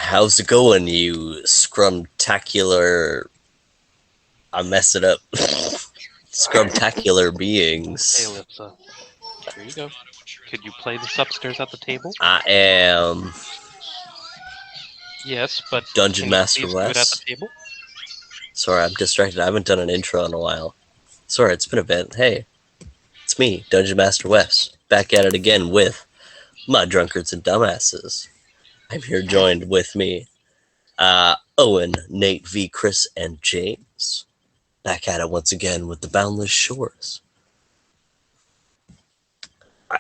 How's it going, you scrumtacular... I mess it up. Scrumtacular beings. Hey, Alyssa. Here you go. Could you play this upstairs at the table? I am Yes, but Dungeon can you Master please do it at the Wes. table? Sorry, I'm distracted. I haven't done an intro in a while. Sorry, it's been a bit. Hey, it's me, Dungeon Master Wes, back at it again with my drunkards and dumbasses. I'm here joined with me, Owen, Nate, V, Chris, and James. Back at it once again with the Boundless Shores.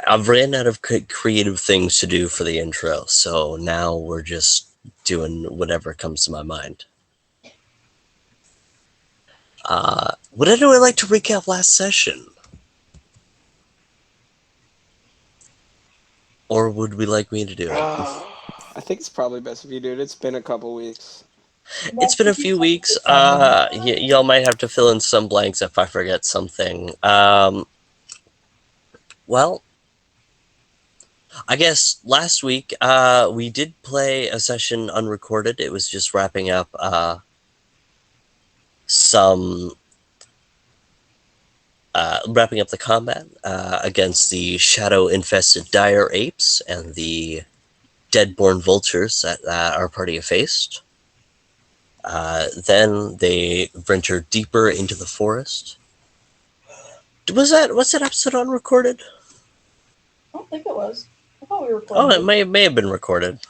I've ran out of creative things to do for the intro, so now we're just doing whatever comes to my mind. Would anyone like to recap last session? Or would we like me to do it? I think it's probably best if you do it. It's been a couple weeks. It's been a few weeks. Y'all might have to fill in some blanks if I forget something. Well, I guess last week we did play a session unrecorded. It was just wrapping up wrapping up the combat against the shadow-infested dire apes and the dead-born vultures that our party have faced. Then they ventured deeper into the forest. Was that episode unrecorded? I don't think it was. I thought we recorded. Oh, it may have been recorded.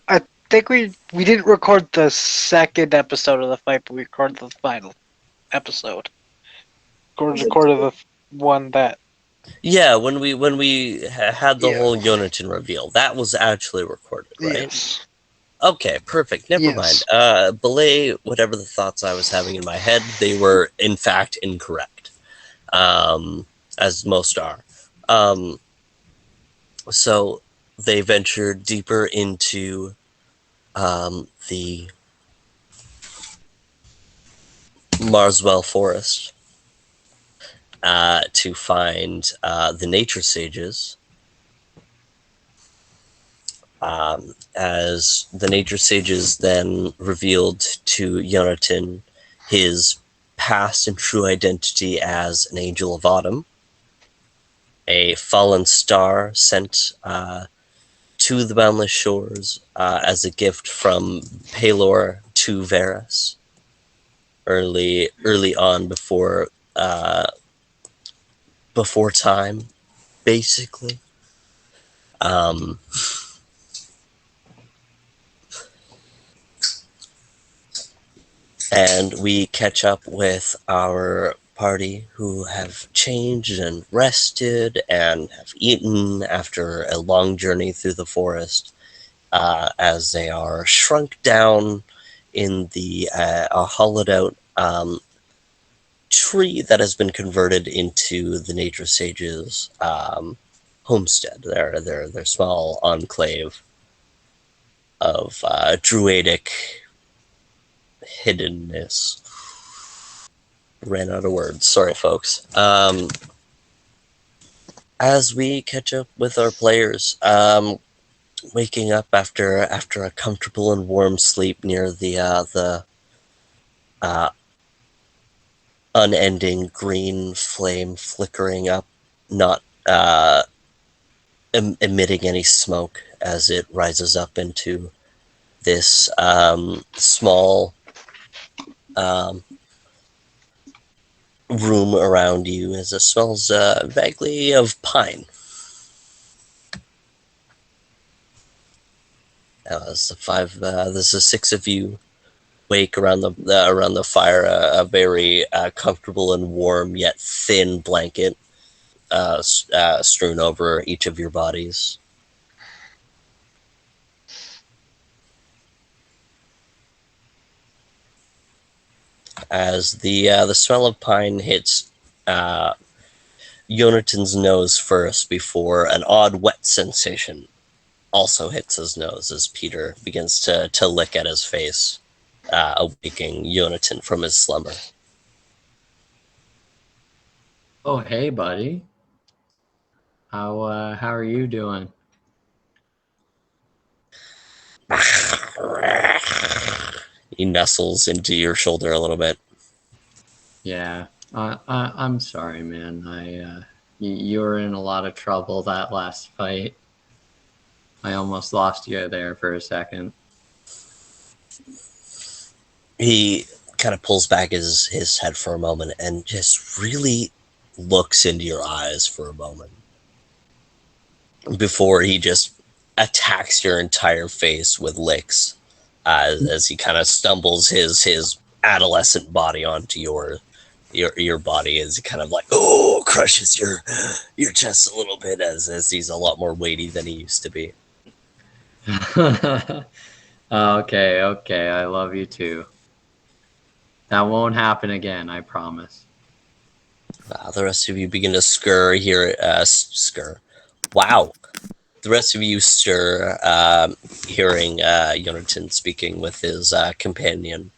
I think we didn't record the second episode of the fight, but we recorded the final episode. Recorded the one that. Yeah, when we had the Yeah. whole Yonatan reveal, that was actually recorded, right? Yes. Okay, perfect. Never Yes. mind. Belay whatever the thoughts I was having in my head, they were in fact incorrect, as most are. So they ventured deeper into the Marswell Forest to find the nature sages. As the nature sages then revealed to Yonatan his past and true identity as an angel of autumn, a fallen star sent to the Boundless Shores as a gift from Pelor to Varus early on before time, basically. And we catch up with our party who have changed and rested and have eaten after a long journey through the forest, as they are shrunk down in the a hollowed out tree that has been converted into the nature sages' homestead, their small enclave of druidic hiddenness. Ran out of words. Sorry, folks. As we catch up with our players, waking up after a comfortable and warm sleep near the unending green flame flickering up, not emitting any smoke as it rises up into this small room around you, as it smells vaguely of pine. There's the six of you wake around the fire, a very comfortable and warm yet thin blanket strewn over each of your bodies. As the smell of pine hits Yonatan's nose first, before an odd wet sensation also hits his nose as Peter begins to lick at his face, awaking Yonatan from his slumber. Oh, hey, buddy. How are you doing? He nestles into your shoulder a little bit. Yeah, I'm sorry, man. You were in a lot of trouble that last fight. I almost lost you there for a second. He kind of pulls back his head for a moment and just really looks into your eyes for a moment before he just attacks your entire face with licks as he kind of stumbles his adolescent body onto your body as he kind of like crushes your chest a little bit as he's a lot more weighty than he used to be. Okay, I love you too. That won't happen again, I promise. The rest of you begin to scurry here. Wow. The rest of you stir, hearing Jonathan speaking with his companion.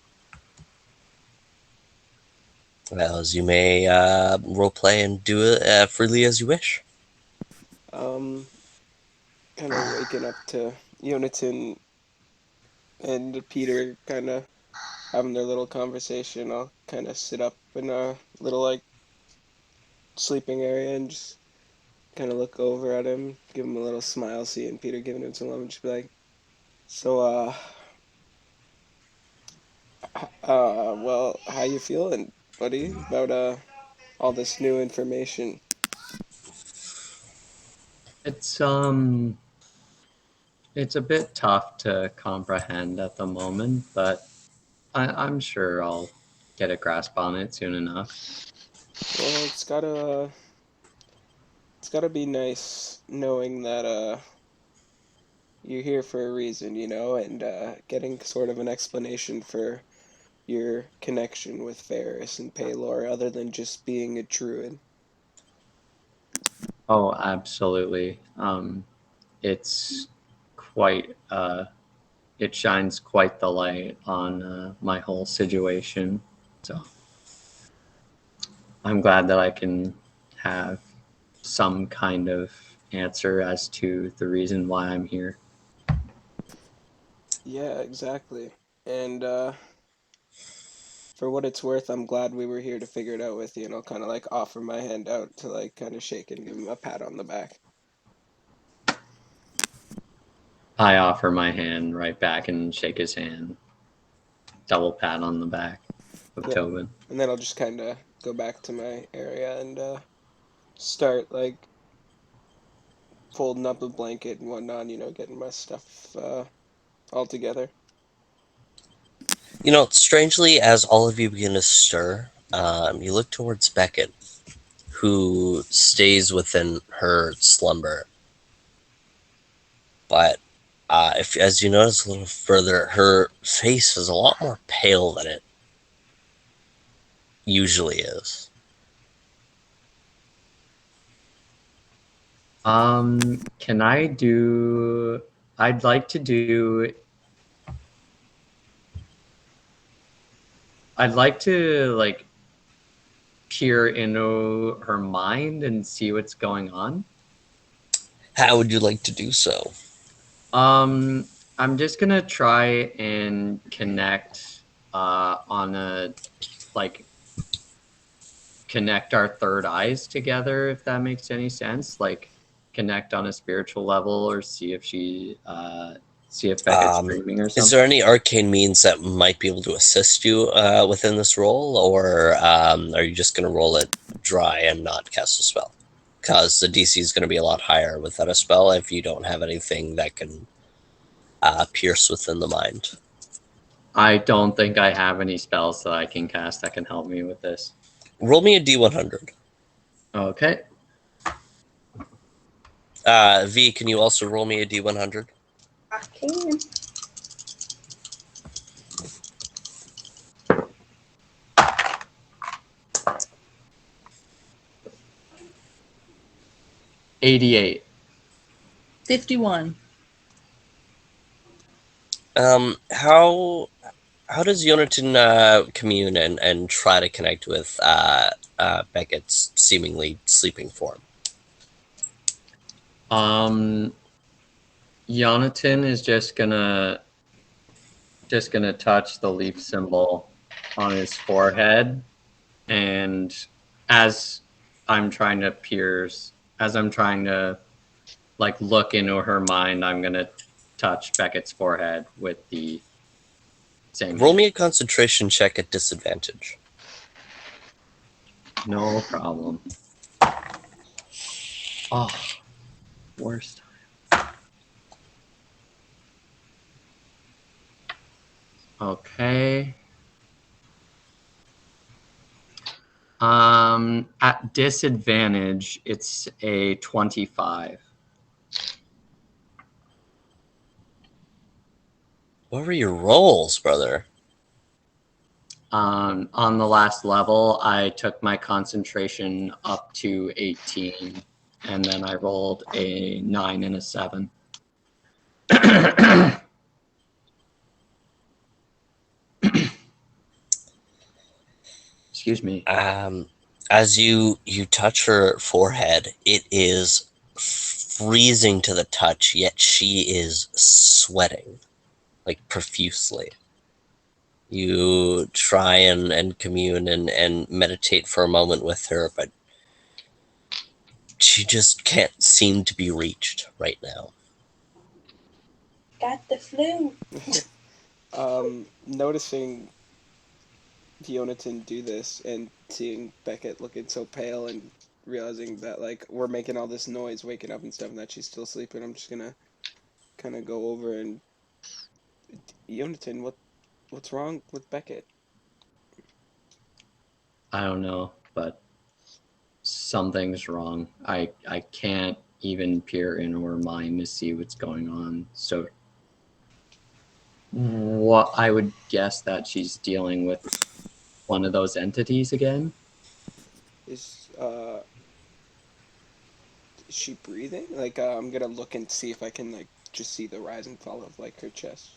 As you may roleplay and do it freely as you wish. Kind of waking up to Jonathan and Peter kind of having their little conversation. I'll kind of sit up in a little like sleeping area and just kind of look over at him, give him a little smile, seeing Peter giving him some love, and just be like, "So, well, how you feeling, buddy, about all this new information?" It's a bit tough to comprehend at the moment, but I'm sure I'll get a grasp on it soon enough. Well, it's gotta be nice knowing that you're here for a reason, and getting sort of an explanation for your connection with Ferris and Paylor, other than just being a druid. Oh, absolutely. It's quite it shines quite the light on my whole situation. So I'm glad that I can have some kind of answer as to the reason why I'm here. Yeah, exactly. And for what it's worth, I'm glad we were here to figure it out with you, and I'll kind of like offer my hand out to like kind of shake and give him a pat on the back. I offer my hand right back and shake his hand. Double pat on the back of Yeah, Tobin. and then I'll just kind of go back to my area and start like folding up a blanket and whatnot, getting my stuff all together. Strangely, as all of you begin to stir, you look towards Beckett, who stays within her slumber. But if as you notice a little further, her face is a lot more pale than it usually is. Can I do? I'd like to do. I'd like to like peer into her mind and see what's going on. How would you like to do so? I'm just gonna try and connect on a like connect our third eyes together, if that makes any sense. Like connect on a spiritual level, or see if Beckett's dreaming or Is something. there any arcane means that might be able to assist you within this roll, or are you just going to roll it dry and not cast a spell? Because the DC is going to be a lot higher without a spell if you don't have anything that can pierce within the mind. I don't think I have any spells that I can cast that can help me with this. Roll me a D100. Okay. V, can you also roll me a D100? I can. $88. 51. How does Jonathan commune and try to connect with Beckett's seemingly sleeping form? Jonathan is just gonna just gonna touch the leaf symbol on his forehead, and as I'm trying to like look into her mind, I'm gonna touch Beckett's forehead with the same. Roll me a concentration check at disadvantage. No problem. Oh, worst time. Okay. At disadvantage, it's a 25. What were your rolls, brother? On the last level, I took my concentration up to 18, and then I rolled a 9 and a 7. Excuse me. As you touch her forehead, it is freezing to the touch, yet she is sweating, like profusely. You try and commune and meditate for a moment with her, but she just can't seem to be reached right now. Got the flu. Noticing Jonathan do this and seeing Beckett looking so pale and realizing that like we're making all this noise, waking up and stuff, and that she's still sleeping, I'm just gonna kind of go over and Jonathan, what's wrong with Beckett? I don't know, but something's wrong. I can't even peer into her mind to see what's going on. So what I would guess that she's dealing with one of those entities again. Is she breathing? Like I'm gonna look and see if I can like just see the rise and fall of like her chest.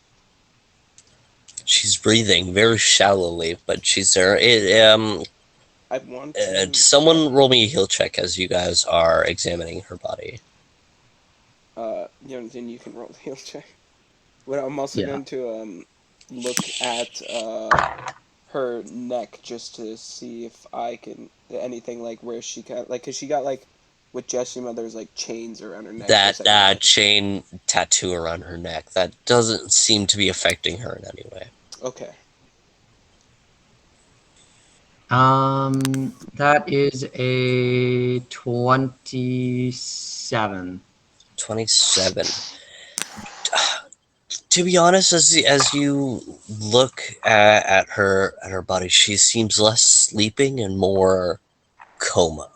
She's breathing very shallowly, but she's there. I want to. Someone roll me a heal check as you guys are examining her body. Jonathan, you can roll the heal check. But I'm also Yeah. going to look at her neck just to see if I can anything like where she got like, cause she got like with Jeshima there's like chains around her neck. That chain tattoo around her neck, that doesn't seem to be affecting her in any way. Okay. That is a 27. 27. To be honest, as you look at her body, she seems less sleeping and more coma.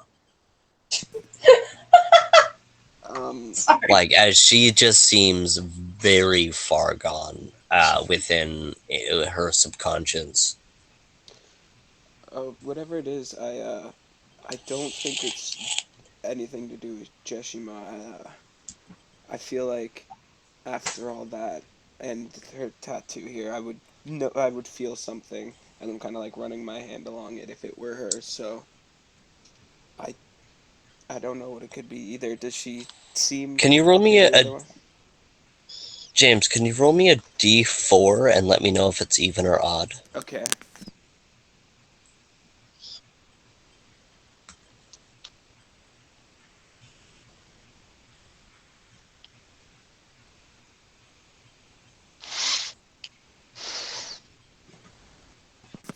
Sorry. Like, as she just seems very far gone within her subconscious. Whatever it is, I don't think it's anything to do with Jeshima. I feel like after all that and her tattoo here, I would feel something, and I'm kind of like running my hand along it if it were her. So I don't know what it could be either. Does she seem? Can you roll me appear the a other one? James? Can you roll me a D4 and let me know if it's even or odd? Okay.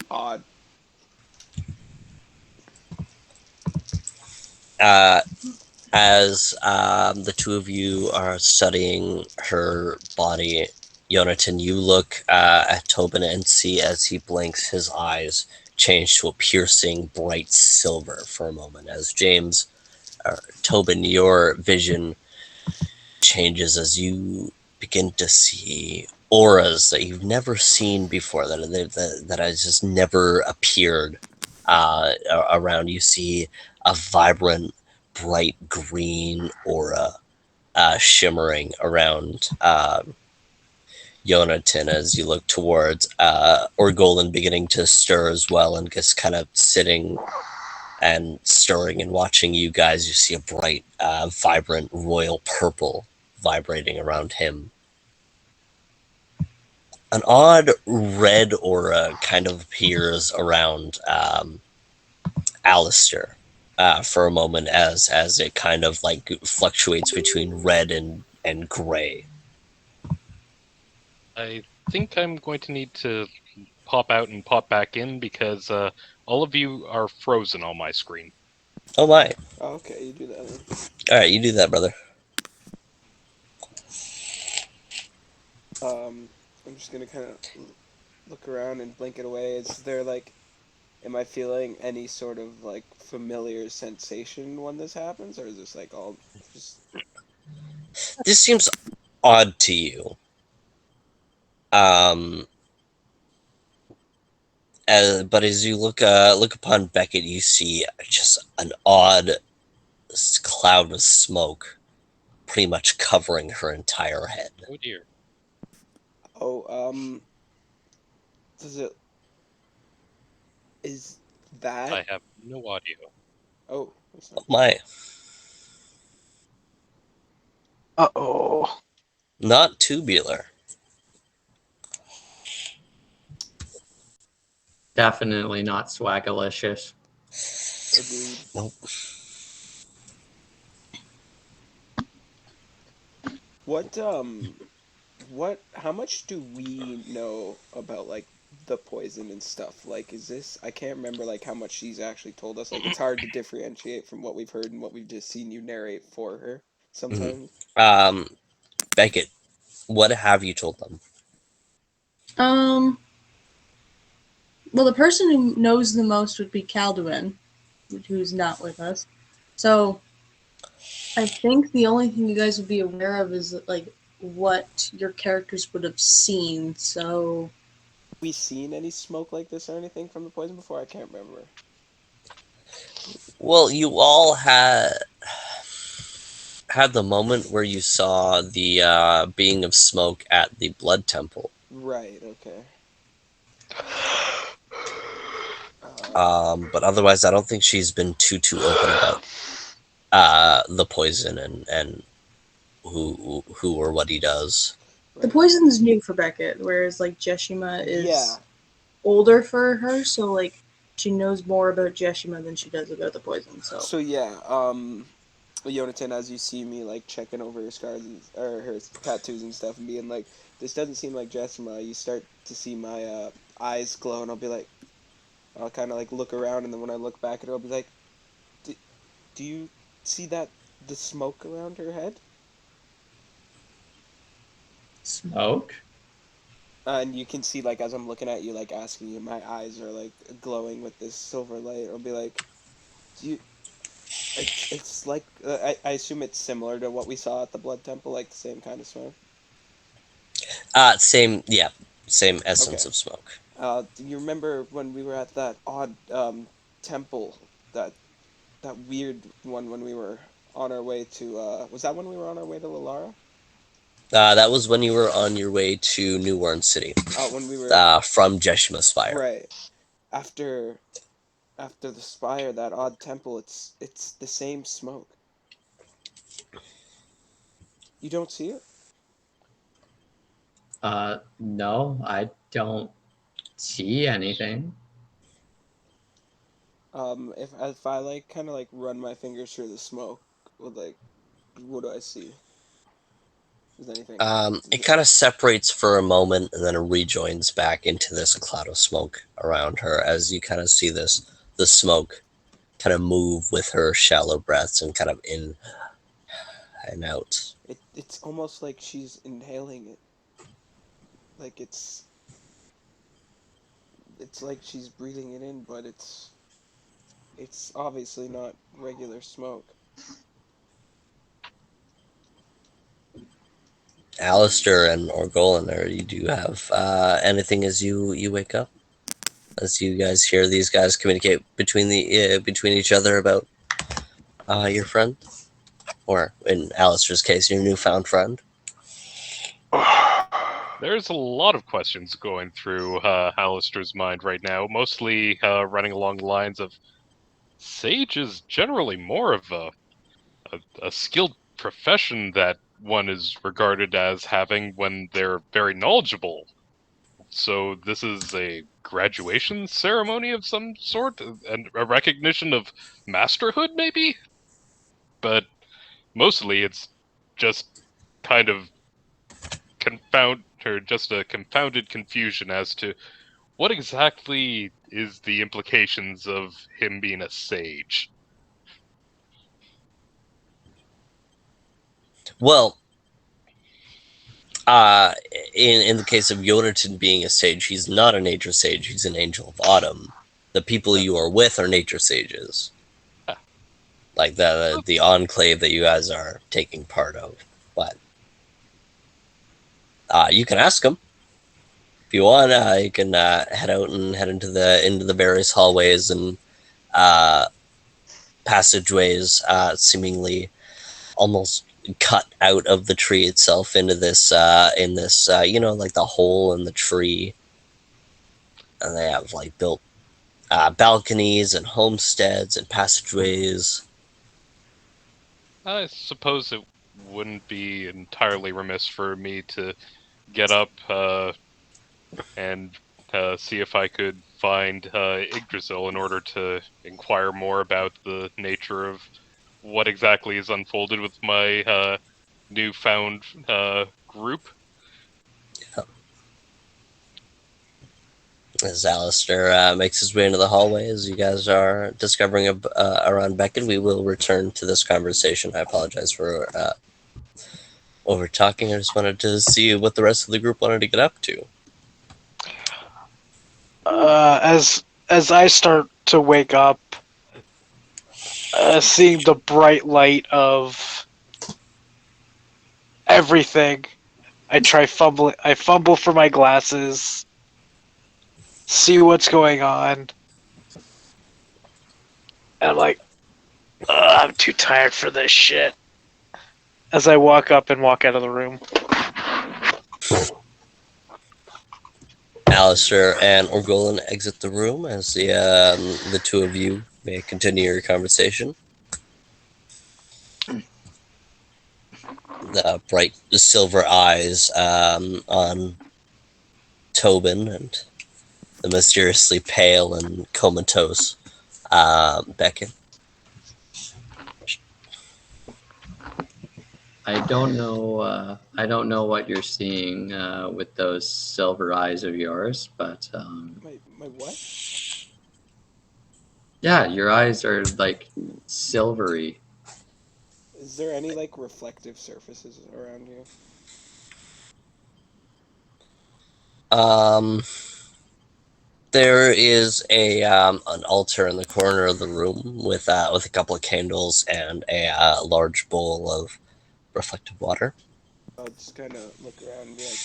Odd. As the two of you are studying her body, Jonathan, you look at Tobin and see as he blinks, his eyes change to a piercing bright silver for a moment. As James, or Tobin, your vision changes as you begin to see auras that you've never seen before, that has just never appeared around. You see a vibrant, bright green aura shimmering around Jonathan as you look towards Orgolan beginning to stir as well, and just kind of sitting and stirring and watching you guys. You see a bright, vibrant royal purple vibrating around him. An odd red aura kind of appears around Alistair for a moment as it kind of like fluctuates between red and gray. I think I'm going to need to pop out and pop back in because all of you are frozen on my screen. Oh my. Oh, okay, you do that then. Alright, you do that, brother. I'm just gonna kind of look around and blink it away. Is there like, am I feeling any sort of like familiar sensation when this happens, or is this like all just This seems odd to you. Um, but as you look upon Beckett, you see just an odd cloud of smoke, pretty much covering her entire head. Oh dear. oh does it is that I have no audio. oh that's not Oh good. my, Uh-oh. not tubular. Definitely not swagalicious. Agreed. Nope. What how much do we know about like the poison and stuff? Like, is this, I can't remember like how much she's actually told us. Like, it's hard to differentiate from what we've heard and what we've just seen you narrate for her Mhm. sometimes. Beckett, what have you told them? Well, the person who knows the most would be Calduin, who's not with us. So I think the only thing you guys would be aware of is like what your characters would have seen. So We seen any smoke like this or anything from the poison before? I can't remember. Well, you all had the moment where you saw the being of smoke at the blood temple. Right, okay. But otherwise, I don't think she's been too open about the poison and who or what he does. the Right. poison's new for Beckett, whereas like Jeshima is Yeah. older for her. So like she knows more about Jeshima than she does about the poison. So So yeah, Yonatan, as you see me like checking over her scars and, or her tattoos and stuff, and being like, "This doesn't seem like Jessima," you start to see my eyes glow, and I'll be like, I'll kind of like look around, and then when I look back at her, I'll be like, Do you see that the smoke around her head?" Smoke? And you can see like as I'm looking at you, like asking you, my eyes are like glowing with this silver light. I'll be like, "Do you?" It's like I assume it's similar to what we saw at the Blood Temple, like the same kind of smoke. Same essence Okay. of smoke. Do you remember when we were at that odd temple, that weird one when we were on our way to was that when we were on our way to Lalara? That was when you were on your way to New Warren City When we were from Jeshima Spire. right after after the spire, that odd temple. It's the same smoke. You don't see it? No, I don't see anything. If I like kind of like run my fingers through the smoke, like what do I see? Is anything? It kind of separates for a moment and then it rejoins back into this cloud of smoke around her as you kind of see the smoke kind of move with her shallow breaths and kind of in and out. It's almost like she's inhaling it. Like it's like she's breathing it in, but it's obviously not regular smoke. Alistair and Orgolan, or you do have anything as you wake up? As you guys hear these guys communicate between each other about your friend, or in Alistair's case, your newfound friend. There's a lot of questions going through Alistair's mind right now, mostly running along the lines of Sage is generally more of a skilled profession that one is regarded as having when they're very knowledgeable. So this is a graduation ceremony of some sort, and a recognition of masterhood, maybe. But mostly, it's just kind of just a confounded confusion as to what exactly is the implications of him being a sage. Well, in the case of Yonatan being a sage, he's not a nature sage. He's an angel of autumn. The people you are with are nature sages, Ah. like the enclave that you guys are taking part of. But you can ask him if you want. You can head out and head into the various hallways and passageways, seemingly almost cut out of the tree itself into this like the hole in the tree, and they have like built balconies and homesteads and passageways. I suppose it wouldn't be entirely remiss for me to get up and see if I could find Yggdrasil in order to inquire more about the nature of what exactly is unfolded with my newfound group. As Alistair makes his way into the hallway, as you guys are discovering around Beckon, we will return to this conversation. I apologize for over talking. I just wanted to see what the rest of the group wanted to get up to. As I start to wake up, seeing the bright light of everything, I fumble for my glasses, see what's going on, and I'm like, I'm too tired for this shit. As I walk up and walk out of the room. Alistair and Orgolan exit the room as the two of you may continue your conversation. The bright silver eyes on Tobin and the mysteriously pale and comatose Beckon. I don't know. I don't know what you're seeing with those silver eyes of yours, but My what? yeah, your eyes are like silvery. Is there any like reflective surfaces around you? There is an altar in the corner of the room with a couple of candles and a large bowl of reflective water. I'll just kind of look around and be like,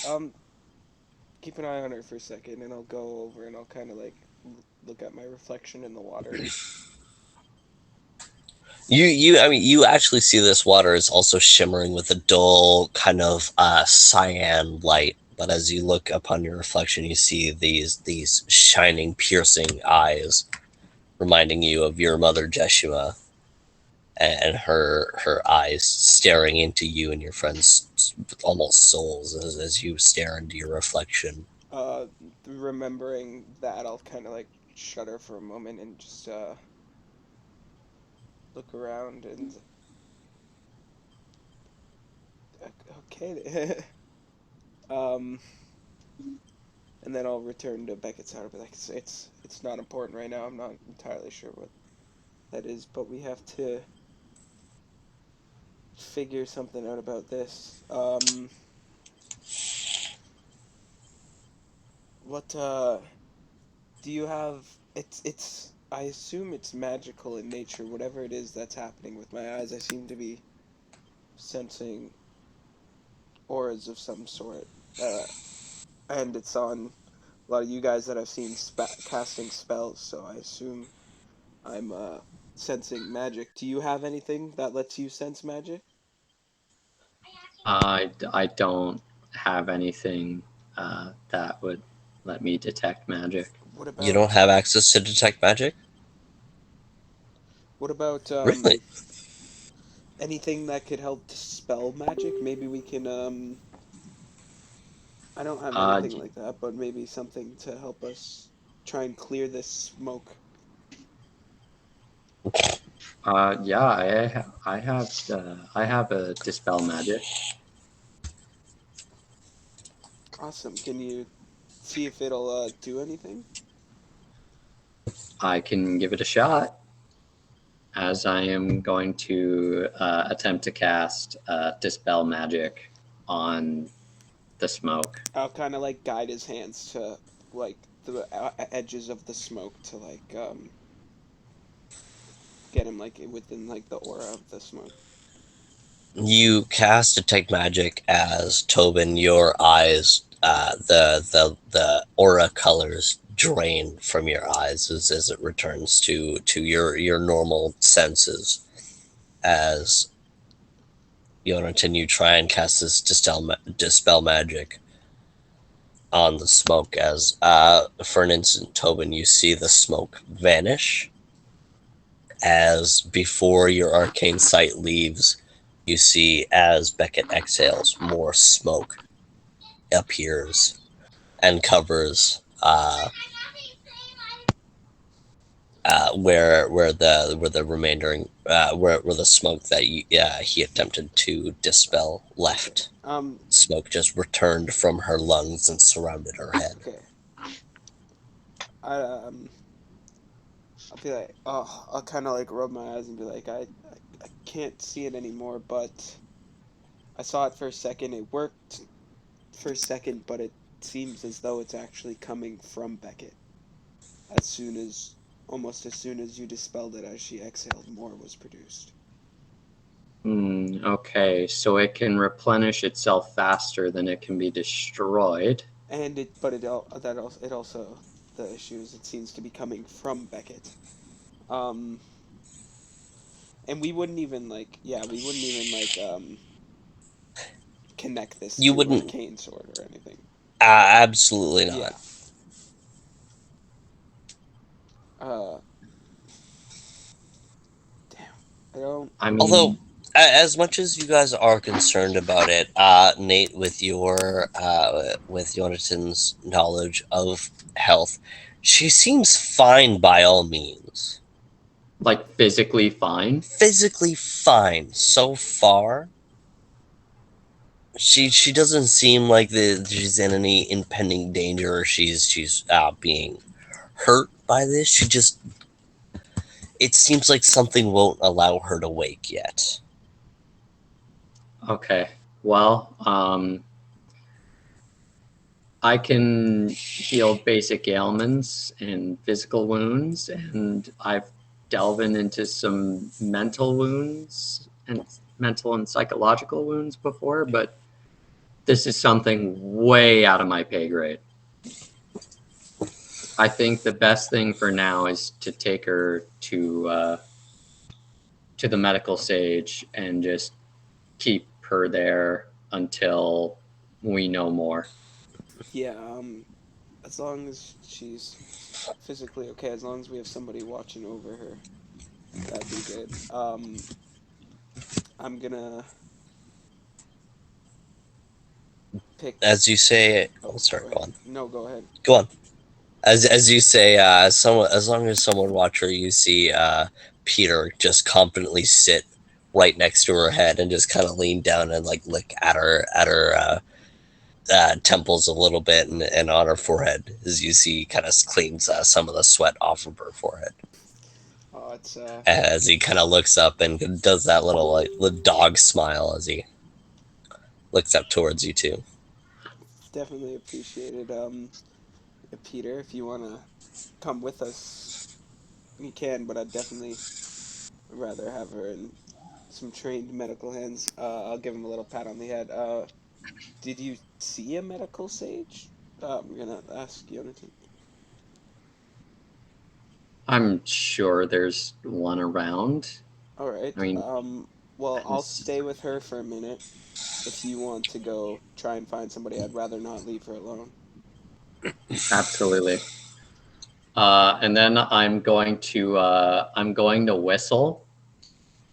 keep an eye on her for a second, and I'll go over and I'll kind of like look at my reflection in the water. You actually see this water is also shimmering with a dull kind of cyan light. But as you look upon your reflection, you see these shining, piercing eyes, reminding you of your mother Jeshua, and her eyes staring into you and your friends almost souls as you stare into your reflection. Remembering that, I'll kind of like shudder for a moment and just look around and okay. um, and then I'll return to Beckett's house. But like, it's not important right now. I'm not entirely sure what that is, but we have to figure something out about this. What do you have? It's. I assume it's magical in nature. Whatever it is that's happening with my eyes, I seem to be sensing auras of some sort. And it's on a lot of you guys that I've seen casting spells, so I assume I'm sensing magic. Do you have anything that lets you sense magic? I don't have anything that would let me detect magic. What You don't about have access to detect magic? what about Really? anything that could help dispel magic? Maybe we can I don't have Uh, anything like that, but maybe something to help us try and clear this smoke. yeah, I have a dispel magic. Awesome. Can you see if it'll do anything? I can give it a shot, as I am going to attempt to cast dispel magic on the smoke. I'll kind of like guide his hands to like the edges of the smoke to like get him like within like the aura of the smoke. You cast detect magic as Tobin. Your eyes, the aura colors drain from your eyes as it returns to your normal senses. As Yonatan, you try and cast this dispel magic on the smoke. As for an instant, Tobin, you see the smoke vanish. As before your arcane sight leaves, you see as Beckett exhales, more smoke appears and covers where the remaining where the smoke that he attempted to dispel left. Smoke just returned from her lungs and surrounded her head. Okay. I I'll be like, oh, I'll kind of like rub my eyes and be like, I can't see it anymore, but I saw it for a second. It worked for a second, but it seems as though it's actually coming from Beckett. As soon as, almost as soon as you dispelled it, as she exhaled, more was produced. Okay, so it can replenish itself faster than it can be destroyed. And it also the issue is it seems to be coming from Beckett. And we wouldn't even like, yeah, we wouldn't even like connect this You to wouldn't. arcane sword or anything. Absolutely not. Yeah. Damn. I don't. I mean, Although, as much as you guys are concerned about it, Nate, with with Jonathan's knowledge of health, she seems fine by all means. like physically fine. Physically fine so far. She doesn't seem like she's in any impending danger, or she's being hurt by this. It seems like something won't allow her to wake yet. Okay, well, I can heal basic ailments and physical wounds, and I've delved into some mental wounds and mental and psychological wounds before, but this is something way out of my pay grade. I think the best thing for now is to take her to the medical stage and just keep her there until we know more. Yeah. As long as she's physically okay, as long as we have somebody watching over her, that'd be good. I'm gonna pick. As you say, Oh, sorry, go go ahead. on. No, go ahead. Go on. As you say, as long as someone watch her, you see Peter just confidently sit right next to her head and just kind of lean down and like lick at her temples a little bit and on her forehead, as you see kind of cleans some of the sweat off of her forehead. Oh, it's As he kind of looks up and does that little dog smile as he looks up towards you too. definitely appreciated. Peter, if you wanna come with us, you can, but I'd definitely rather have her in some trained medical hands. I'll give him a little pat on the head. Did you see a medical sage? I'm gonna ask Jonathan. I'm sure there's one around. All right. I mean, Well, I'll stay with her for a minute. If you want to go try and find somebody, I'd rather not leave her alone. absolutely. And then I'm going to whistle,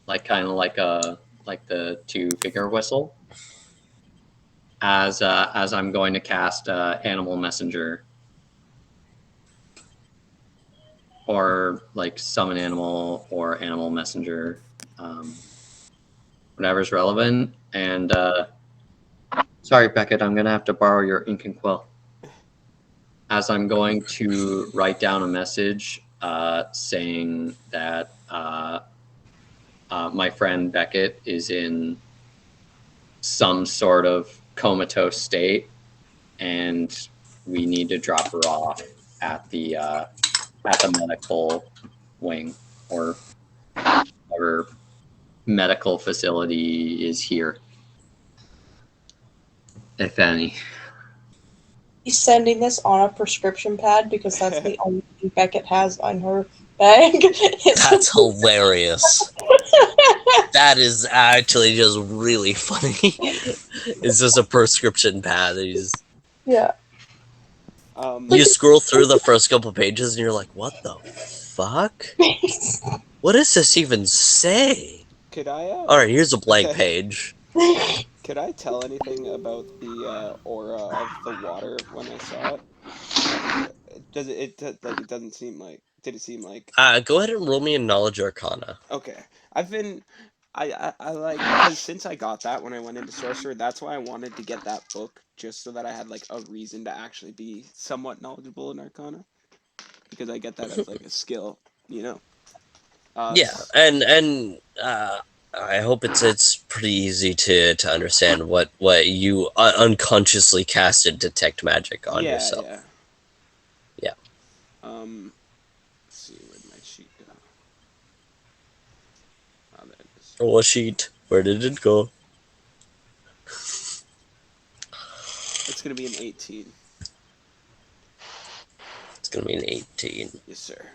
like kind of like the 2-finger whistle. as I'm going to cast Animal Messenger, or like Summon Animal or Animal Messenger, whatever's relevant. And sorry, Beckett, I'm gonna have to borrow your ink and quill. As I'm going to write down a message saying that my friend Beckett is in some sort of comatose state, and we need to drop her off at the medical wing, or whatever medical facility is here, if any. He's sending this on a prescription pad because that's the only thing Beckett has on her bag. That's hilarious. That is actually just really funny. It's just a prescription pad. Yeah. You scroll through the first couple pages and you're like, what the fuck? What does this even say? Could I? Alright, here's a blank page. Could I tell anything about the aura of the water when I saw it? It doesn't seem like. Did it seem like? Go ahead and roll me a knowledge arcana. Okay, I like, because since I got that when I went into sorcerer, that's why I wanted to get that book, just so that I had like a reason to actually be somewhat knowledgeable in arcana, because I get that as like a skill, you know. Yeah, and I hope it's pretty easy to understand what you unconsciously casted detect magic on yourself. Yeah. Yeah. Let's see, where'd my sheet go? Oh, there it is. Roll a sheet. Where did it go? It's gonna be an 18. It's gonna be an 18. Yes, sir.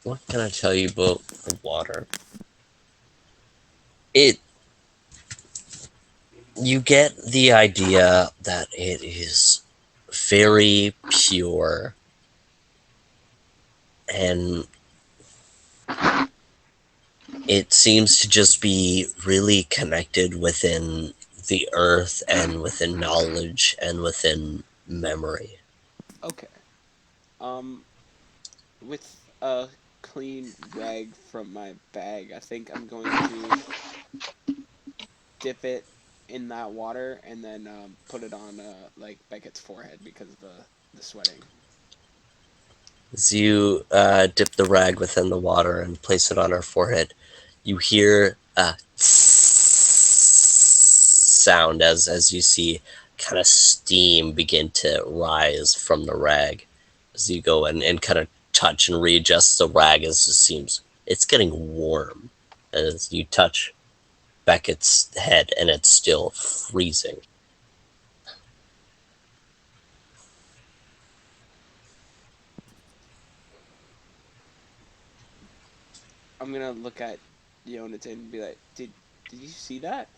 What can I tell you about the water? You get the idea that it is very pure, and it seems to just be really connected within the earth and within knowledge and within memory. Okay. With a clean rag from my bag, I think I'm going to dip it in that water and then put it on like Beckett's forehead because of the sweating. As you dip the rag within the water and place it on her forehead, you hear a sound as you see kind of steam begin to rise from the rag as you go and kind of touch and readjust the rag as it seems it's getting warm as you touch Beckett's head and it's still freezing. I'm gonna look at Yonatan and be like, did you see that?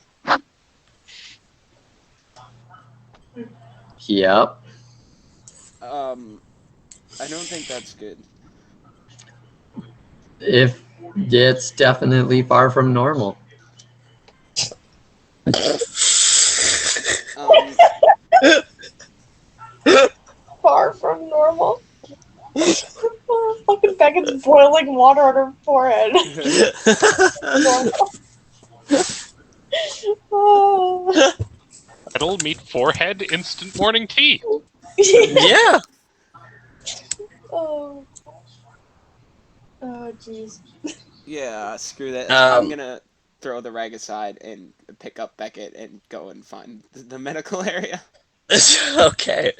Yep. I don't think that's good. If it's definitely far from normal. Far from normal. Fucking Beckett's boiling water on her forehead. Oh. Idle meat forehead instant morning tea. Yeah. Oh. Oh, jeez. Yeah, screw that. I'm gonna throw the rag aside and pick up Beckett and go and find the medical area. Okay.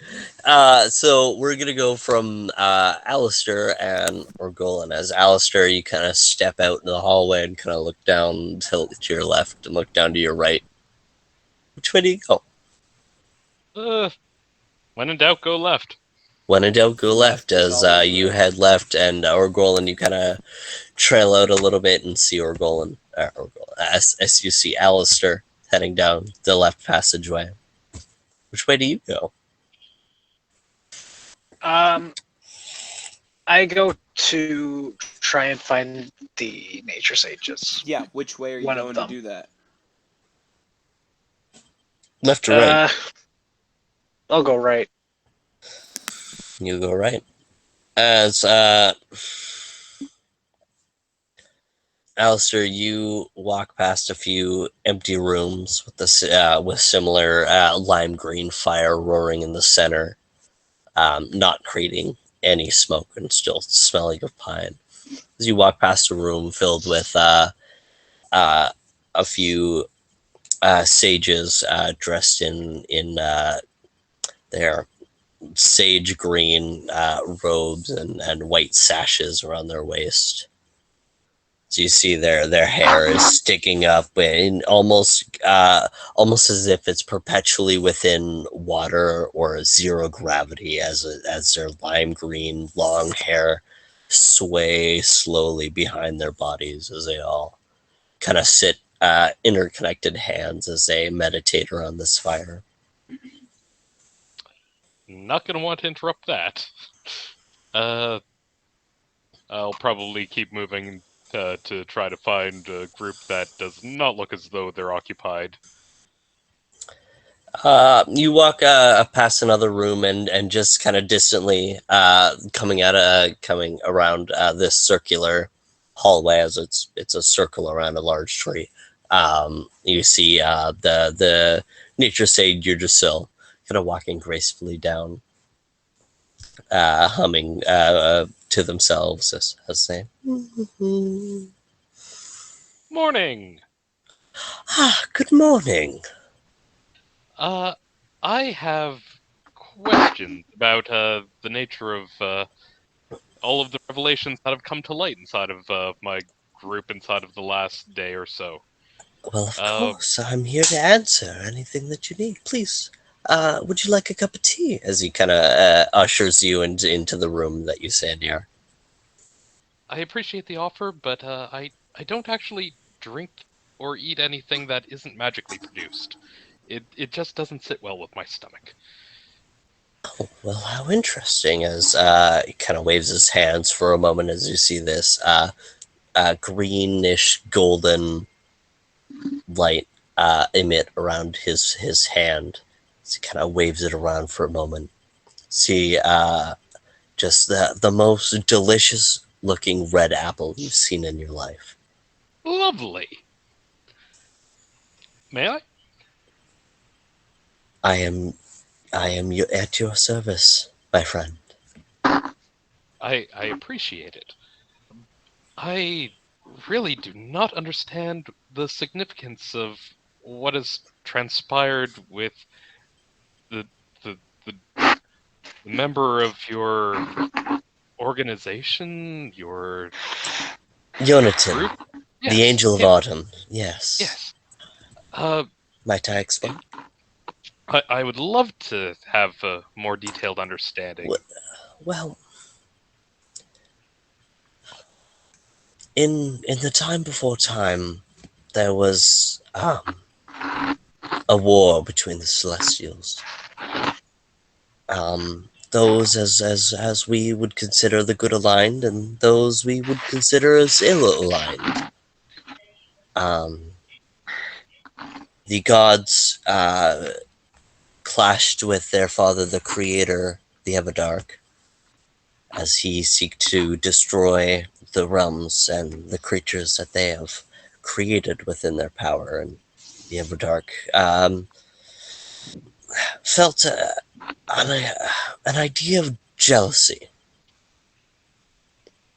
So we're gonna go from Alistair and Orgolan. As Alistair, you kind of step out in the hallway and kind of look down to your left and look down to your right. Which way do you go? When in doubt, go left. When in doubt, go left. As you head left, and Orgolan, you kind of trail out a little bit and see Orgolan. As you see Alistair heading down the left passageway. Which way do you go? I go to try and find the nature sages. Yeah, which way are you One of going to them. do that? Left or right? I'll go right. You go right. As Alistair, you walk past a few empty rooms with similar lime green fire roaring in the center, not creating any smoke and still smelling of pine. As you walk past a room filled with a few sages dressed in their sage green robes and white sashes around their waist. So you see their hair is sticking up in almost as if it's perpetually within water or zero gravity, as their lime green long hair sway slowly behind their bodies as they all kind of sit interconnected hands as they meditate around this fire. Not gonna want to interrupt that. I'll probably keep moving to try to find a group that does not look as though they're occupied. You walk past another room and just kind of distantly coming around this circular hallway, as it's a circle around a large tree. You see the nature sage Yggdrasil kind of walking gracefully down, humming to themselves as they. Morning. Good morning. I have questions about the nature of all of the revelations that have come to light inside of my group inside of the last day or so. Well, of course, I'm here to answer anything that you need. Please, would you like a cup of tea? As he kind of ushers you into the room that you stand near. I appreciate the offer, but I don't actually drink or eat anything that isn't magically produced. It just doesn't sit well with my stomach. Oh, well, how interesting. As he kind of waves his hands for a moment as you see this greenish golden light emit around his hand. As he kind of waves it around for a moment. See just the most delicious looking red apple you've seen in your life. Lovely. May I? I am at your service, my friend. I appreciate it. I really do not understand the significance of what has transpired with the the the, the member of your organization, your Jonathan, group. the Yes, Angel of him. Autumn. Yes. Yes. Might I explain? I would love to have a more detailed understanding. Well, in the time before time, there was a war between the Celestials. Those as we would consider the good aligned, and those we would consider as ill aligned. The gods clashed with their father, the creator, the Everdark, as he seeked to destroy the realms and the creatures that they have created within their power. And the Everdark felt an idea of jealousy,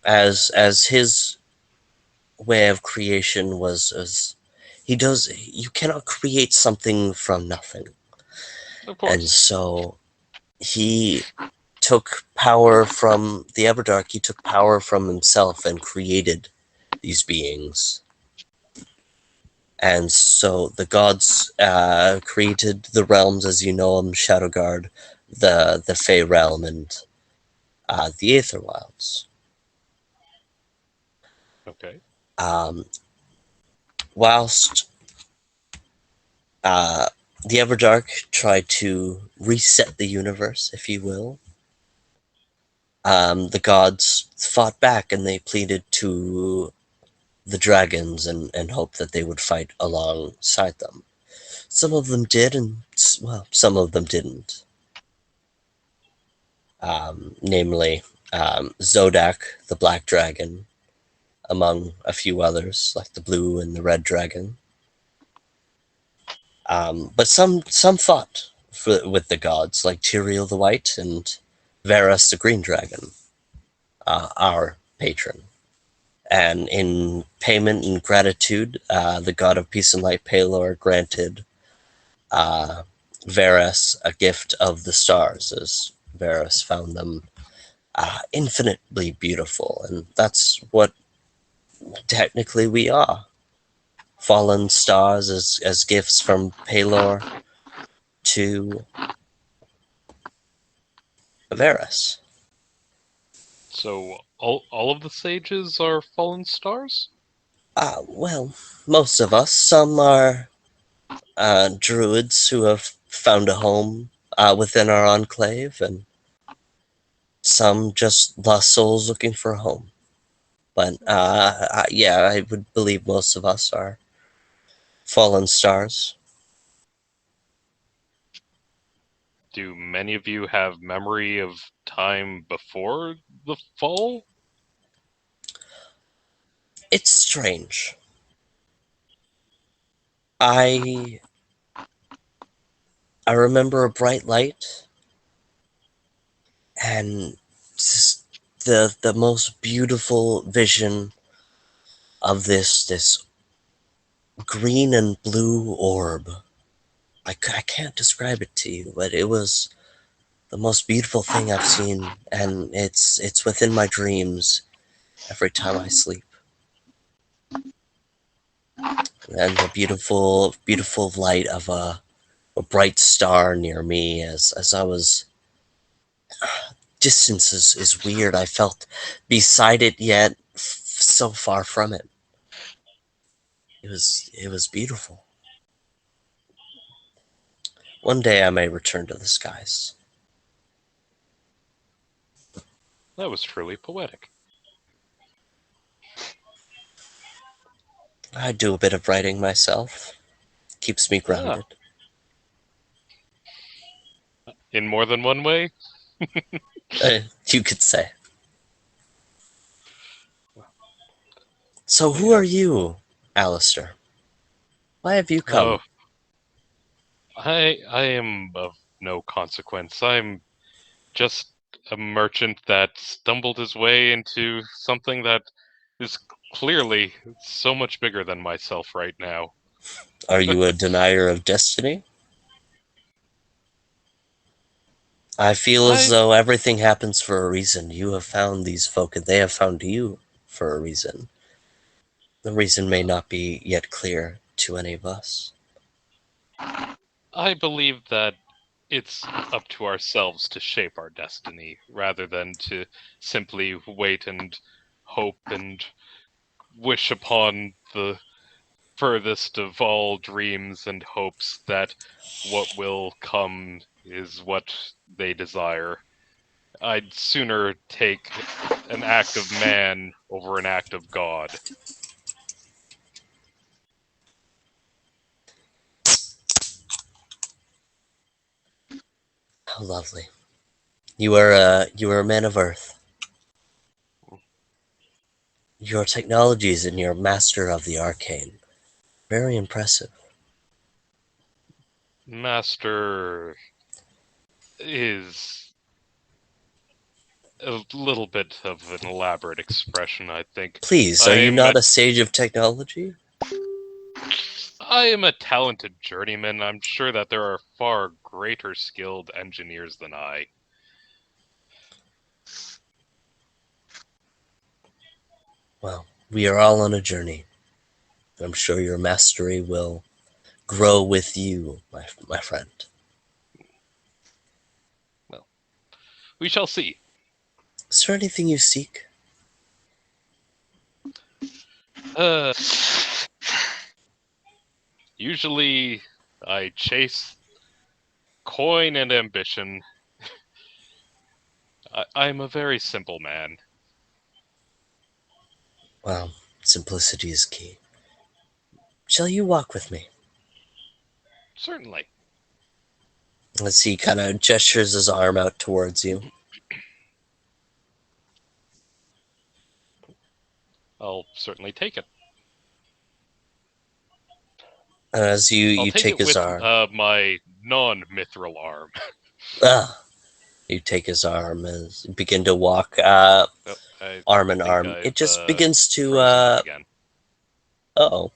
as his way of creation was you cannot create something from nothing. Of And course. so he took power from the Everdark. He took power from himself and created these beings. And so the gods created the realms as you know them: Shadowguard, the Fey realm, and the Aether Wilds. Okay. Um, whilst the Everdark tried to reset the universe, if you will, The gods fought back and they pleaded to the dragons and hoped that they would fight alongside them. Some of them did, and well, some of them didn't. Namely, Zodak, the black dragon, among a few others, like the blue and the red dragon. But some fought with the gods, like Tyrael the white and Varus the green dragon, our patron. And in payment and gratitude, the god of peace and light, Pelor, granted Varus a gift of the stars, as Varus found them infinitely beautiful. And that's what technically we are. Fallen stars as gifts from Pelor to Varus. So all of the sages are fallen stars? Well, most of us. Some are druids who have found a home within our enclave, and some just lost souls looking for a home. But yeah, I would believe most of us are fallen stars. Do many of you have memory of time before the fall? It's strange. I remember a bright light and just the most beautiful vision of this green and blue orb. I can't describe it to you, but it was the most beautiful thing I've seen, and it's within my dreams every time I sleep. And the beautiful light of a bright star near me as I was. Distance is weird. I felt beside it yet so far from it. It was beautiful. One day I may return to the skies. That was truly poetic. I do a bit of writing myself. Keeps me grounded. In more than one way? You could say. So who Yeah. are you, Alistair? Why have you Oh, come? I am of no consequence. I'm just a merchant that stumbled his way into something that is clearly so much bigger than myself right now. Are you a denier of destiny? I feel as I though everything happens for a reason. You have found these folk and they have found you for a reason. The reason may not be yet clear to any of us. I believe that it's up to ourselves to shape our destiny rather than to simply wait and hope and wish upon the furthest of all dreams and hopes that what will come is what they desire. I'd sooner take an act of man over an act of God. How lovely. You are a man of Earth. Your technologies and your master of the arcane. Very impressive. Master is a little bit of an elaborate expression, I think. Please, are you I'm not a, a sage of technology? I am a talented journeyman. I'm sure that there are far greater skilled engineers than I. Well, we are all on a journey. I'm sure your mastery will grow with you, my friend. Well, we shall see. Is there anything you seek? Uh, Usually I chase coin and ambition. I'm a very simple man. Well, simplicity is key. Shall you walk with me? Certainly. As he kind of gestures his arm out towards you. I'll certainly take it. And as I'll you take take it his with arm, my non-mithril arm. you take his arm as you begin to walk Oh, I arm in think arm. It I've just begins to, frozen up again. uh-oh.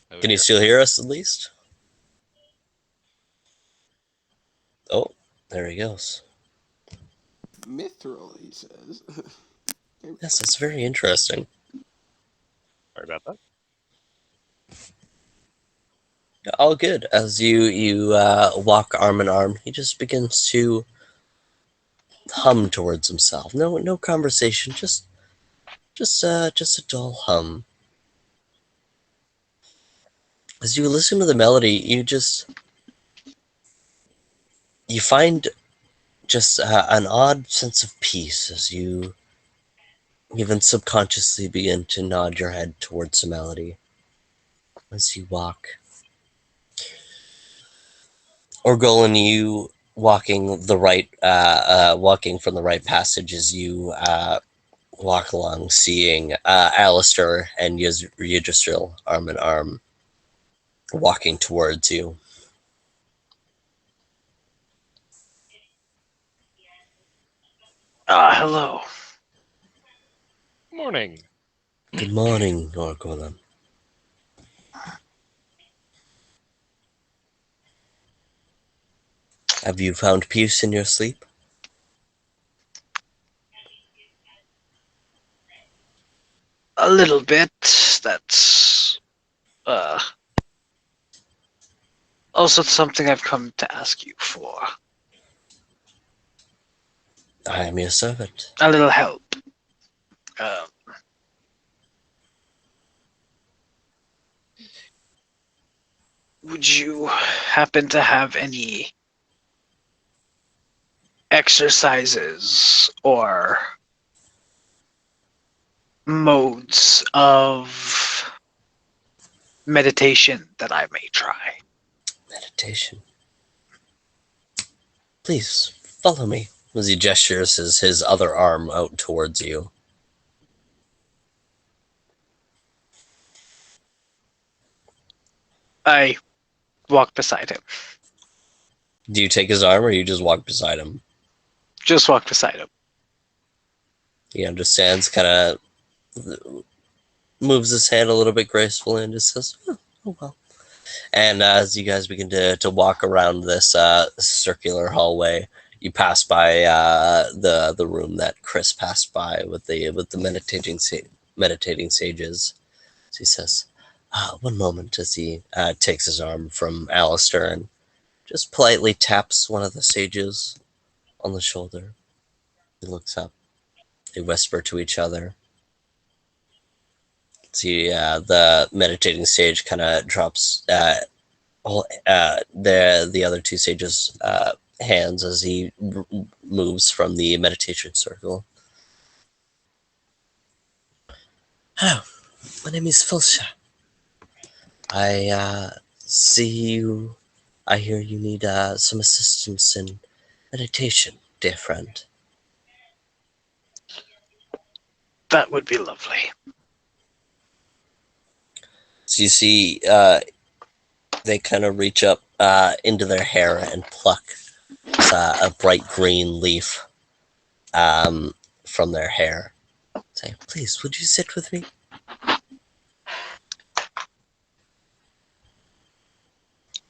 Oh Can you dear. still hear us at least? Oh, there he goes. Mithril, he says. Yes, that's very interesting. Sorry about that. All good. As you walk arm in arm, he just begins to hum towards himself. No conversation, just a dull hum. As you listen to the melody, you find just an odd sense of peace as you even subconsciously begin to nod your head towards the melody as you walk. Orgolan, you walking walking from the right passage as you walk along, seeing Alistair and Yggdrasil arm in arm, walking towards you. Hello. Morning. Good morning, Orgolan. Have you found peace in your sleep? A little bit. That's also something I've come to ask you for. I am your servant. A little help. Would you happen to have any exercises or modes of meditation that I may try? Meditation. Please, follow me. As he gestures his other arm out towards you. I walk beside him. Do you take his arm or you just walk beside him? Just walk beside him. He understands, kind of moves his hand a little bit gracefully and just says, oh well. And as you guys begin to walk around this circular hallway, you pass by the room that Chris passed by with the meditating sages. So he says, one moment, as he takes his arm from Alistair and just politely taps one of the sages on the shoulder. He looks up. They whisper to each other. See, the meditating sage kind of drops the other two sages' hands as he moves from the meditation circle. Hello, my name is Fulsha. I see you. I hear you need some assistance in meditation, dear friend. That would be lovely. So you see, they kind of reach up into their hair and pluck a bright green leaf from their hair. Say, please, would you sit with me?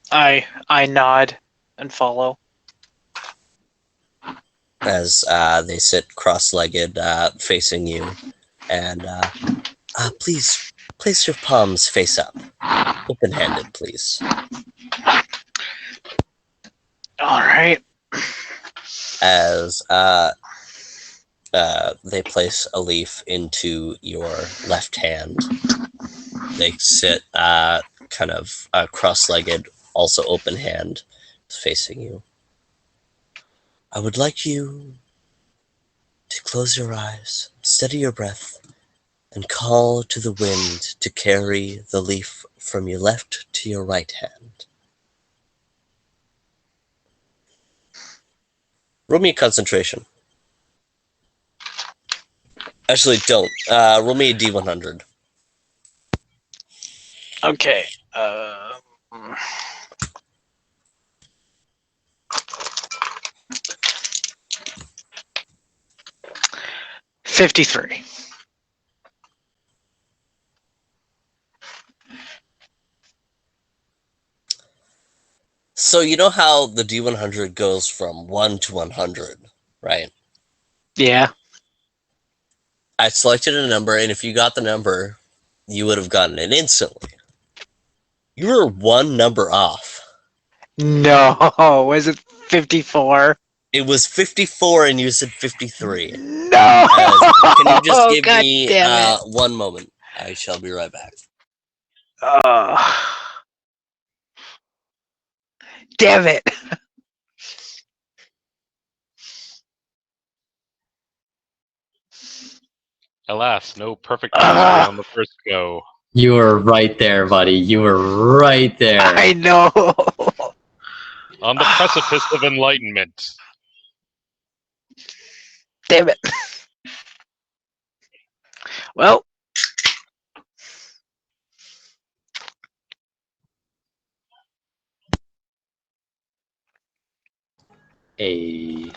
I nod and follow. As they sit cross-legged, facing you, and please place your palms face up, open-handed, please. All right. As they place a leaf into your left hand, they sit kind of cross-legged, also open hand, facing you. I would like you to close your eyes, steady your breath, and call to the wind to carry the leaf from your left to your right hand. Roll me a concentration. Actually, don't. Roll me a D100. Okay. 53. So you know how the D100 goes from 1 to 100, right? Yeah. I selected a number, and if you got the number, you would have gotten it instantly. You were one number off. No. Was it 54? It was 54, and you said 53. No. Can you just give God me damn it. 1 moment? I shall be right back. Damn it. Alas, no perfect memory on the first go. You were right there, buddy. You were right there. I know. On the precipice of enlightenment. Damn it. Well. A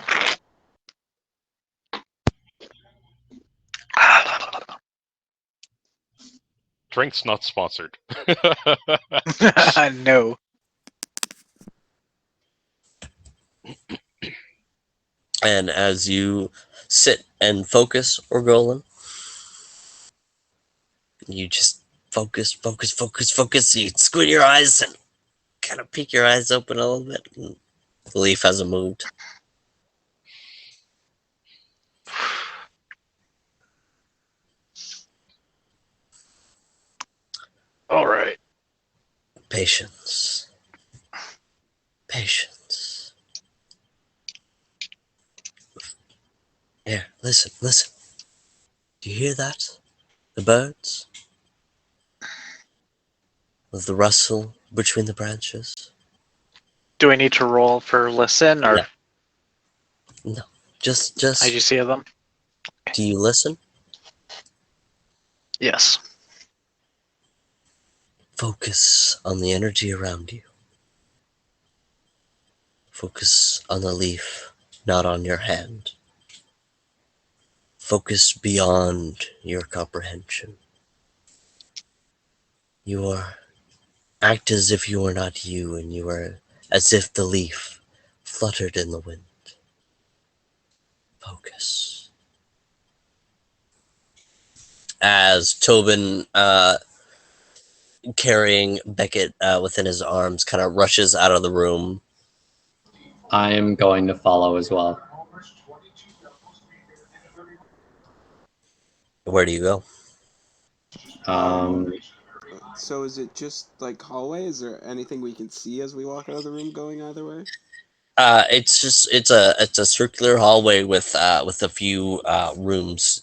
Drinks not sponsored. No. And as you sit and focus, Orgolan, you just focus. You squint your eyes and kind of peek your eyes open a little bit. And the leaf hasn't moved. All right. Patience. Here, listen. Do you hear that? The birds? With the rustle between the branches? Do I need to roll for listen or? No. Just. I just see them. Do you listen? Yes. Focus on the energy around you. Focus on the leaf, not on your hand. Focus beyond your comprehension. Act as if you were not you, and you are as if the leaf fluttered in the wind. Focus. As Tobin, carrying Beckett within his arms, kind of rushes out of the room. I am going to follow as well. Where do you go? So is it just like hallway? Is there anything we can see as we walk out of the room going either way? It's a circular hallway with a few rooms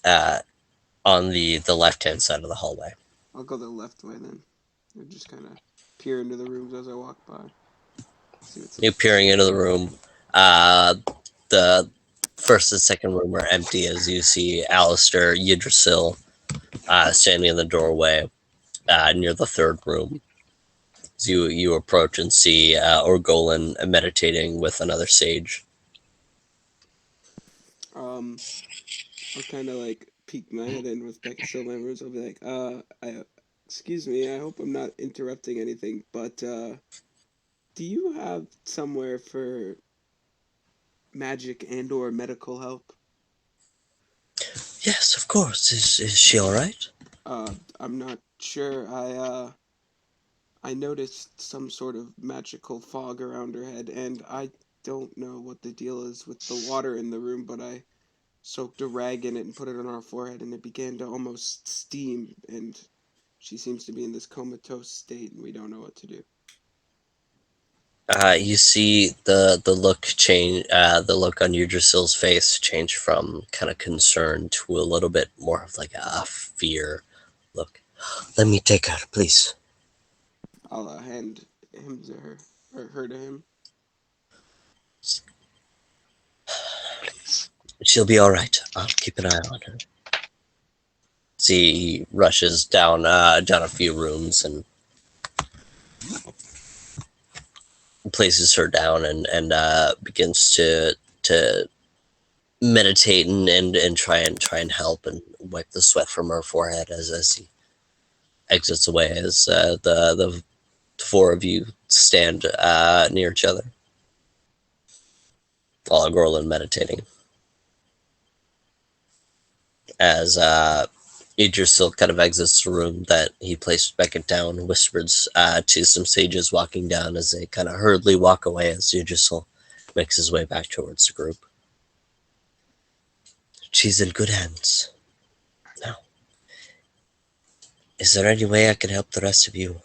on the left hand side of the hallway. I'll go the left way then. I just kind of peer into the rooms as I walk by. See what's You're peering into the room. The first and second room are empty as you see Alistair Yggdrasil standing in the doorway near the third room. As you approach and see Orgolan meditating with another sage. I'll kind of like peek my head in with Beckett still in my rooms. I'll be like, excuse me, I hope I'm not interrupting anything, but do you have somewhere for magic and or medical help? Yes, of course. Is she all right? I'm not sure. I noticed some sort of magical fog around her head, and I don't know what the deal is with the water in the room, but I soaked a rag in it and put it on her forehead, and it began to almost steam, and she seems to be in this comatose state, and we don't know what to do. You see the look change, the look on Yggdrasil's face change from kind of concern to a little bit more of like a fear look. Let me take her, please. I'll hand him to her, or her to him. She'll be all right. I'll keep an eye on her. See, he rushes down a few rooms and places her down and begins to meditate and try and help and wipe the sweat from her forehead as he exits away as the four of you stand near each other, all Gorlin meditating. As Idrisil kind of exits the room that he placed back it down, whispers to some sages walking down as they kind of hurriedly walk away as Idrisil makes his way back towards the group. She's in good hands. Now, is there any way I can help the rest of you?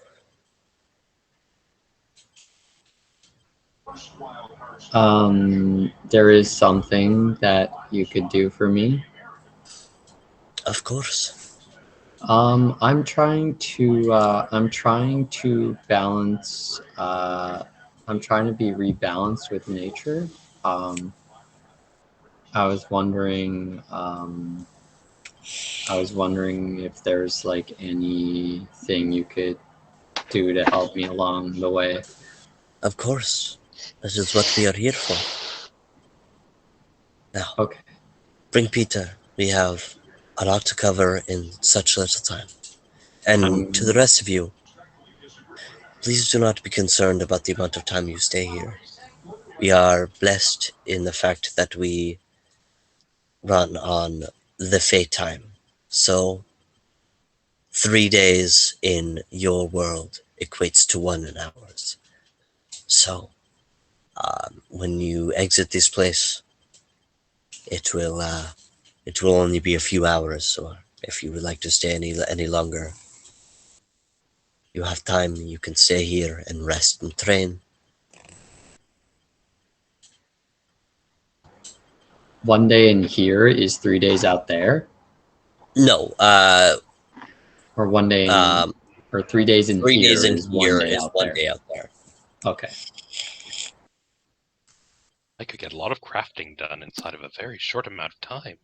There is something that you could do for me. Of course. I'm trying to balance. I'm trying to be rebalanced with nature. I was wondering. I was wondering if there's like anything you could do to help me along the way. Of course. This is what we are here for. Now, Okay. bring Peter. We have a lot to cover in such little time. And to the rest of you, please do not be concerned about the amount of time you stay here. We are blessed in the fact that we run on the fate time. So, 3 days in your world equates to 1 in ours. So, when you exit this place, it will only be a few hours, or if you would like to stay any longer, you have time. You can stay here and rest and train. One day in here is 3 days out there, No, or one day in, or 3 days in 3 here days in is one here day is out 1 there. day out there. Okay. I could get a lot of crafting done inside of a very short amount of time.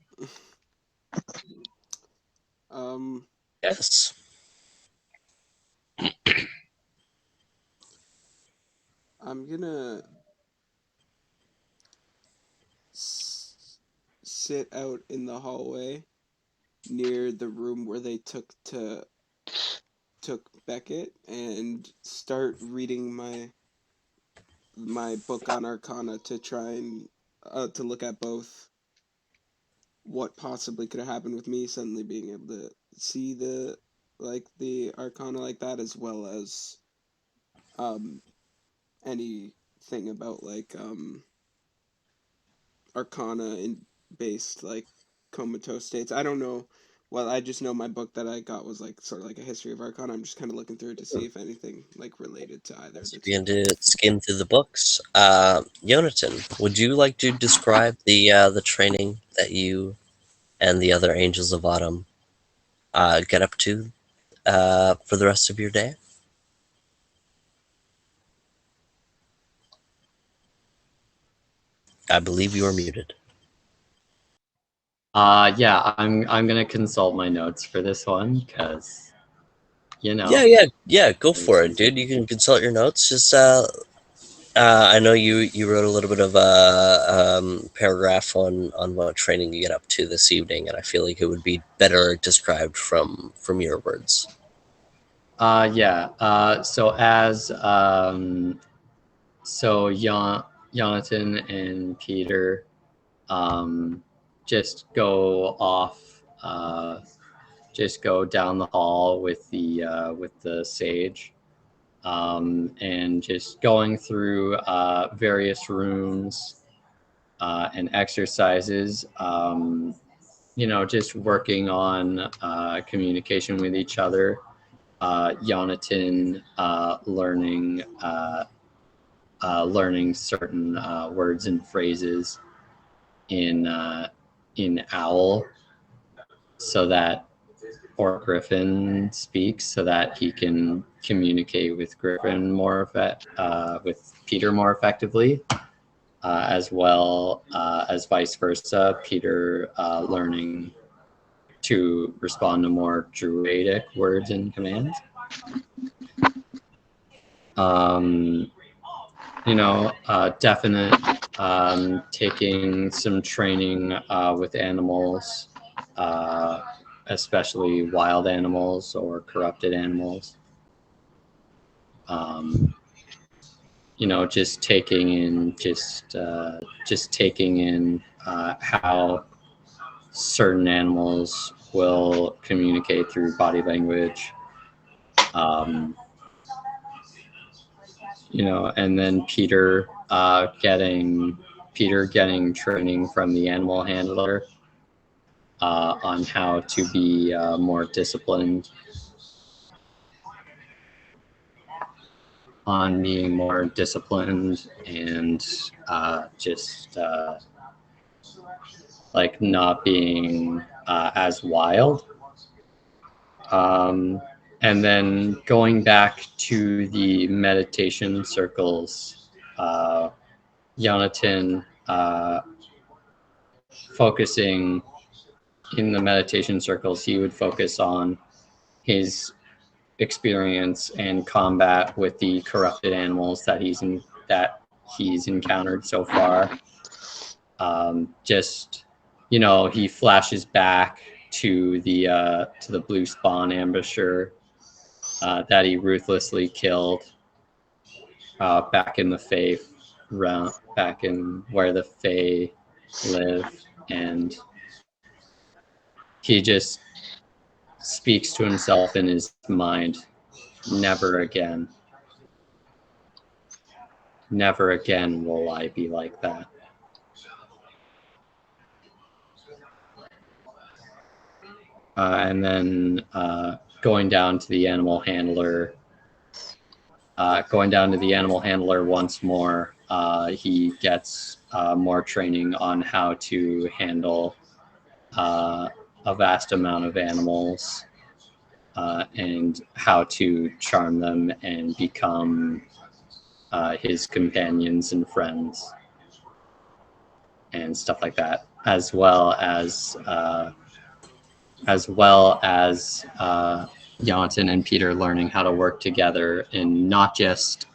Yes. I'm gonna sit out in the hallway near the room where they took Beckett and start reading my book on Arcana to try and to look at both what possibly could have happened with me suddenly being able to see the Arcana like that, as well as anything about Arcana in based comatose states. I don't know. Well, I just know my book that I got was sort of like a history of Arcana. I'm just kind of looking through it to see if anything related to either of As the you two. begin to skim through the books, Jonathan, would you like to describe the training that you and the other Angels of Autumn get up to for the rest of your day? I believe you are muted. Yeah, I'm gonna consult my notes for this one because, you know. Yeah. Go for it, dude. You can consult your notes. Just I know you wrote a little bit of a paragraph on what training you get up to this evening, and I feel like it would be better described from your words. Yeah. So Jonathan and Peter just go off, just go down the hall with the sage, and just going through various rooms and exercises. Just working on communication with each other. Jonathan learning learning certain words and phrases in owl, so that or Griffin speaks, so that he can communicate with Griffin with Peter more effectively, as well as vice versa. Peter learning to respond to more druidic words and commands. Definite taking some training with animals, especially wild animals or corrupted animals. Just taking in how certain animals will communicate through body language. And then Peter getting training from the animal handler on how to be more disciplined, on being more disciplined and like not being as wild. And then going back to the meditation circles, Jonathan focusing in the meditation circles, he would focus on his experience and combat with the corrupted animals that he's encountered so far. He flashes back to the blue spawn ambusher that he ruthlessly killed back in the Fae realm, back in where the Fae live, and he just speaks to himself in his mind, never again. Never again will I be like that. And then going down to the animal handler once more, he gets more training on how to handle a vast amount of animals and how to charm them and become his companions and friends and stuff like that, as well as Jonathan and Peter learning how to work together, and not just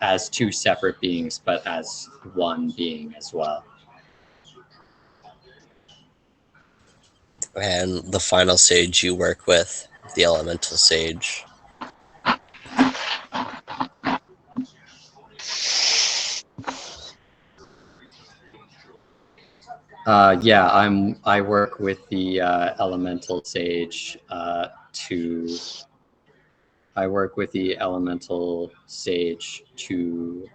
as two separate beings, but as one being as well. And the final sage you work with, the elemental sage. I work with the elemental sage to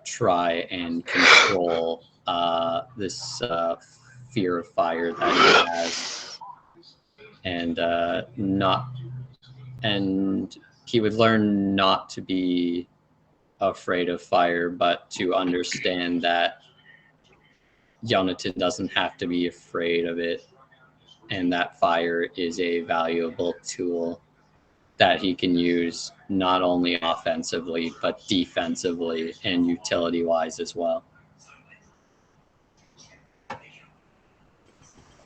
try and control this fear of fire that he has, and he would learn not to be afraid of fire, but to understand that Jonathan doesn't have to be afraid of it, and that fire is a valuable tool that he can use not only offensively, but defensively and utility-wise as well.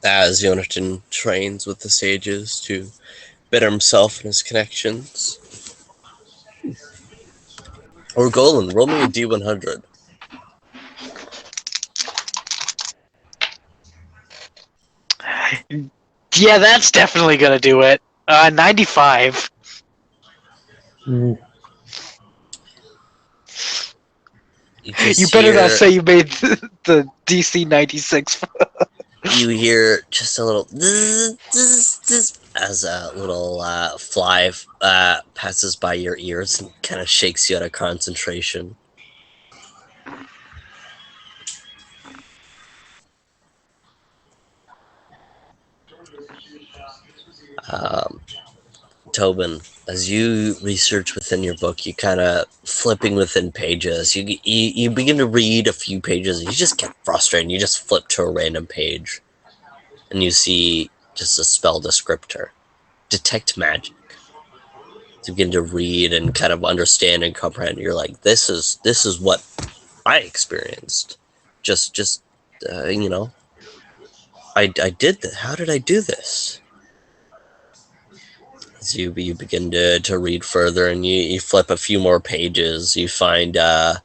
As Jonathan trains with the sages to better himself and his connections. Or Golan, roll me a D100. Yeah, that's definitely gonna do it. 95. You better not say you made the DC 96. You hear just a little as a little fly passes by your ears and kind of shakes you out of concentration. Tobin, as you research within your book, you kind of flipping within pages. You begin to read a few pages, and you just get frustrated. You just flip to a random page, and you see just a spell descriptor: detect magic. To begin to read and kind of understand and comprehend, you're like, this is what I experienced. Just you know, I did this. How did I do this? As you begin to read further, and you flip a few more pages, you find a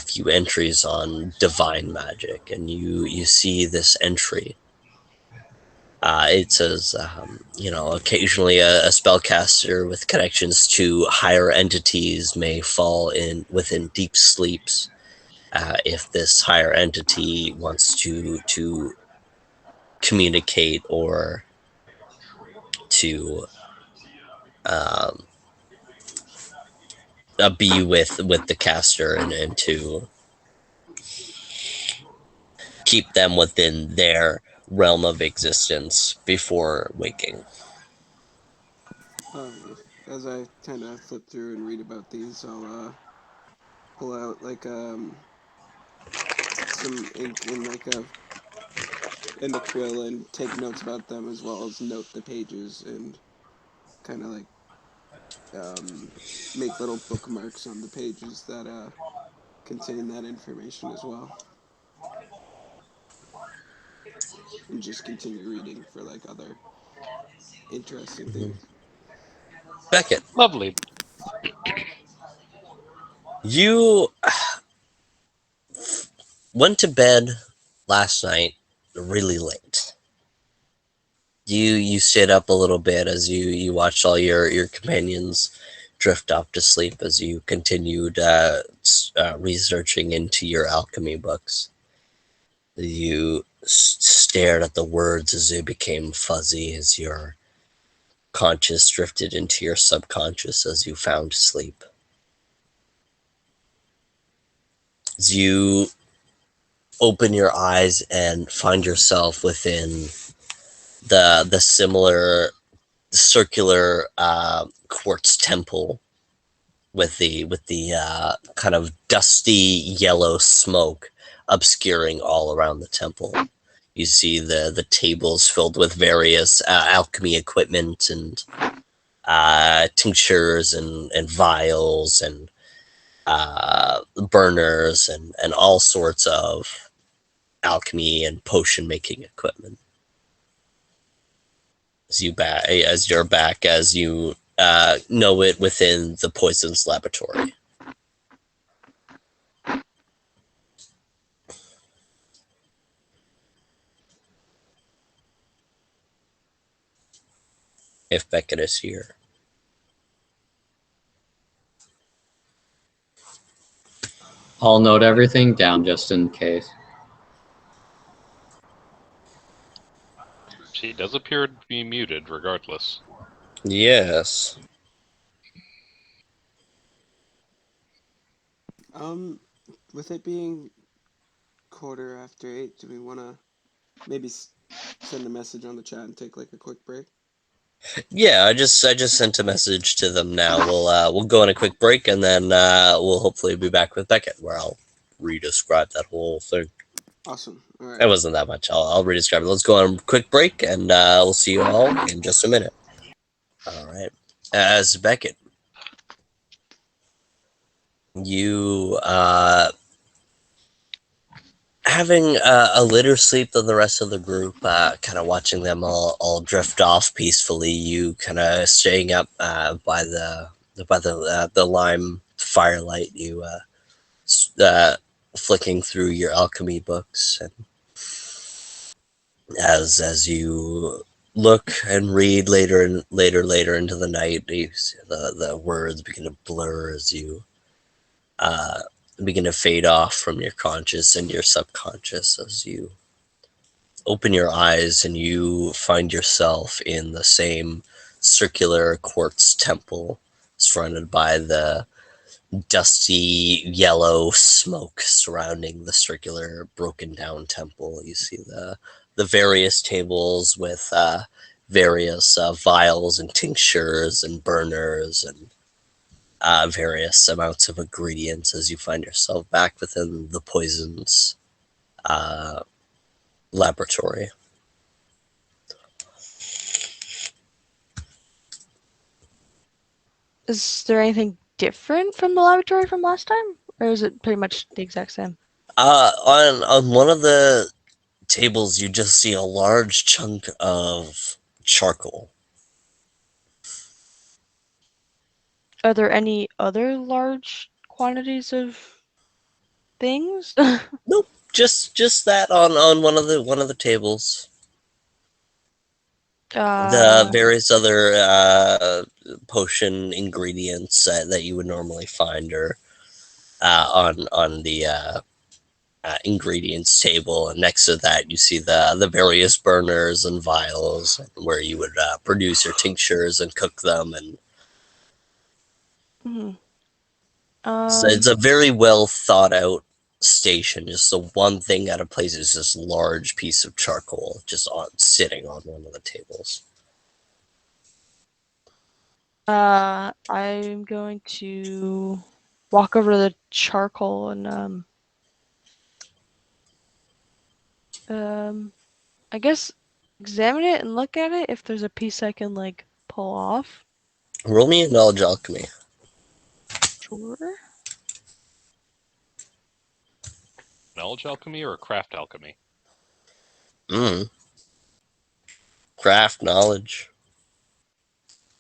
few entries on divine magic, and you see this entry. It says, occasionally a spellcaster with connections to higher entities may fall in within deep sleeps. If this higher entity wants to communicate or to um, be with the caster, and to keep them within their realm of existence before waking. As I kind of flip through and read about these, I'll pull out like some ink and like a quill and take notes about them as well as note the pages and kind of like make little bookmarks on the pages that contain that information as well, and just continue reading for like other interesting Mm-hmm. things. Beckett, Lovely. you went to bed last night really late. You stayed up a little bit as you watched all your companions drift off to sleep as you continued researching into your alchemy books. You stared at the words as they became fuzzy, as your conscious drifted into your subconscious as you found sleep. As you open your eyes and find yourself within the similar circular quartz temple with the kind of dusty yellow smoke obscuring all around the temple. You see the tables filled with various alchemy equipment and tinctures and vials and burners and all sorts of alchemy and potion making equipment. As you're back, as you know it within the poisons laboratory. If Beckett is here. I'll note everything down just in case. She does appear to be muted regardless. Yes. With it being 8:15, do we want to maybe send a message on the chat and take like a quick break? Yeah, I just sent a message to them now. We'll go on a quick break, and then we'll hopefully be back with Beckett, where I'll re-describe that whole thing. Awesome. All right. It wasn't that much. I'll re-describe it. Let's go on a quick break, and we'll see you all in just a minute. All right. As Beckett, you having a later sleep than the rest of the group, kind of watching them all drift off peacefully. You kind of staying up by the lime firelight. You flicking through your alchemy books, and as you look and read later into the night, the words begin to blur as you uh, begin to fade off from your conscious and your subconscious as you open your eyes and you find yourself in the same circular quartz temple surrounded by the dusty yellow smoke surrounding the circular broken down temple. You see the various tables with various vials and tinctures and burners and various amounts of ingredients as you find yourself back within the poisons laboratory. Is there anything different from the laboratory from last time? Or is it pretty much the exact same? On one of the tables, you just see a large chunk of charcoal. Are there any other large quantities of things? Nope, just that on one of the tables. The various other potion ingredients that you would normally find are on the ingredients table, and next to that you see the various burners and vials where you would produce your tinctures and cook them, and Mhm. so it's a very well thought out station. Just the one thing out of place is this large piece of charcoal just sitting on one of the tables. I'm going to walk over to the charcoal and I guess examine it and look at it if there's a piece I can like pull off. Roll me a knowledge alchemy. Sure. Knowledge alchemy or craft alchemy? Craft knowledge.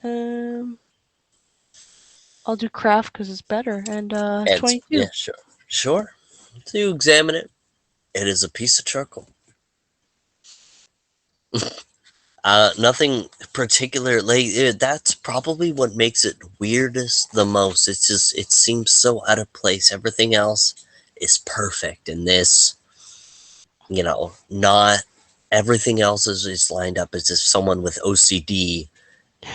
I'll do craft because it's better. And And 22. yeah, sure. So you examine it. It is a piece of charcoal. Nothing particular. That's probably what makes it weirdest the most. It's just it seems so out of place. Everything else is perfect, and this, not everything else is lined up as if someone with OCD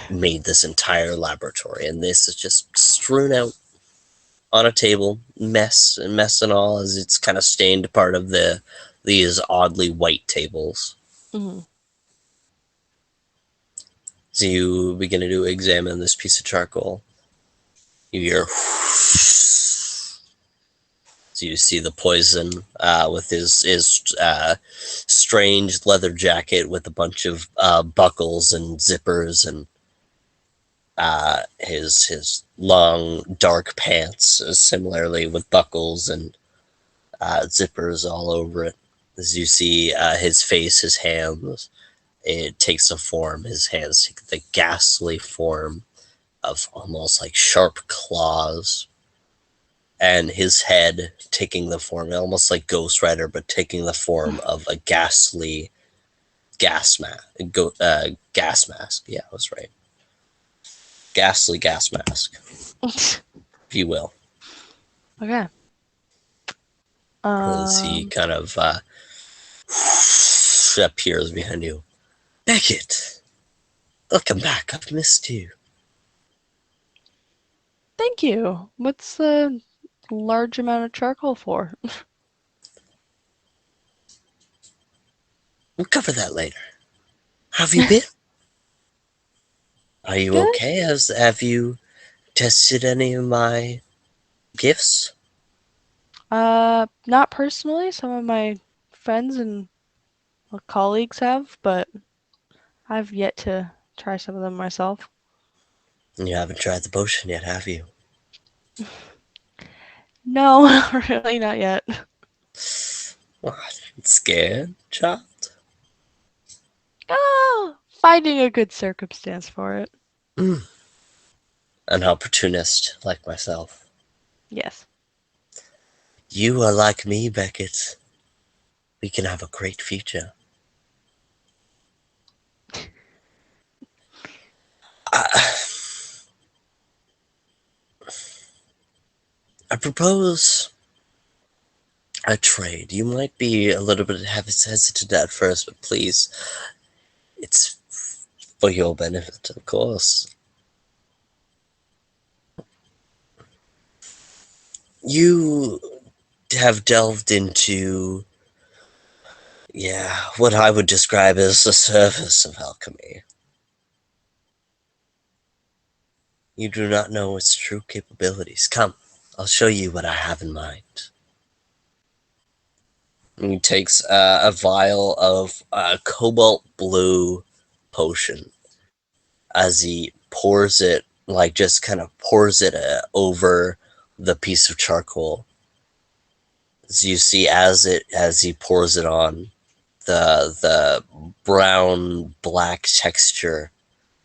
made this entire laboratory, and this is just strewn out on a table, mess and all, as it's kind of stained part of these oddly white tables. Mm-hmm. So you begin to examine this piece of charcoal. You hear, so you see the poison with his strange leather jacket with a bunch of buckles and zippers, and his long dark pants, similarly with buckles and zippers all over it. As you see his face, his hands, it takes a form. His hands take the ghastly form of almost like sharp claws, and his head taking the form, almost like Ghost Rider, but taking the form of a ghastly gas mask. Gas mask. Yeah, I was right. Ghastly gas mask, if you will. Okay. As he kind of appears behind you. Beckett, welcome back. I've missed you. Thank you. What's the large amount of charcoal for? We'll cover that later. How have you been? Are you Good. okay? Have you tested any of my gifts? Not personally. Some of my friends and colleagues have, but I've yet to try some of them myself. You haven't tried the potion yet, have you? No, really not yet. What? Scared, child? Oh, finding a good circumstance for it. An opportunist like myself. Yes. You are like me, Beckett. We can have a great future. I propose a trade. You might be a little bit hesitant at first, but please, it's for your benefit, of course. You have delved into, what I would describe as the surface of alchemy. You do not know its true capabilities. Come, I'll show you what I have in mind. And he takes a vial of cobalt blue potion as he pours it, like just kind of pours it over the piece of charcoal. As you see, as he pours it on, the brown black texture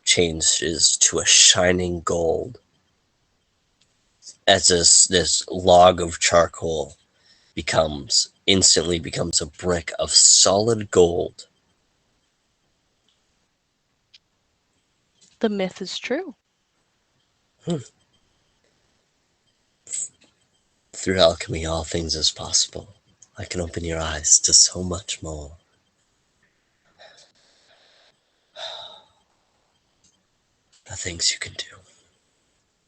changes to a shining gold as this log of charcoal instantly becomes a brick of solid gold. The myth is true. Through alchemy, all things is possible. I can open your eyes to so much more. The things you can do.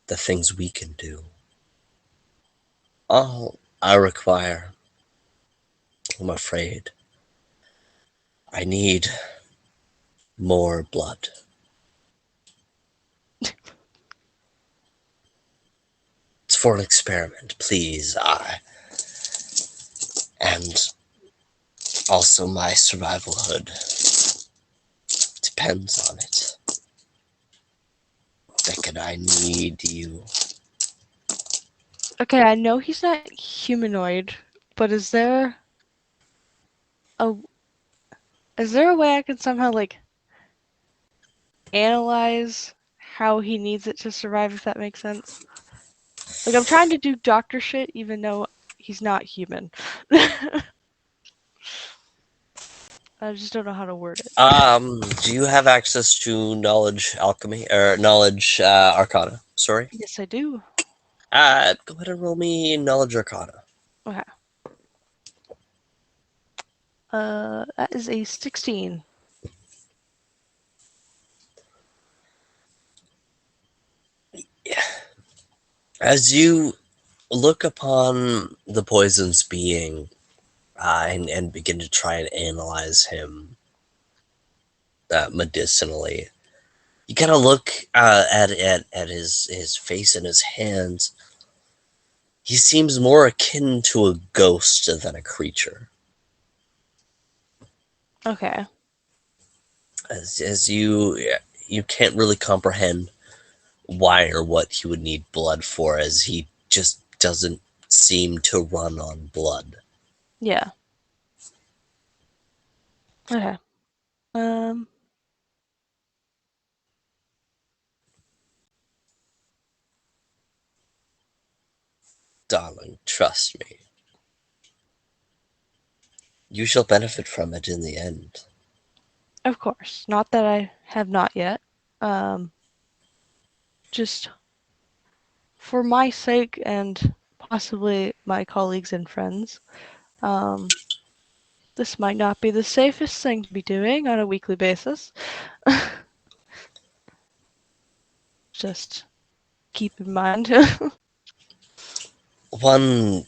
The things we can do. All I require, I'm afraid, I need more blood. It's for an experiment, please. And also my survivalhood depends on it. Beckett, I need you. Okay, I know he's not humanoid, but is there a way I can somehow like analyze how he needs it to survive, if that makes sense? Like I'm trying to do doctor shit even though he's not human. I just don't know how to word it. Do you have access to knowledge alchemy or knowledge arcana? Sorry. Yes, I do. Go ahead and roll me knowledge arcana. Okay. That is a 16. Yeah. As you look upon the poison's being and begin to try and analyze him medicinally, you kind of look at his face and his hands. He seems more akin to a ghost than a creature. Okay. As you can't really comprehend why or what he would need blood for, as he just doesn't seem to run on blood. Yeah. Okay. Um. Darling, trust me. You shall benefit from it in the end. Of course. Not that I have not yet. Just for my sake and possibly my colleagues and friends, this might not be the safest thing to be doing on a weekly basis. Just keep in mind. One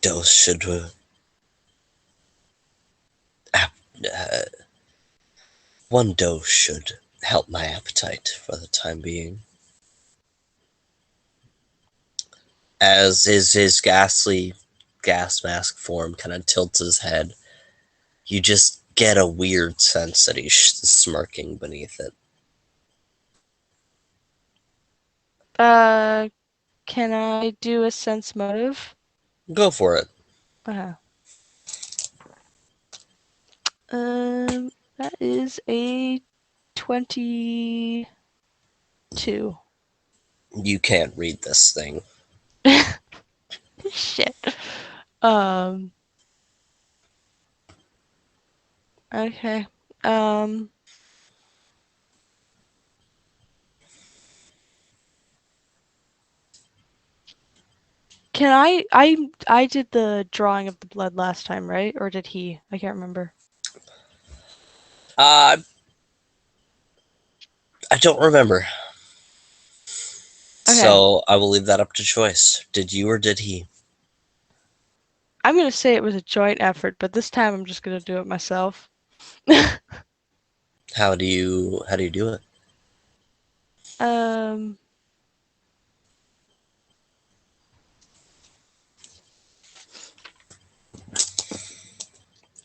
dose should one dose should help my appetite for the time being. As his ghastly gas mask form kind of tilts his head, you just get a weird sense that he's smirking beneath it. Can I do a sense motive? Go for it. That is a 22. You can't read this thing. Shit. Okay. Can I did the drawing of the blood last time, right? Or did he? I can't remember. I don't remember. Okay. So I will leave that up to choice. Did you or did he? I'm gonna say it was a joint effort, but this time I'm just gonna do it myself. How do you do it?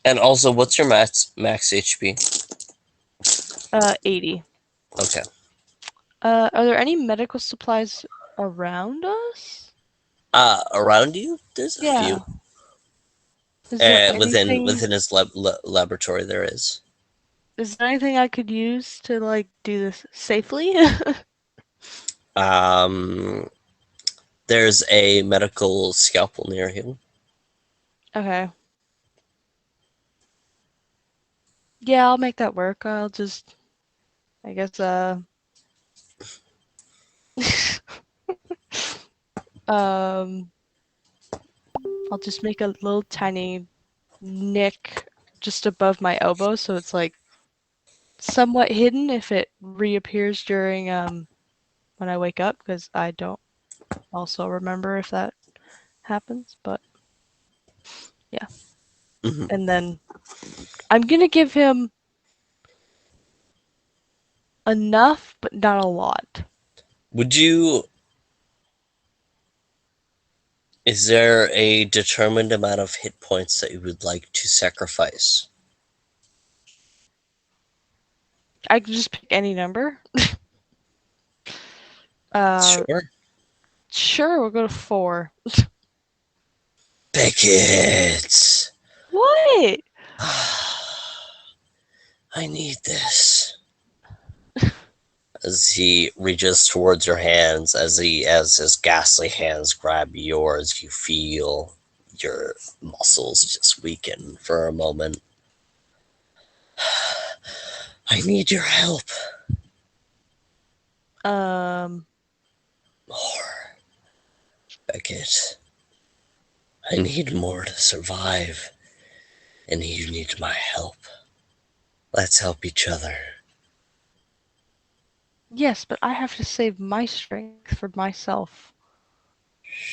And also, what's your max HP? 80. Okay. Are there any medical supplies around us? Around you, there's a Yeah. few. Is there Within his laboratory, there is. Is there anything I could use to like do this safely? There's a medical scalpel near him. Okay. Yeah, I'll make that work. I'll just, I guess, um, I'll just make a little tiny nick just above my elbow, so it's like somewhat hidden if it reappears during when I wake up, because I don't also remember if that happens, but yeah. Mhm. And then I'm gonna give him enough, but not a lot. Would you? Is there a determined amount of hit points that you would like to sacrifice? I can just pick any number. Sure. Sure, we'll go to 4. Beckett! What? I need this. As he reaches towards your hands, as his ghastly hands grab yours, you feel your muscles just weaken for a moment. I need your help. More. Beckett. I need more to survive, and you need my help. Let's help each other. Yes, but I have to save my strength for myself.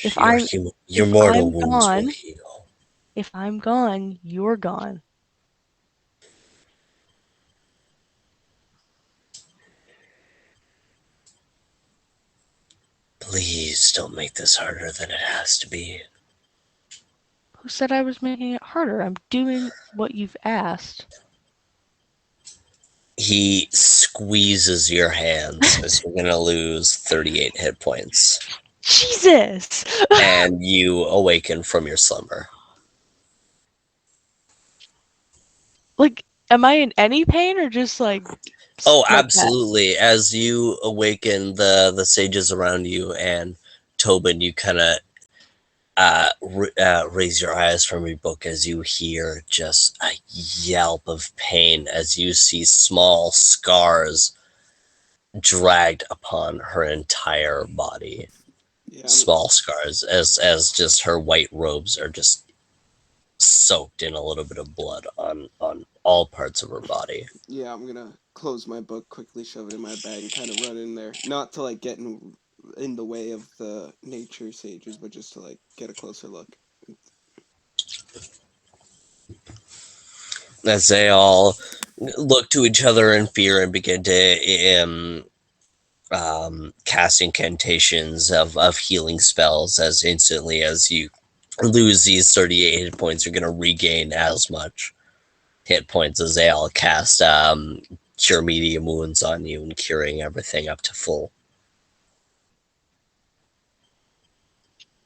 If Your, I'm your if mortal I'm wounds will gone, heal. if I'm gone, you're gone. Please don't make this harder than it has to be. Who said I was making it harder? I'm doing what you've asked. He squeezes your hands as you're gonna lose 38 hit points. Jesus! And you awaken from your slumber. Like, am I in any pain or just like Oh, like that? absolutely. As you awaken the sages around you and Tobin, you kind of raise your eyes from your book as you hear just a yelp of pain as you see small scars dragged upon her entire body. Yeah, Small scars as just her white robes are just soaked in a little bit of blood on all parts of her body. I'm gonna close my book, quickly shove it in my bag, and kind of run in there. Not to like get in the way of the nature sages, but just to like get a closer look. As they all look to each other in fear and begin to cast incantations of healing spells, as instantly as you lose these 38 hit points, you're going to regain as much hit points as they all cast cure medium wounds on you and curing everything up to full.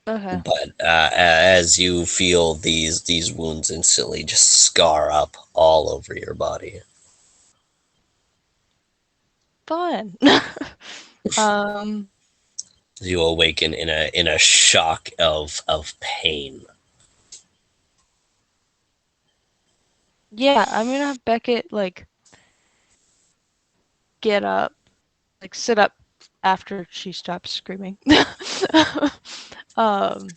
Okay. But as you feel these wounds instantly just scar up all over your body. Fun. um You awaken in a shock of pain. yeah, I'm gonna have Beckett like get up, like sit up after she stops screaming. um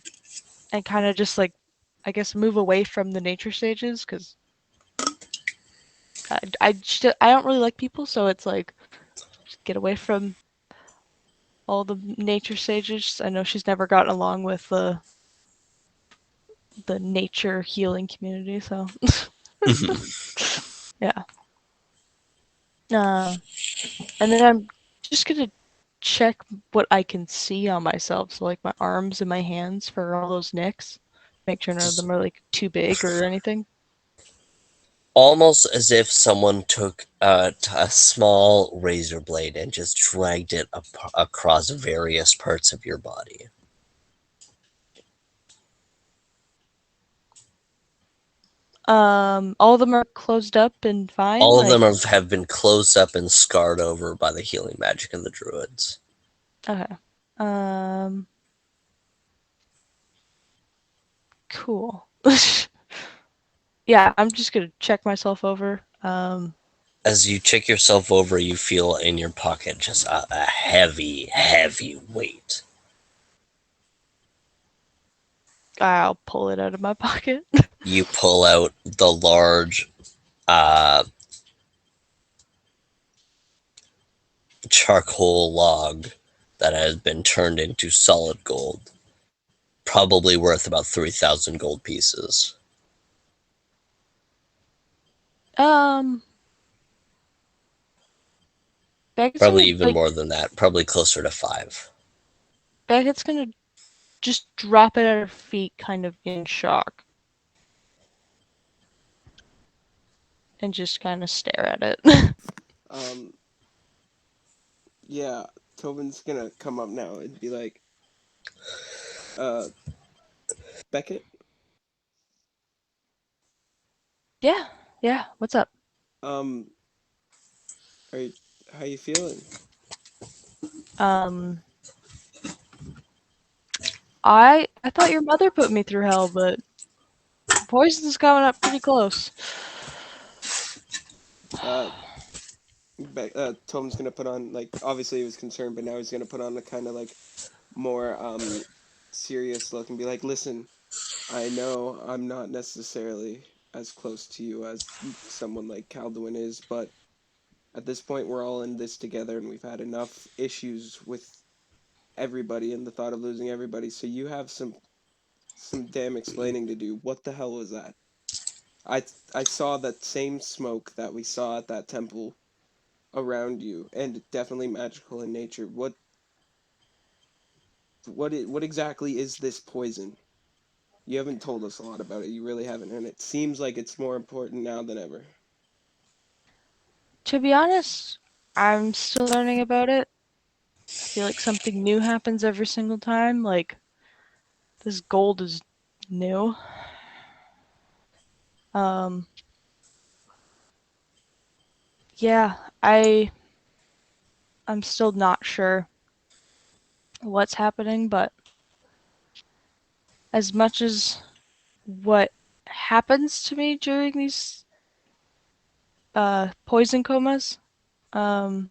and kind of just like I guess move away from the nature stages because I don't really like people, so it's like just get away from all the nature stages. I know she's never gotten along with the nature healing community, so yeah. And then I'm just gonna check what I can see on myself, so like my arms and my hands for all those nicks. Make sure none of them are like too big or anything. Almost as if someone took a small razor blade and just dragged it across various parts of your body. All of them are closed up and fine. All of like, them have been closed up and scarred over by the healing magic of the druids. Okay. Cool. Yeah, I'm just gonna check myself over. As you check yourself over, you feel in your pocket just a heavy, heavy weight. I'll pull it out of my pocket. You pull out the large charcoal log that has been turned into solid gold. Probably worth about 3,000 gold pieces. Beckett's Probably gonna even more than that. Probably closer to 5. Beckett's gonna just drop it at her feet, kind of in shock, and just kind of stare at it. Yeah, Tobin's gonna come up now and be like, Beckett, Yeah. What's up? um, how you feeling? Um, I thought your mother put me through hell, but poison's coming up pretty close. Tobin's gonna put on, like, obviously he was concerned, but now he's gonna put on a kind of like more serious look and be like, listen, I know I'm not necessarily as close to you as someone like Calduin is, but at this point we're all in this together and we've had enough issues with everybody and the thought of losing everybody, so you have some damn explaining to do. What the hell was that? I I saw that same smoke that we saw at that temple around you, and definitely magical in nature. What exactly is this poison? You haven't told us a lot about it. You really haven't, and it seems like it's more important now than ever. To be honest, I'm still learning about it. I feel like something new happens every single time. Like, this gold is new. Um, yeah, I'm still not sure what's happening, but as much as what happens to me during these poison comas um,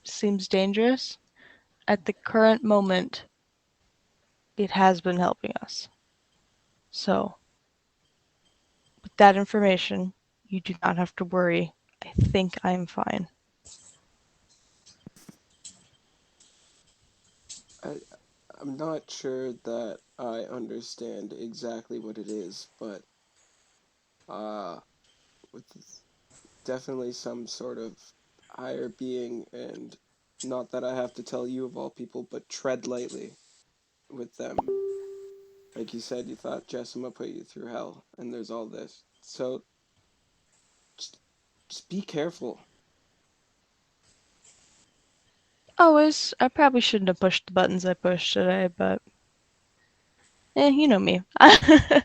seems dangerous, at the current moment, it has been helping us. So, with that information, you do not have to worry. I think I'm fine. I I'm not sure that I understand exactly what it is, but uh, with definitely some sort of higher being, and not that I have to tell you of all people, but tread lightly with them. Like you said, you thought Jessima put you through hell, and there's all this. So just, just be careful. Always, I probably shouldn't have pushed the buttons I pushed today, but you know me. I'm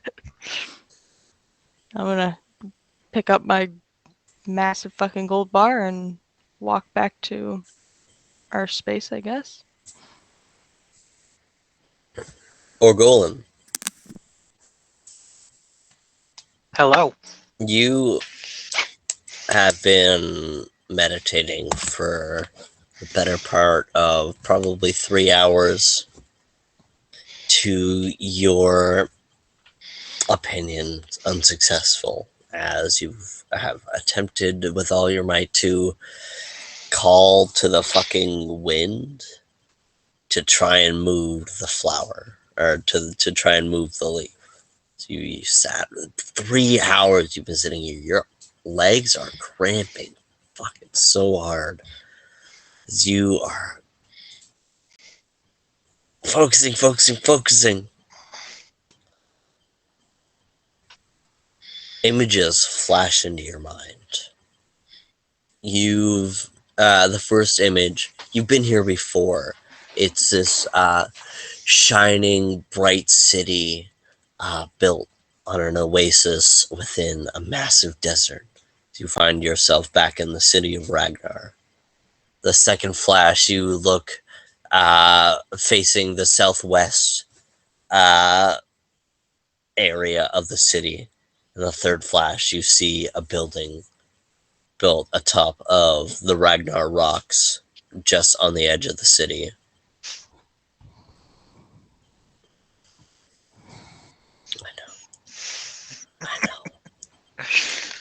gonna pick up my massive fucking gold bar and walk back to our space, I guess. Orgolan, Hello. you have been meditating for the better part of probably 3 hours. To your opinion, unsuccessful, as you have attempted with all your might to call to the fucking wind to try and move the flower, or to try and move the leaf. So you sat 3 hours. You've been sitting here. Your legs are cramping, fucking so hard. As you are focusing. images flash into your mind. The first image, you've been here before. It's this shining, bright city built on an oasis within a massive desert. You find yourself back in the city of Ragnar. The second flash, you look facing the southwest area of the city. In the third flash, you see a building built atop of the Ragnar rocks, just on the edge of the city. I know. I know.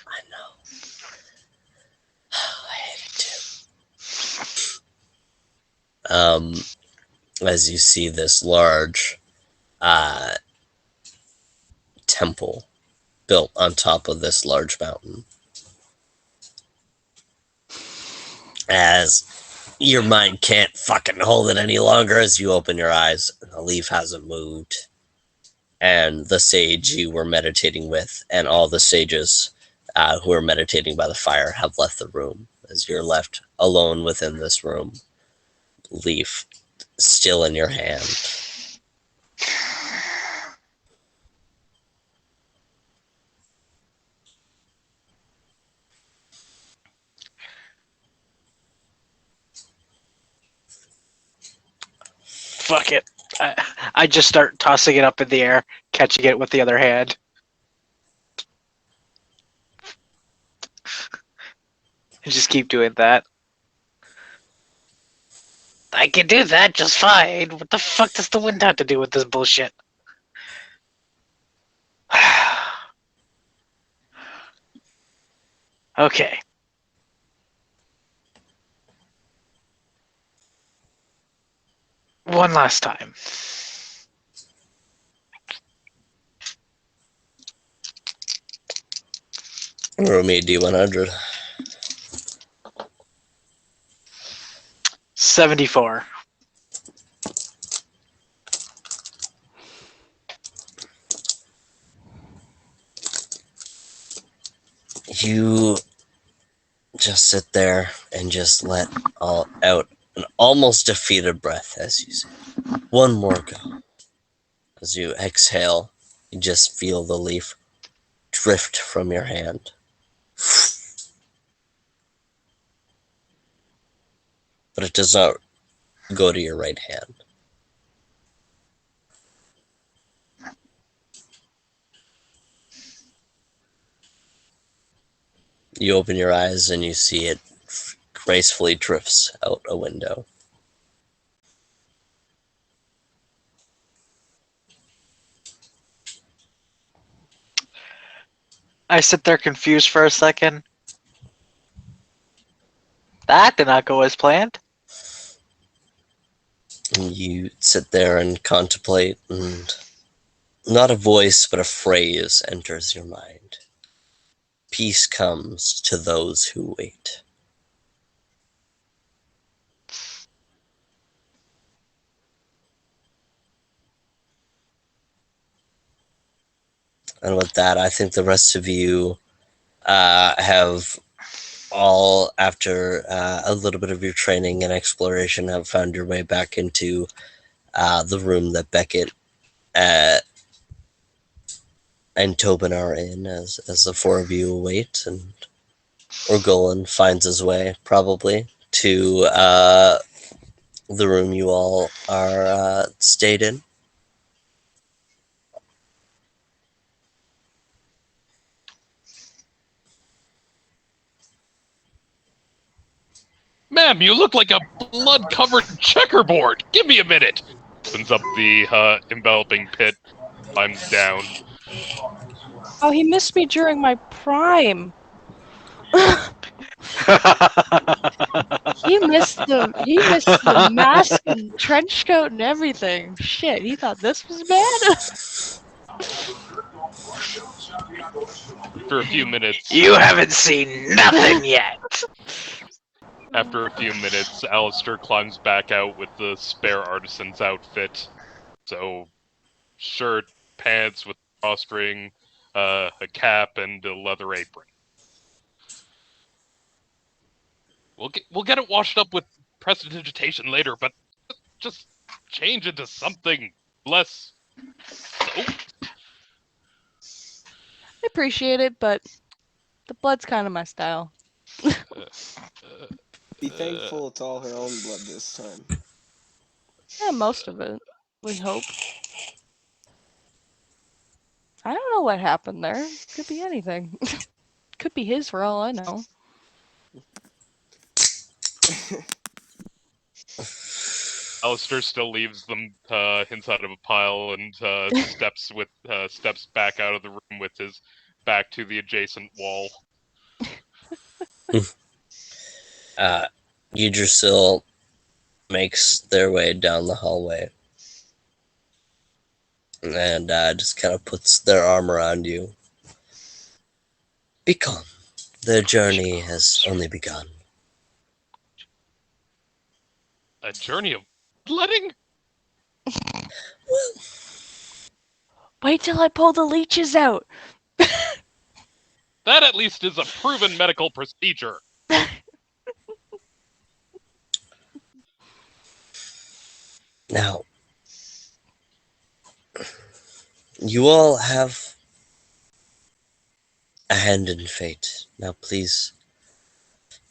I know. I hate it too. As you see this large temple built on top of this large mountain. As your mind can't fucking hold it any longer as you open your eyes, and the leaf hasn't moved. And the sage you were meditating with, and all the sages who are meditating by the fire, have left the room. As you're left alone within this room, leaf still in your hand. Fuck it. I just start tossing it up in the air, catching it with the other hand. And just keep doing that. I can do that just fine. What the fuck does the wind have to do with this bullshit? Okay. One last time. Roll me a D100. 74. You just sit there and just let out an almost defeated breath as you say, one more go. As you exhale, you just feel the leaf drift from your hand. But it does not go to your right hand. You open your eyes and you see it gracefully drifts out a window. I sit there confused for a second. That did not go as planned. And you sit there and contemplate, and not a voice but a phrase enters your mind. Peace comes to those who wait. And with that, I think the rest of you have all, after a little bit of your training and exploration, have found your way back into the room that Beckett and Tobin are in, as the four of you await, and Orgolan finds his way, probably, to the room you all are stayed in. Ma'am, you look like a blood-covered checkerboard. Give me a minute. Opens up the enveloping pit, climbs down. Oh, he missed me during my prime. He missed the mask and trench coat and everything. Shit, he thought this was bad. After a few minutes, You haven't seen nothing yet. After a few minutes, Alistair climbs back out with the spare artisan's outfit. So, shirt, pants with drawstring, a cap and a leather apron. We'll get it washed up with prestidigitation later, but just change into something less soaked. I appreciate it, but the blood's kind of my style. Be thankful it's all her own blood this time. Yeah, most of it. We hope. I don't know what happened there. Could be anything. Could be his for all I know. Alistair still leaves them inside of a pile and steps back out of the room with his back to the adjacent wall. Yggdrasil makes their way down the hallway and just kind of puts their arm around you. Be calm. The journey has only begun. A journey of bloodletting? Well, Wait till I pull the leeches out. That at least is a proven medical procedure. now, you all have a hand in fate. Now, please,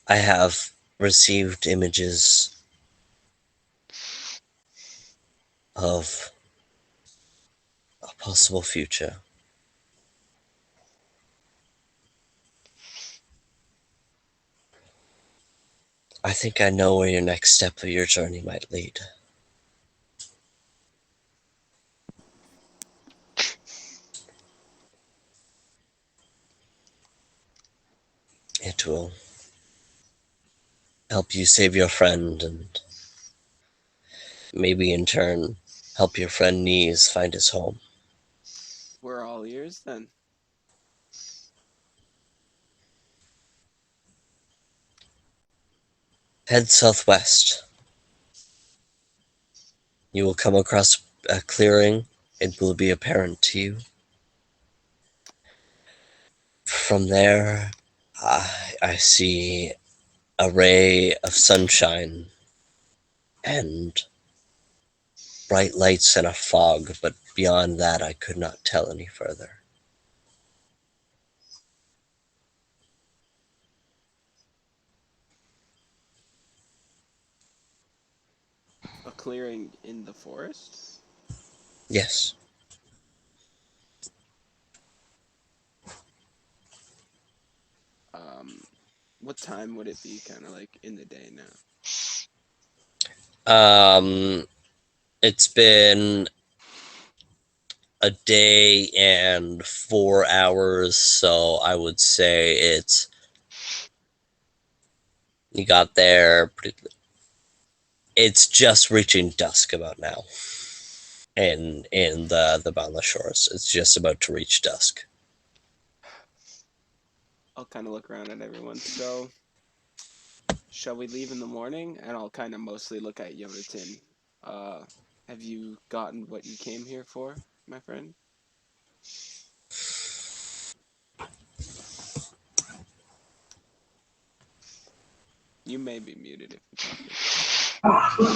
I have received images of a possible future. I think I know where your next step of your journey might lead. It will help you save your friend and maybe in turn help your friend Knees find his home. We're all ears then. Head southwest. You will come across a clearing. It will be apparent to you. From there, I see a ray of sunshine and bright lights and a fog, but beyond that I could not tell any further. A clearing in the forest? Yes. What time would it be kind of like in the day now? It's been a day and 4 hours, so I would say you got there it's just reaching dusk about now. In the Boundless Shores. It's just about to reach dusk. I'll kind of look around at everyone. So, shall we leave in the morning? And I'll kind of mostly look at Yonatan. Have you gotten what you came here for, my friend? You may be muted if you're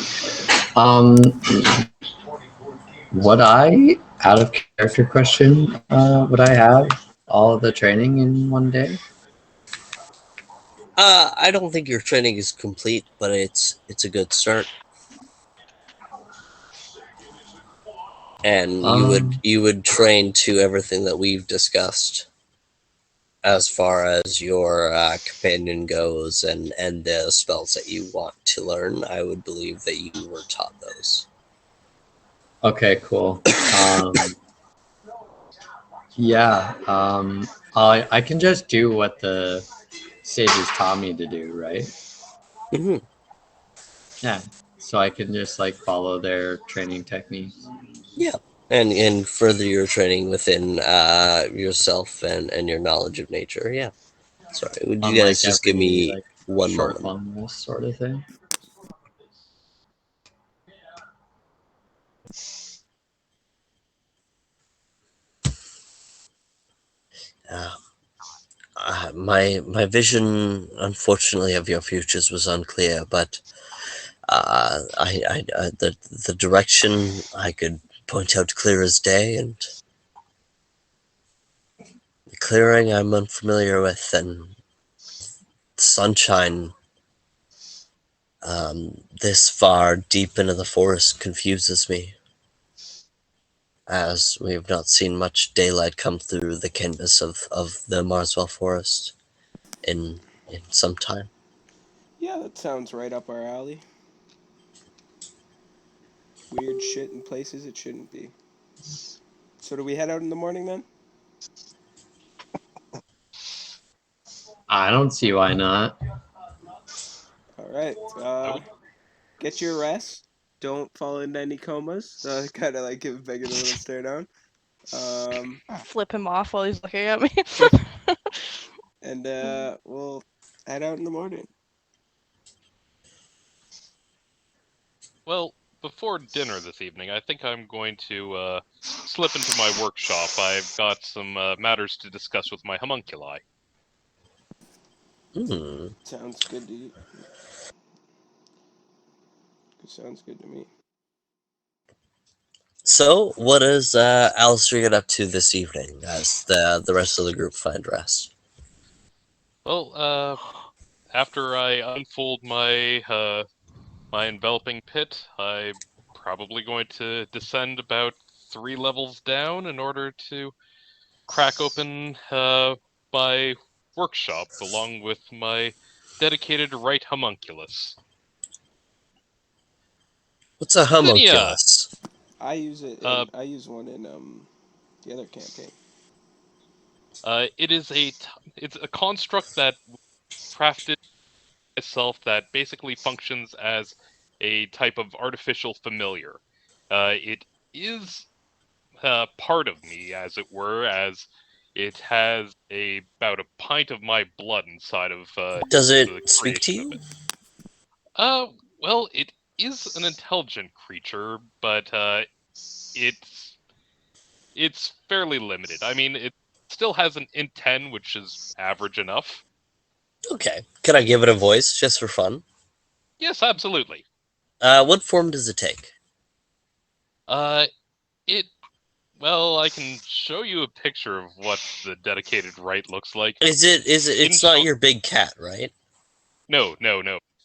talking. Would I, out of character question, would I have all of the training in one day? I don't think your training is complete, but it's a good start. And you would train to everything that we've discussed as far as your companion goes and the spells that you want to learn. I would believe that you were taught those. Okay, cool. Yeah, I can just do what the sages taught me to do, right? Mm-hmm. Yeah, so I can just like follow their training techniques. Yeah, and further your training within yourself and your knowledge of nature. Yeah. Sorry, would you guys Unlike just give every me like one short, moment? long rest sort of thing. My vision, unfortunately, of your futures was unclear, but the direction I could point out clear as day, and the clearing I'm unfamiliar with, and sunshine this far deep into the forest confuses me, as we have not seen much daylight come through the canvas of the Marswell forest in some time. Yeah, that sounds right up our alley. Weird shit in places it shouldn't be. So do we head out in the morning then? I don't see why not. All right. I would. Get your rest. Don't fall into any comas. Kind of like give Megan a little stare down. Um, Flip him off while he's looking at me. and we'll head out in the morning. Well, before dinner this evening, I think I'm going to slip into my workshop. I've got some matters to discuss with my homunculi. Sounds good to you. Sounds good to me. So, what is Alistair get up to this evening as the rest of the group find rest? Well, after I unfold my enveloping pit, I'm probably going to descend about 3 levels down in order to crack open my workshop along with my dedicated right homunculus. What's a Zinnia! homunculus? I use it. I use one in the other campaign. It's a construct that crafted itself that basically functions as a type of artificial familiar. It is part of me, as it were, as it has about a pint of my blood inside of Does it the speak to creation of you? it. Well, it is an intelligent creature, but it's fairly limited. I mean, it still has an int 10, which is average enough. Okay. Can I give it a voice just for fun? Yes, absolutely. What form does it take? It Well, I can show you a picture of what the dedicated right looks like. It's not your big cat, right? No.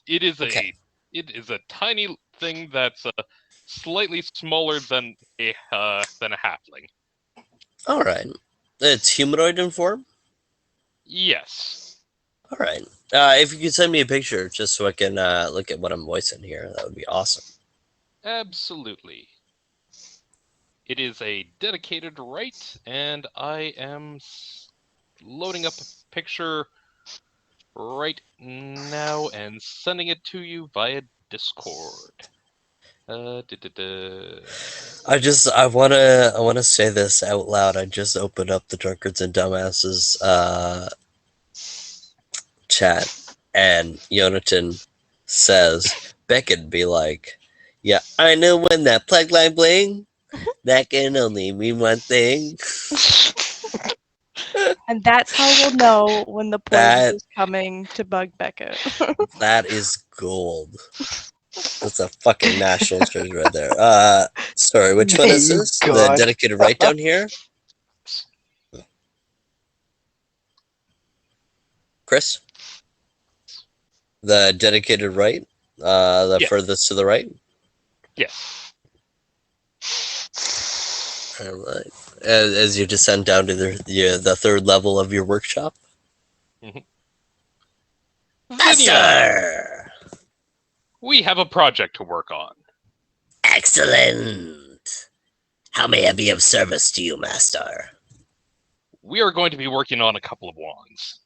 It is Okay. a tiny thing that's slightly smaller than a halfling. All right. It's humanoid in form? Yes, All right. If you could send me a picture just so I can look at what I'm voicing here, that would be awesome. absolutely. It is a dedicated right, and I am loading up a picture right now and sending it to you via Discord. I wanna say this out loud. I just opened up the Drunkards and Dumbasses chat, and Yonatan says Beckett be like, "Yeah, I know when that plug line bling, that can only mean one thing." And that's how we'll know when the poison That is coming to bug Beckett. that is gold. That's a fucking national treasure right there. Sorry, which one There is you this? The go. dedicated right down here? Chris? The dedicated right? The Yes. furthest to the right? Yes. Alright. As you descend down to the third level of your workshop? Zinnia, Master! we have a project to work on. Excellent! How may I be of service to you, Master? We are going to be working on a couple of wands.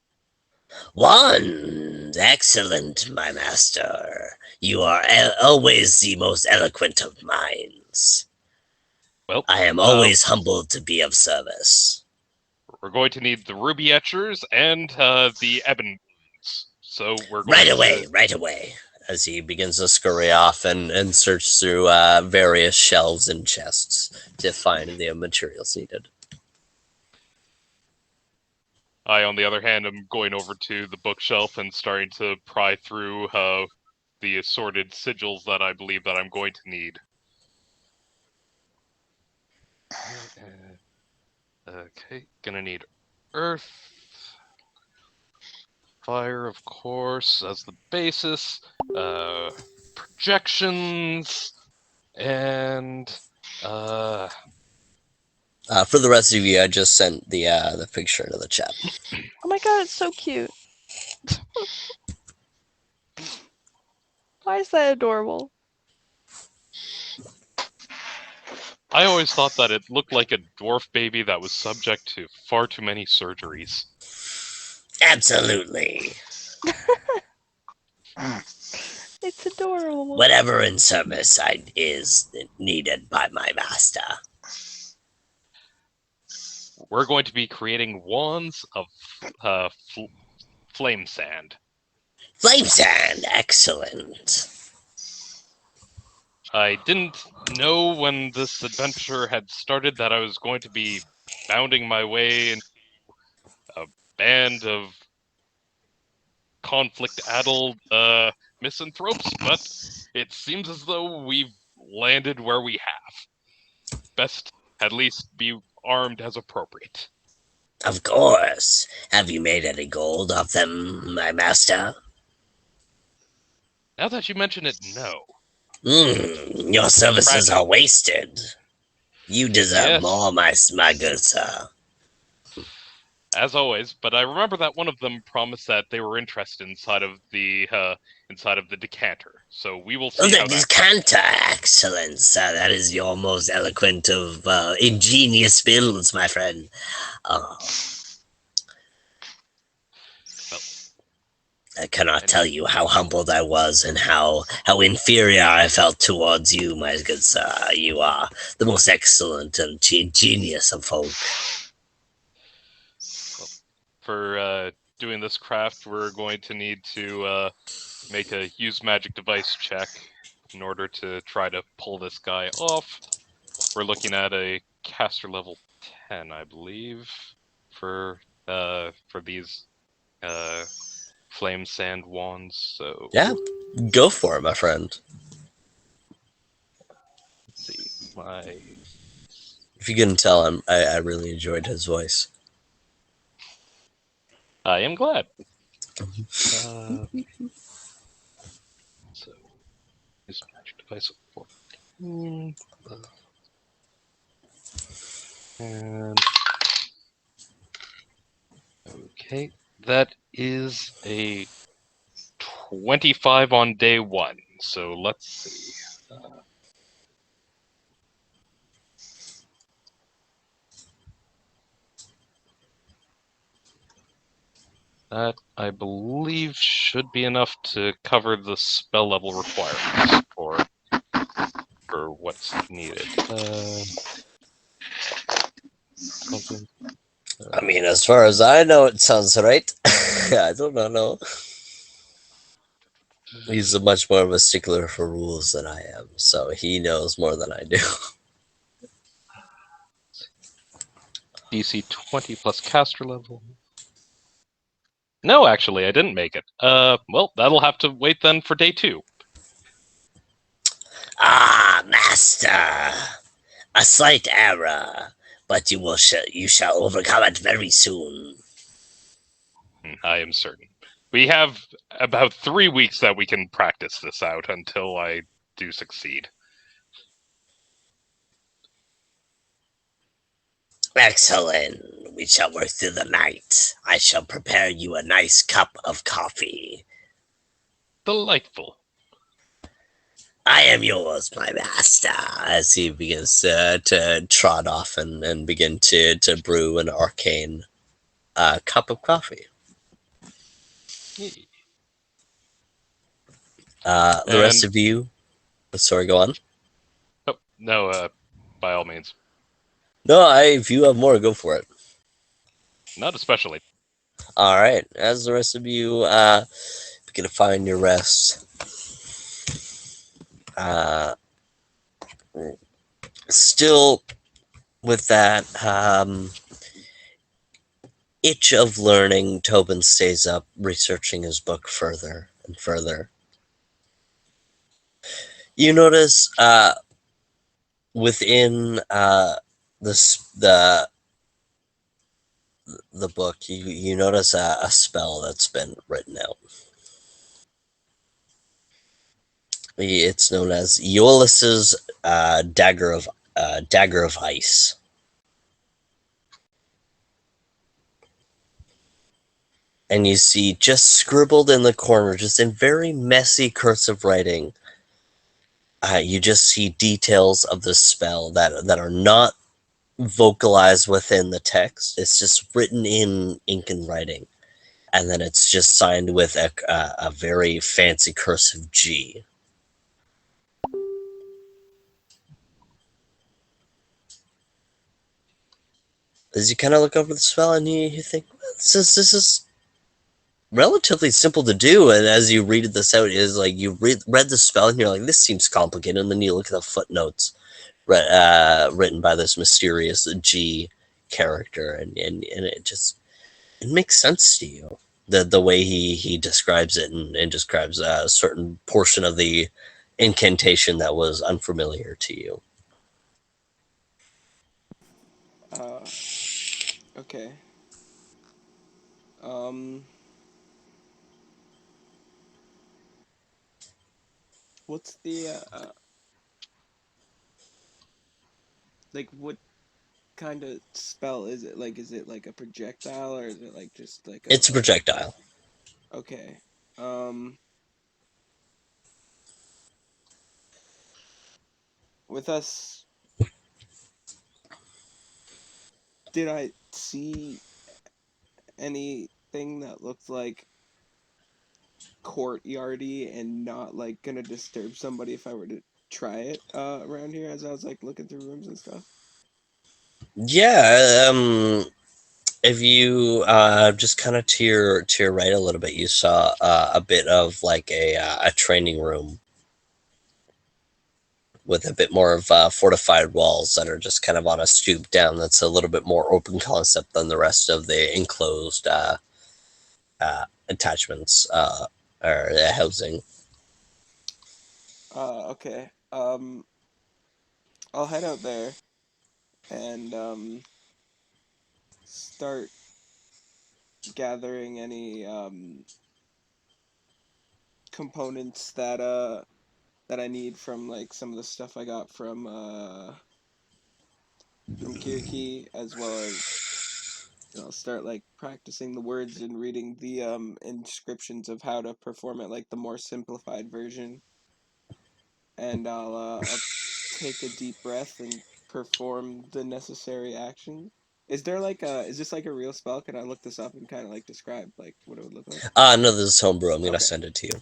Wand! Excellent, my master. You are always the most eloquent of minds. Well, I am always humbled to be of service. we're going to need the ruby etchers and the ebon wands. So we're going Right away. As he begins to scurry off and search through various shelves and chests to find the materials needed. I, on the other hand, am going over to the bookshelf and starting to pry through the assorted sigils that I believe that I'm going to need. Okay, gonna need earth, fire, of course, as the basis, projections, and For the rest of you, I just sent the picture into the chat. Oh my god, it's so cute. Why is that adorable? I always thought that it looked like a dwarf baby that was subject to far too many surgeries. Absolutely. It's adorable. Whatever in service is needed by my master. We're going to be creating wands of flame sand. Flame sand, excellent. I didn't know when this adventure had started that I was going to be bounding my way into a band of conflict-addled misanthropes, but it seems as though we've landed where we have. Best at least be armed as appropriate. Of course. Have you made any gold of them, my master? Now that you mention it, no. Your services Tragic. are wasted. You deserve Yes. more, my good sir. As always, but I remember that one of them promised that they were interested inside of the decanter. So we will see how The that. decanter, excellent, sir. That is your most eloquent of ingenious builds, my friend. I cannot tell you how humbled I was and how inferior I felt towards you, my good sir. You are the most excellent and genius of folk. For doing this craft, we're going to need to make a use magic device check in order to try to pull this guy off. We're looking at a caster level 10, I believe, for these flame sand wands. So Yeah, go for it, my friend. let's see, If you couldn't tell, I really enjoyed his voice. I am glad. So use magic device of 14. And okay, that is a 25 on day one. So let's see. That, I believe, should be enough to cover the spell level requirements for what's needed. I mean, as far as I know, it sounds right. I don't know. He's much more of a stickler for rules than I am, so he knows more than I do. DC 20 plus caster level. No, actually, I didn't make it. Well, that'll have to wait then for day 2. Ah, master! A slight error, but you shall overcome it very soon. I am certain. We have about 3 weeks that we can practice this out until I do succeed. Excellent. We shall work through the night. I shall prepare you a nice cup of coffee. Delightful. I am yours, my master, as he begins to trot off and begin to brew an arcane cup of coffee. The rest of you... Sorry, go on. Oh, no, by all means. No, if you have more, go for it. Not especially. All right. As the rest of you begin to find your rest, still with that itch of learning, Tobin stays up, researching his book further and further. You notice within the book, you notice a spell that's been written out. It's known as Aeolus's dagger of ice. And you see just scribbled in the corner, just in very messy cursive writing, you just see details of the spell that are not vocalized within the text. It's just written in ink and writing, and then it's just signed with a very fancy cursive G. As you kind of look over the spell, and you think, well, this is relatively simple to do. And as you read this out, is like you read the spell, and you're like, this seems complicated. And then you look at the footnotes written by this mysterious G character, and it makes sense to you. The way he describes it and describes a certain portion of the incantation that was unfamiliar to you. Okay. What's the like what kind of spell is it? Like, is it like a projectile, or is it like just like It's a projectile. Okay. With us, did I see anything that looked like courtyardy and not like gonna disturb somebody if I were to try it around here as I was like looking through rooms and stuff? Yeah, if you just kind of to your right a little bit, you saw a bit of like a training room with a bit more of fortified walls that are just kind of on a stoop down. That's a little bit more open concept than the rest of the enclosed attachments or housing. Okay. I'll head out there and start gathering any components that I need from like some of the stuff I got from Kirki, as well as I'll start like practicing the words and reading the inscriptions of how to perform it, like the more simplified version. And I'll take a deep breath and perform the necessary action. Is there like is this like a real spell? Can I look this up and kind of like describe like what it would look like? No, this is homebrew. I'm gonna Okay. send it to you.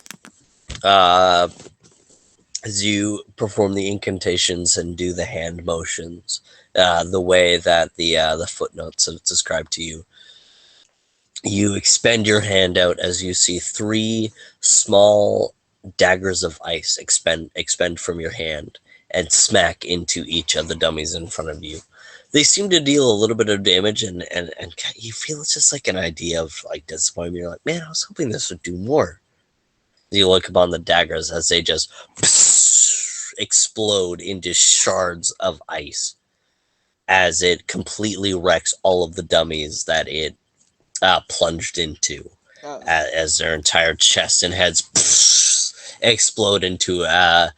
As you perform the incantations and do the hand motions, the way that the footnotes have described to you, you expend your hand out as you see three small daggers of ice expend from your hand and smack into each of the dummies in front of you. They seem to deal a little bit of damage, and you feel it's just like an idea of like disappointment. You're like, man, I was hoping this would do more. You look upon the daggers as they just explode into shards of ice as it completely wrecks all of the dummies that it plunged into, Uh, as their entire chest and heads explode into a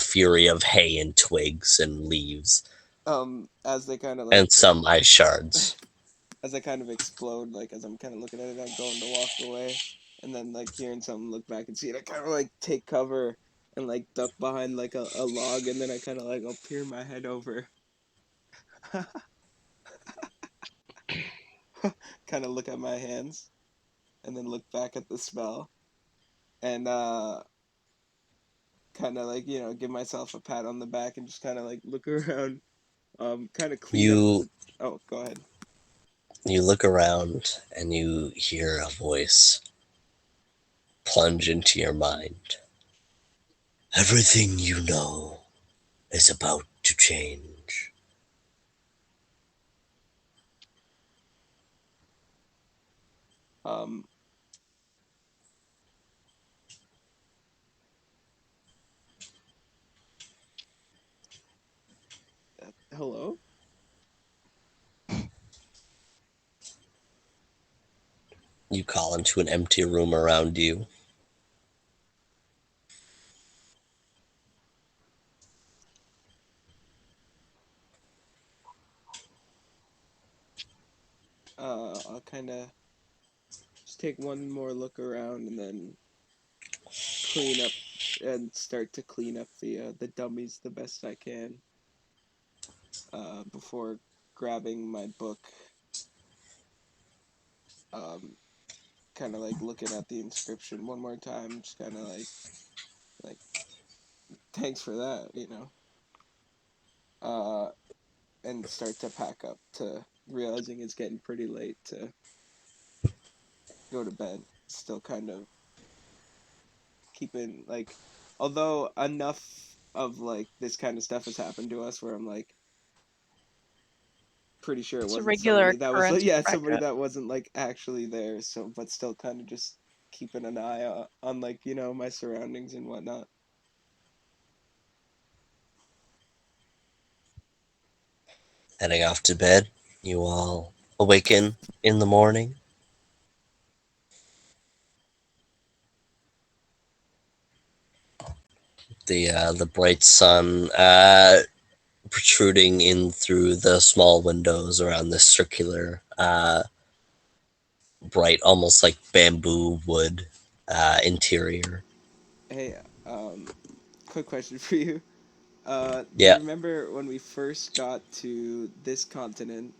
fury of hay and twigs and leaves as they kind of like and some ice shards. as I kind of explode, like as I'm kind of looking at it, I'm going to walk away, and then like hearing something, look back and see it. I kind of like take cover and like duck behind like a log, and then I kind of like I'll peer my head over, kind of look at my hands, and then look back at the spell, and kind of like give myself a pat on the back and just kind of like look around, kind of clean up You the. Oh, go ahead. you look around and you hear a voice plunge into your mind. Everything you know is about to change. Um, hello? You call into an empty room around you. I'll kind of just take one more look around and then clean up and start to clean up the dummies the best I can. Before grabbing my book, um, kind of like looking at the inscription one more time, just kind of like thanks for that, you know. Uh, and start to pack up to realizing it's getting pretty late to go to bed. Still kind of keeping like, although enough of like this kind of stuff has happened to us where I'm like pretty sure it It's a wasn't regular somebody that was like, occurrence yeah, with somebody Becca. that wasn't like actually there, so but still kind of just keeping an eye on like, you know, my surroundings and whatnot. Heading off to bed, you all awaken in the morning. The bright sun protruding in through the small windows around this circular, bright, almost like bamboo wood interior. Hey, quick question for you. Do you Yeah, remember when we first got to this continent,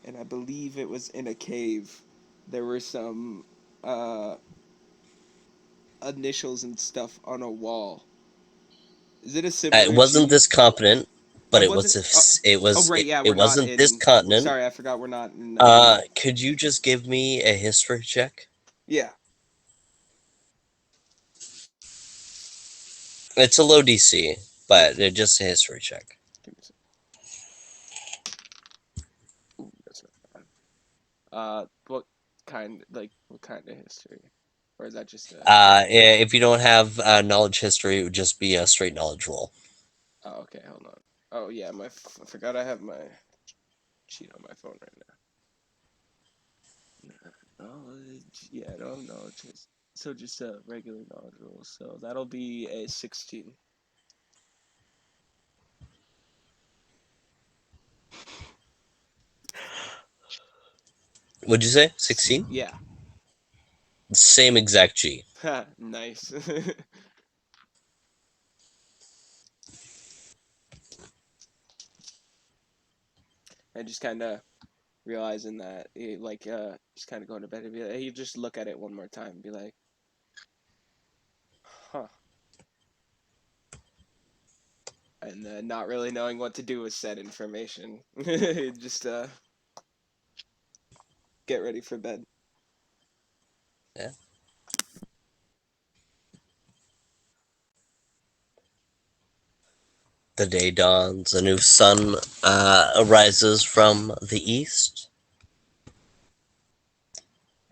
and I believe it was in a cave, there were some uh initials and stuff on a wall. Is it a it similar wasn't G? this continent, but It it was wasn't. Oh, right. Yeah, we're it not wasn't this in. continent. Sorry, I forgot we're not in. Could you just give me a history check? Yeah. It's a low DC, but just a history check. Give me some. Ooh, that's not bad. What kind? Like, what kind of history? Or is that just a? If you don't have knowledge history, it would just be a straight knowledge roll. Oh, okay. Hold on. Oh yeah, I forgot I have my cheat on my phone right now. Knowledge. Yeah, I don't have knowledge. So just a regular knowledge roll. So that'll be a 16. Would you say 16? Yeah. Same exact G. Ha, nice. I just kind of realizing that, just kind of going to bed and be like, you just look at it one more time and be like, huh. And not really knowing what to do with said information. Just get ready for bed. Yeah. The day dawns, a new sun arises from the east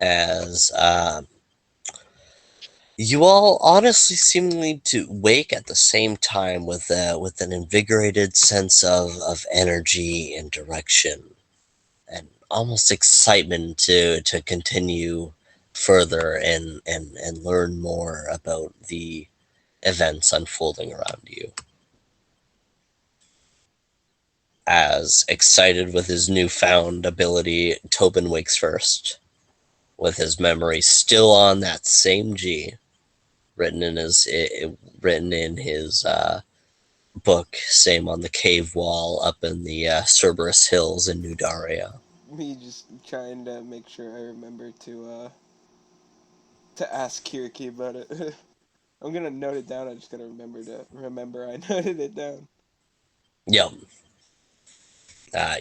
as you all honestly seemingly to wake at the same time with an invigorated sense of energy and direction and almost excitement to continue further and learn more about the events unfolding around you. As excited with his newfound ability, Tobin wakes first, with his memory still on that same G, written in his book, same on the cave wall up in the Cerberus Hills in New Daria. Me just trying to make sure I remember to ask Kiriki about it. I'm gonna note it down. I just gotta remember I noted it down. Yep.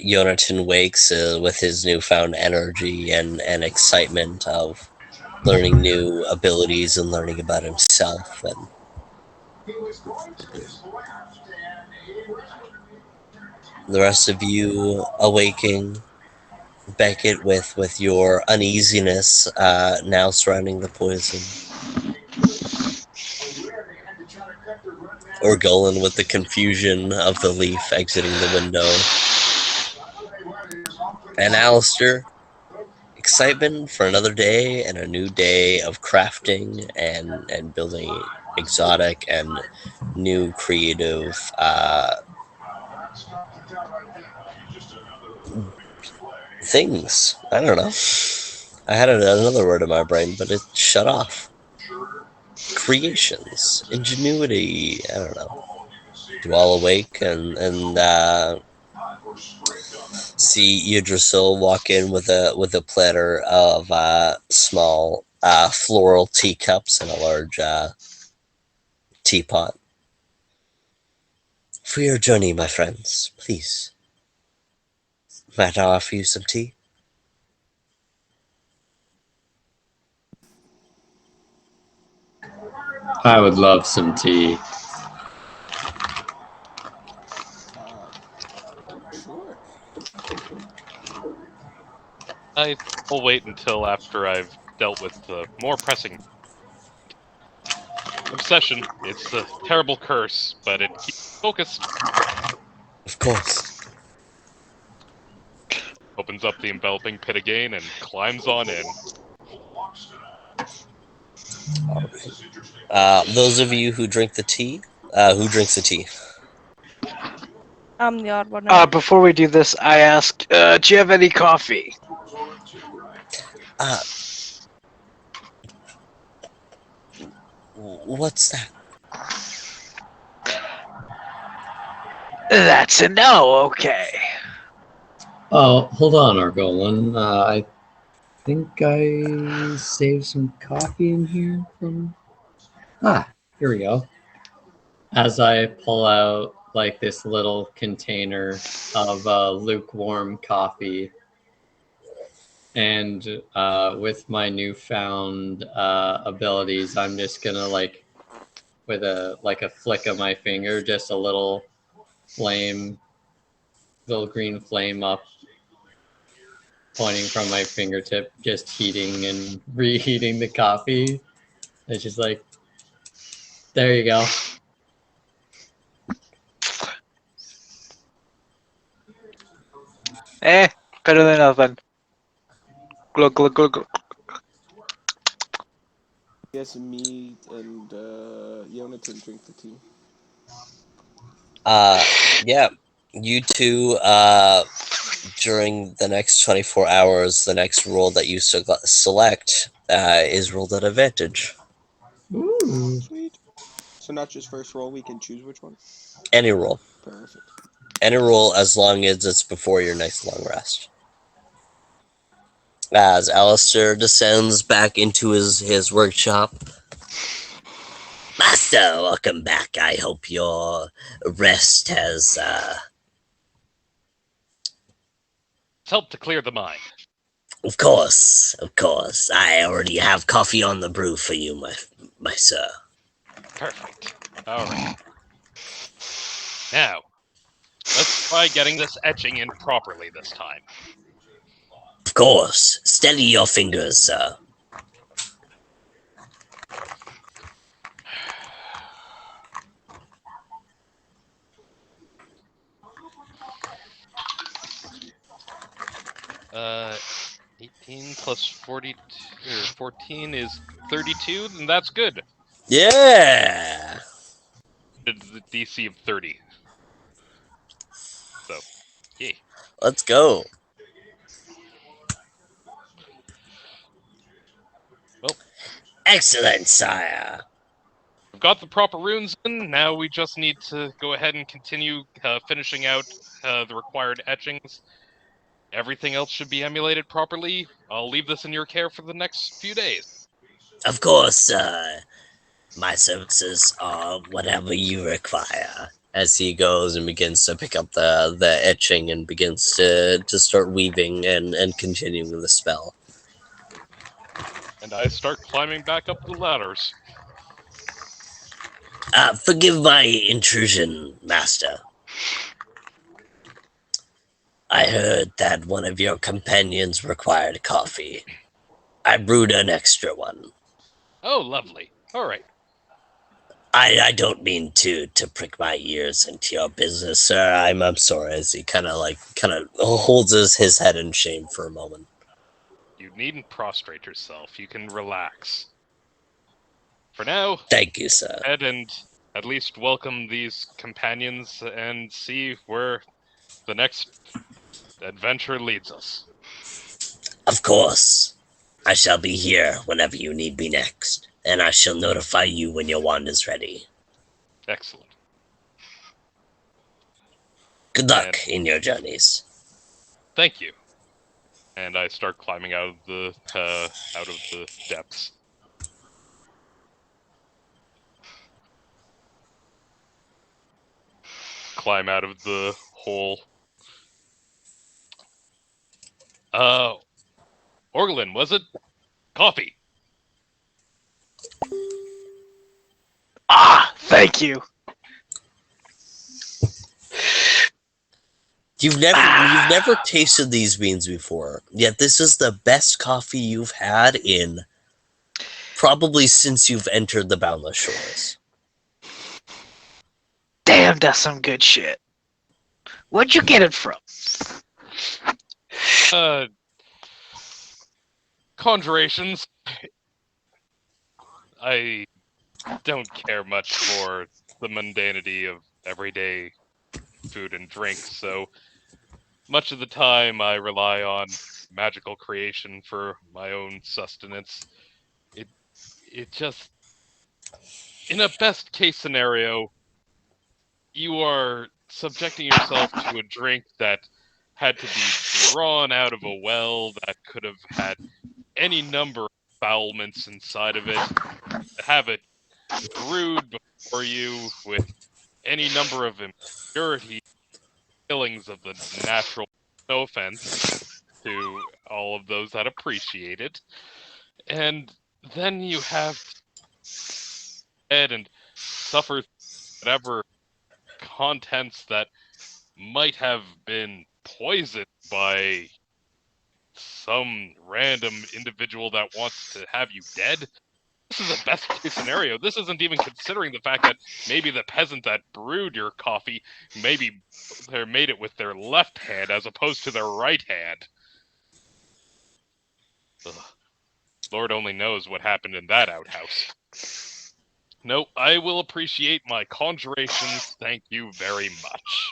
Jonathan wakes with his newfound energy and excitement of learning new abilities and learning about himself. And the rest of you awaking Beckett with your uneasiness now surrounding the poison. Or Golan with the confusion of the leaf exiting the window. And Alistair, excitement for another day and a new day of crafting and building exotic and new creative things. I don't know. I had another word in my brain, but it shut off. Creations, ingenuity. I don't know. You all awake and see Yggdrasil walk in with a platter of small floral teacups and a large teapot. For your journey, my friends, please. Might I offer you some tea? I would love some tea. Sure. I will wait until after I've dealt with the more pressing obsession. It's a terrible curse, but it keeps me focused. Of course. Opens up the enveloping pit again and climbs on in. Those of you who drink the tea, who drinks the tea? I'm the odd one out. Before we do this, I ask, do you have any coffee? What's that? That's a no, okay. Oh, hold on, Argolan. I think I saved some coffee in here from... here we go. As I pull out like this little container of lukewarm coffee, and with my newfound abilities, I'm just gonna like with a flick of my finger, just a little flame, little green flame up, pointing from my fingertip, just heating and reheating the coffee. It's just like, there you go. Better than nothing. Glug, glug, glug, glug. Yes, me and Yonatan drink the tea. Yeah. You two, during the next 24 hours, the next roll that you select is rolled at advantage. Ooh. Sweet. So not just first roll, we can choose which one. Any roll. Perfect. Any roll as long as it's before your next long rest. As Alistair descends back into his workshop. Master, welcome back. I hope your rest has It's helped to clear the mind. Of course. I already have coffee on the brew for you, my sir. Perfect. Alright. Now, let's try getting this etching in properly this time. Of course. Steady your fingers, sir. Uh, 18 plus 42, or 14 is 32, and that's good. Yeah. It's the DC of 30. So, yay. Let's go. Well, Excellent, sire. we've got the proper runes in. Now we just need to go ahead and continue finishing out the required etchings. Everything else should be emulated properly. I'll leave this in your care for the next few days. Of course, sir. My services are whatever you require. As he goes and begins to pick up the etching and begins to start weaving and continuing the spell. And I start climbing back up the ladders. Forgive my intrusion, master. I heard that one of your companions required coffee. I brewed an extra one. Oh, lovely. All right. I don't mean to prick my ears into your business, sir. I'm sorry. As he kind of holds his head in shame for a moment. You needn't prostrate yourself. You can relax. For now, Thank you, sir. head and at least welcome these companions and see where the next adventure leads us. Of course. I shall be here whenever you need me next, and I shall notify you when your wand is ready. Excellent. Good luck in your journeys. Thank you. And I start climbing out of the depths. Climb out of the hole. Orglin, was it? Coffee. Ah, thank you. You've never tasted these beans before, yet this is the best coffee you've had in probably since you've entered the Boundless Shores. Damn, that's some good shit. Where'd you get it from? Conjurations. I don't care much for the mundanity of everyday food and drink, so much of the time I rely on magical creation for my own sustenance. It just, in a best case scenario, you are subjecting yourself to a drink that had to be drawn out of a well that could have had any number of foulments inside of it, have it brewed before you with any number of impurity killings of the natural. No offense to all of those that appreciate it. And then you have head and suffer whatever contents that might have been poisoned by some random individual that wants to have you dead. This is a best case scenario. This isn't even considering the fact that maybe the peasant that brewed your coffee maybe they made it with their left hand as opposed to their right hand. Ugh. Lord only knows what happened in that outhouse. No, I will appreciate my conjurations. Thank you very much.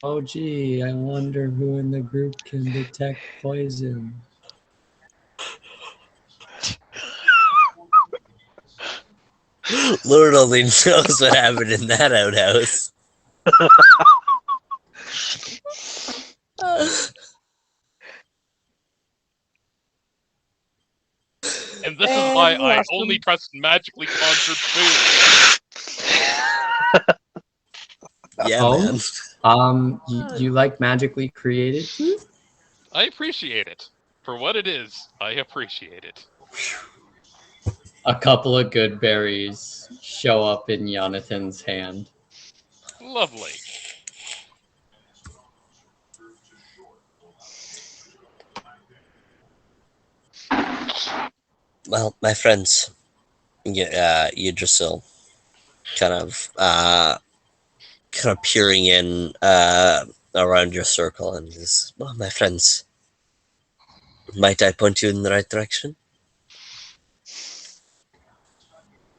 Oh, gee, I wonder who in the group can detect poison. Lord only knows what happened in that outhouse. And this is And why we I lost only him. trust magically conjured food. Yeah, Oh? man. You like magically created food? I appreciate it. For what it is, I appreciate it. A couple of good berries show up in Jonathan's hand. Lovely. Well, my friends, Yggdrasil, kind of peering in around your circle and says, well, my friends, might I point you in the right direction?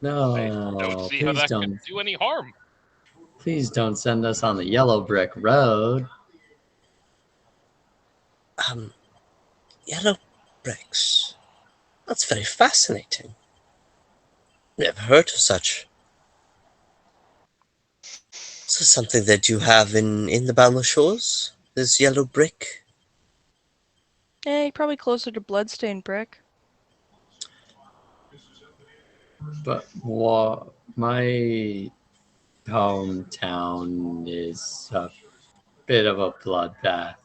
I don't No, see how please that could don't. do any harm. Please don't send us on the yellow brick road. Yellow bricks. That's very fascinating. Never heard of such. Is this something that you have in the Boundless Shores? This yellow brick? Probably closer to bloodstained brick. But my hometown is a bit of a bloodbath.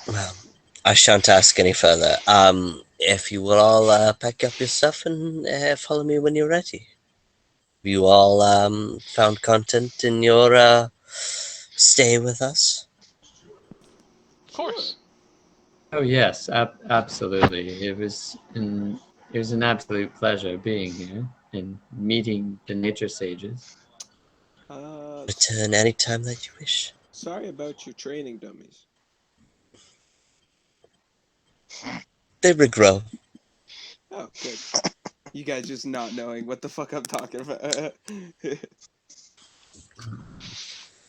Well, I shan't ask any further. If you will all pack up your stuff and follow me when you're ready. you all found content in your stay with us? Of course. Oh yes, absolutely. It was an absolute pleasure being here and meeting the nature sages. Return any time that you wish. Sorry about your training dummies. They regrow. Oh, good. You guys just not knowing what the fuck I'm talking about.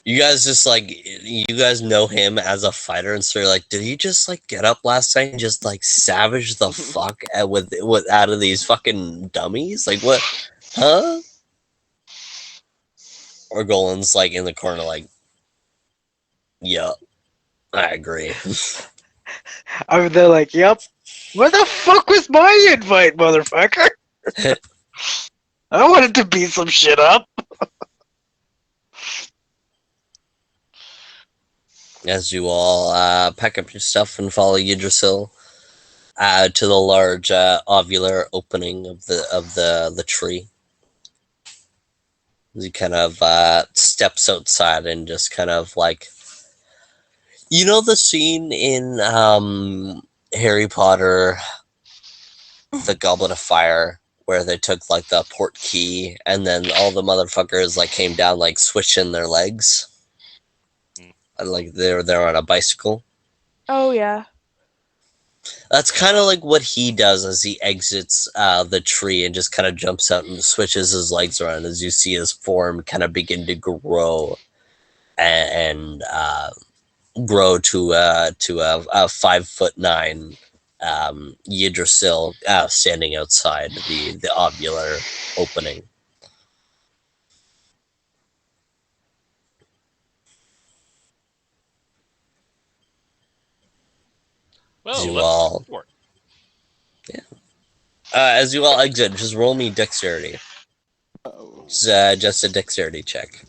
You guys just like you guys know him as a fighter, and so you're like, did he just like get up last night and just like savage the fuck with out of these fucking dummies? Like what? Huh? Or Golan's like in the corner, like, yeah, I agree. They're like, yep. Where the fuck was my invite, motherfucker? I wanted to beat some shit up. As you all pack up your stuff and follow Yggdrasil to the large ovular opening of the tree. He kind of steps outside and just kind of like, you know, the scene in Harry Potter, the Goblet of Fire, where they took like the port key and then all the motherfuckers like came down like switching their legs, like they're on a bicycle. Oh yeah. That's kind of like what he does as he exits the tree and just kind of jumps out and switches his legs around as you see his form kind of begin to grow and grow to a 5'9" Yggdrasil standing outside the ovular opening. Well, You let's all, report. as you all exit, just roll me dexterity. Oh. Just a dexterity check.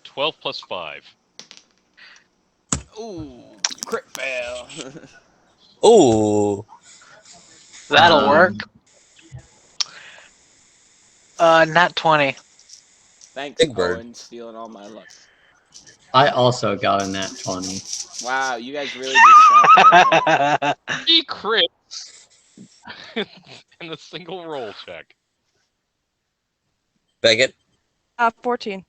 12 plus 5. Ooh, crit fail. Oh, That'll work. Nat 20. Thanks, Big Bird. Owen, stealing all my luck. I also got a nat 20. Wow, you guys really just shot He crit in a single roll check. Beckett. 14.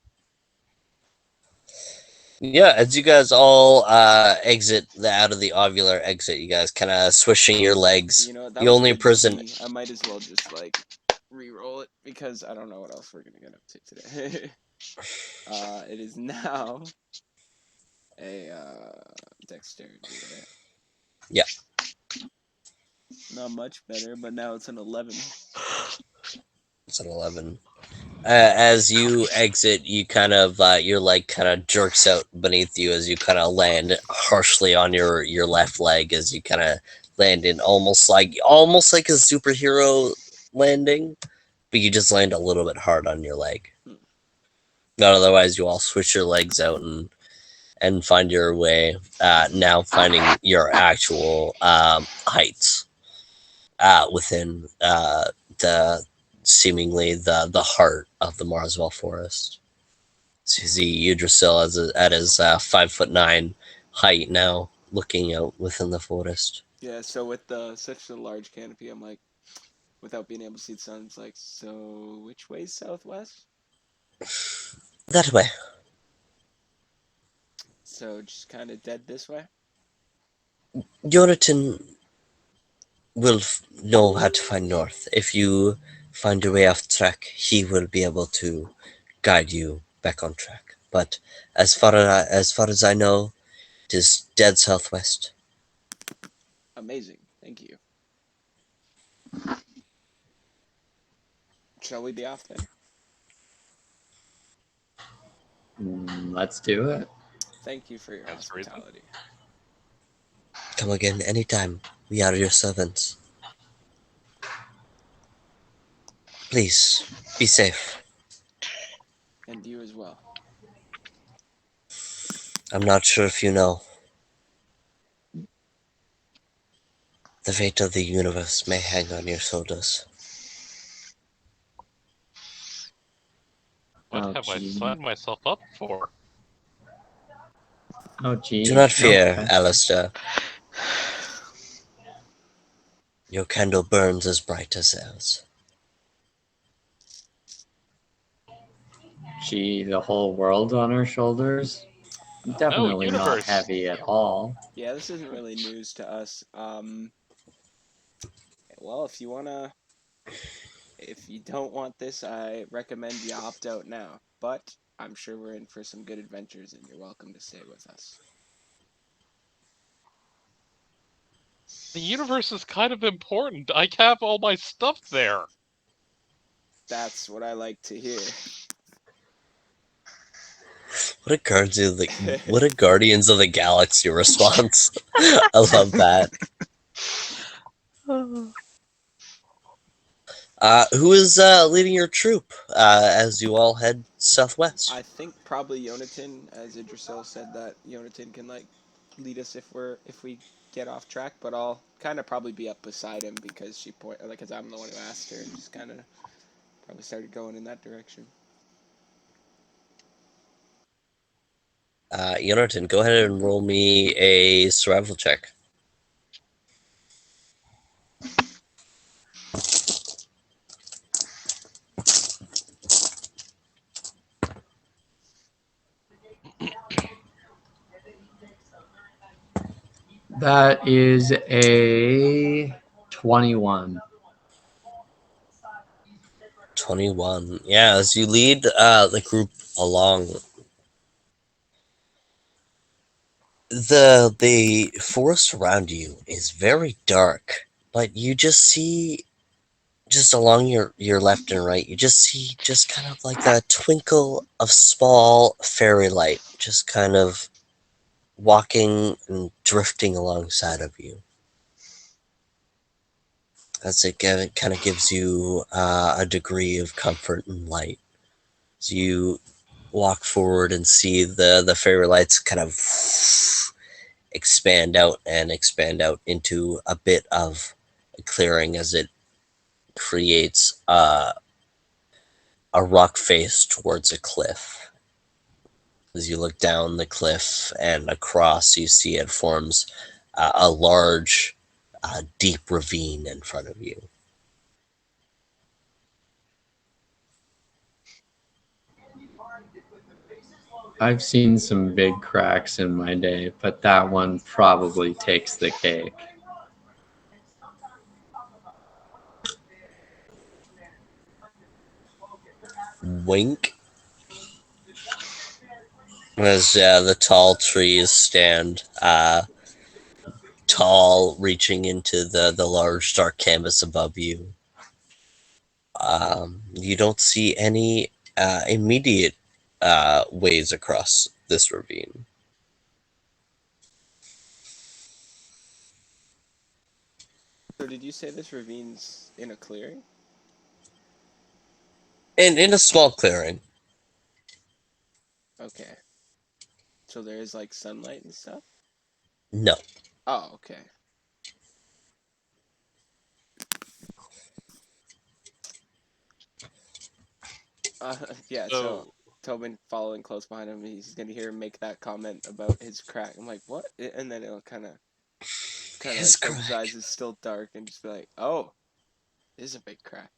Yeah, as you guys all exit out of the ovular exit, you guys kind of swishing your legs. You know, that The was only good to person. see. I might as well just like re-roll it because I don't know what else we're gonna get up to today. It is now a dexterity. Right? Yeah. Not much better, but now it's an 11. It's an 11. As you exit, you kind of your leg kind of jerks out beneath you as you kind of land harshly on your left leg as you kind of land in almost like a superhero landing, but you just land a little bit hard on your leg. Not otherwise, you all switch your legs out and find your way. Now finding your actual heights within the seemingly the heart of the Marswell forest. So you see Yggdrasil at his 5'9" height now, looking out within the forest. Yeah, so with such a large canopy, I'm like, without being able to see the sun, it's like, so which way's southwest? That way. So just kind of dead this way? Jonathan will know how to find north. If you find your way off track, he will be able to guide you back on track. But as far as I know, it is dead southwest. Amazing. Thank you. Shall we be off then? Let's do it. Thank you for your That's reason. hospitality. Come again anytime. We are your servants. Please, be safe. And you as well. I'm not sure if you know, The fate of the universe may hang on your shoulders. What Oh, have I gee. signed myself up for? Oh, gee. Do not fear, Okay. Alistair. Your candle burns as bright as theirs. Gee, the whole world on our shoulders? Definitely not universe. heavy at all. Yeah, this isn't really news to us. Well, if you don't want this, I recommend you opt out now. But I'm sure we're in for some good adventures, and you're welcome to stay with us. The universe is kind of important. I have all my stuff there. That's what I like to hear. What a Guardians of the Galaxy response. I love that. Who is leading your troop as you all head southwest? I think probably Yonatan, as Idrisil said, that Yonatan can lead us if we get off track. But I'll kind of probably be up beside him because because I'm the one who asked her, and just kind of probably started going in that direction. Jonathan, go ahead and roll me a survival check. That is a 21. 21. Yeah, as you lead the group along, the forest around you is very dark, but you just see, just along your left and right, you just see just kind of like a twinkle of small fairy light, just kind of walking and drifting alongside of you. As it kind of gives you a degree of comfort and light. As you walk forward and see the fairy lights kind of expand out into a bit of a clearing as it creates a rock face towards a cliff. As you look down the cliff and across, you see it forms a large, deep ravine in front of you. I've seen some big cracks in my day, but that one probably takes the cake. Wink. As the tall trees stand tall, reaching into the large dark canvas above you. You don't see any immediate ways across this ravine. So did you say this ravine's in a clearing? In a small clearing. Okay. So there is sunlight and stuff? No. Oh, okay. Yeah, so Tobin following close behind him, he's gonna hear him make that comment about his crack. I'm like, what? And then it'll kind of His both his crack. eyes is still dark and just be like, oh, it is a big crack.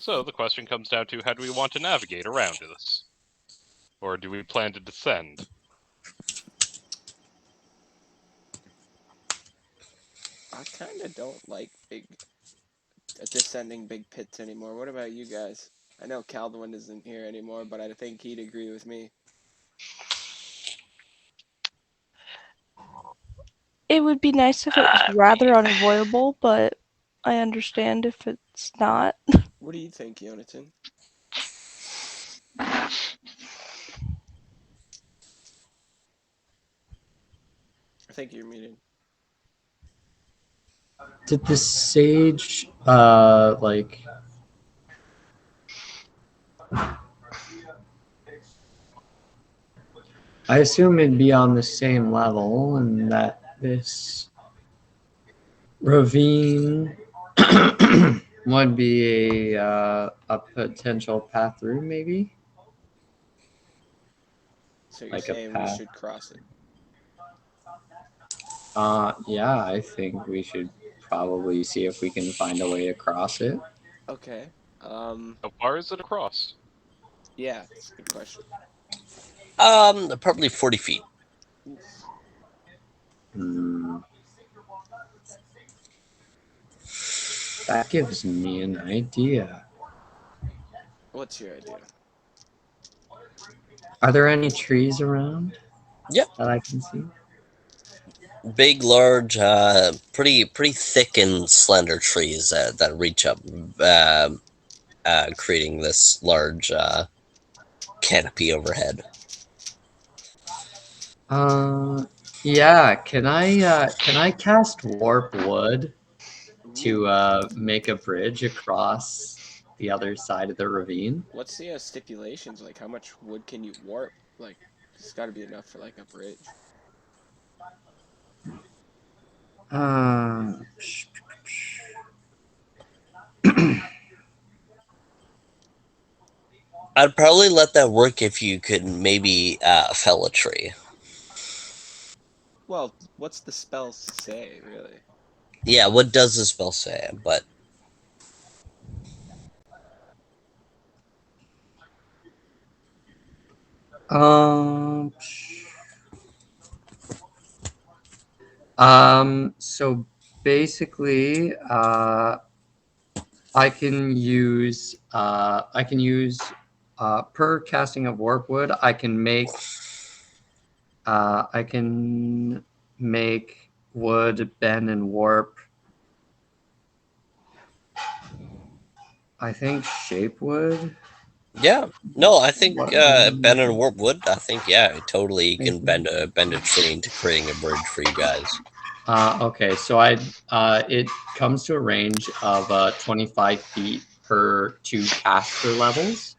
So the question comes down to, how do we want to navigate around this? Or do we plan to descend? I kind of don't like descending big pits anymore. What about you guys? I know Calduin isn't here anymore, but I think he'd agree with me. It would be nice if it was rather unavoidable, but I understand if it's not. What do you think, Yonatan? I think you're muted. Did the sage I assume it'd be on the same level, and that this ravine would be a potential path through, maybe So you're like a saying we path. should cross it? Yeah, I think we should probably see if we can find a way to cross it. Okay. How far is it across? Yeah, that's a good question. Probably 40 feet. Oof. Hmm. That gives me an idea. What's your idea? Are there any trees around Yep. that I can see? Big, large, pretty thick and slender trees that reach up, creating this large canopy overhead. Yeah. Can I cast warp wood Ooh. to make a bridge across the other side of the ravine? What's the stipulations? Like, how much wood can you warp? Like, it's got to be enough for like a bridge. Uh, I'd probably let that work if you could maybe fell a tree. Well, what's the spell say, really? Yeah, what does the spell say? But um. So basically, I can use per casting of warp wood. I can make wood bend and warp. I think shape wood. yeah, no, I think What- bend and warp wood. I think totally you can bend a tree into creating a bridge for you guys. Okay, so it comes to a range of 25 feet per 2 caster levels.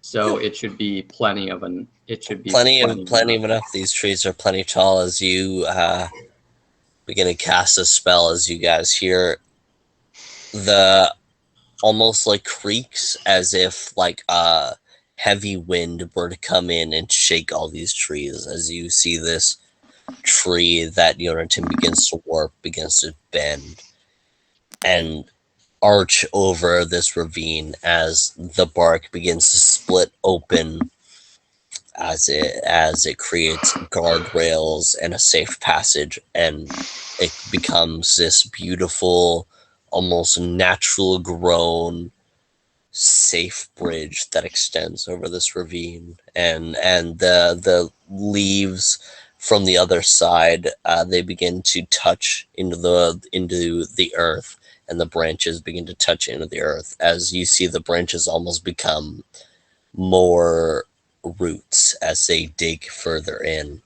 So it should be plenty of an. It should be Plenty of enough. enough. These trees are plenty tall. As you begin to cast a spell, as you guys hear the almost like creaks, as if like a heavy wind were to come in and shake all these trees. As you see this tree that Yonatan begins to warp, begins to bend, and arch over this ravine as the bark begins to split open, as it creates guardrails and a safe passage, and it becomes this beautiful, almost natural grown safe bridge that extends over this ravine, and the leaves from the other side, they begin to touch into the earth, and the branches begin to touch into the earth, as you see the branches almost become more roots as they dig further in,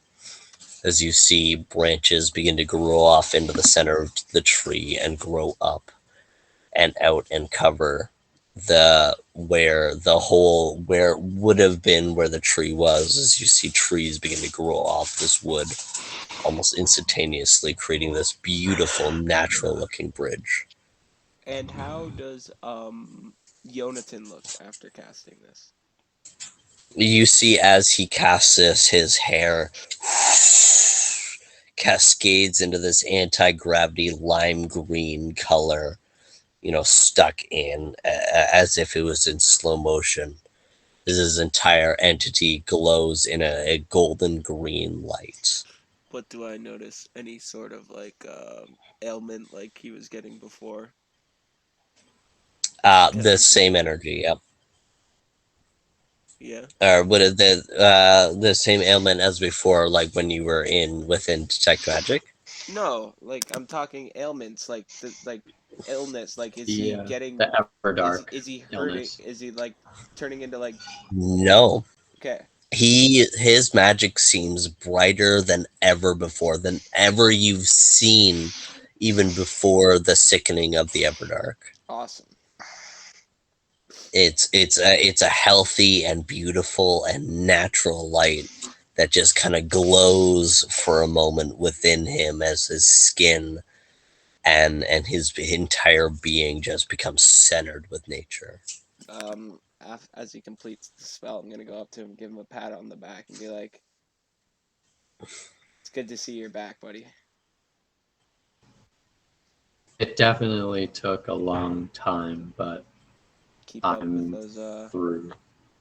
as you see branches begin to grow off into the center of the tree and grow up and out and cover where it would have been where the tree was, as you see trees begin to grow off this wood almost instantaneously, creating this beautiful natural looking bridge. And how does Yonatan look after casting this? You see as he casts this, his hair cascades into this anti-gravity lime green color, stuck in as if it was in slow motion. His entire entity glows in a golden green light. But do I notice any sort of like ailment like he was getting before? The Because same energy, yep. yeah. Or would it the same ailment as before, like when you were within detect magic? No, like I'm talking ailments, like the illness. Like, is he The getting? the Everdark Is he hurting? illness. Is he like turning into like? No. Okay, His magic seems brighter than ever before, than ever you've seen, even before the sickening of the Everdark. awesome. It's a healthy and beautiful and natural light that just kind of glows for a moment within him as his skin and his entire being just becomes centered with nature. As he completes the spell, I'm gonna go up to him, give him a pat on the back, and be like, "It's good to see you're back, buddy." It definitely took a long time, but Keep up with I'm those. through.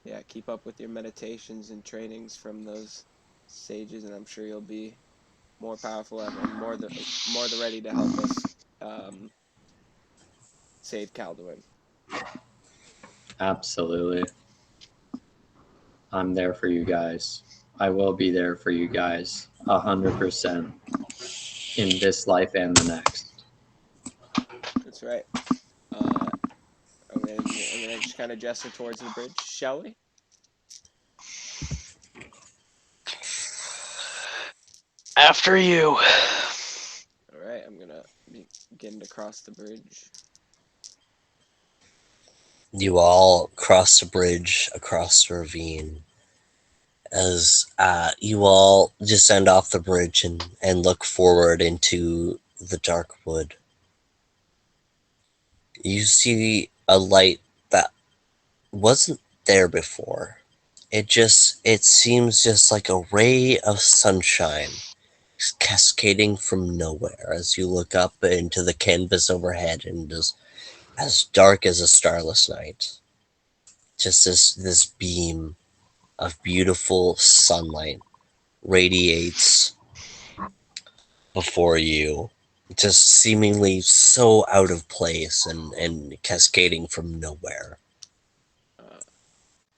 Yeah, keep up with your meditations and trainings from those sages, and I'm sure you'll be more powerful and more the ready to help us um, save Calduin. Absolutely. I'm there for you guys. I will be there for you guys 100% in this life and the next. That's right. I'm gonna just kind of gesture towards the bridge, shall we? After you. All right, I'm gonna begin to cross the bridge. You all cross the bridge across the ravine as you all descend off the bridge and look forward into the dark wood. You see a light that wasn't there before. It seems just like a ray of sunshine cascading from nowhere as you look up into the canvas overhead and is as dark as a starless night. Just this beam of beautiful sunlight radiates before you, just seemingly so out of place and cascading from nowhere. Uh,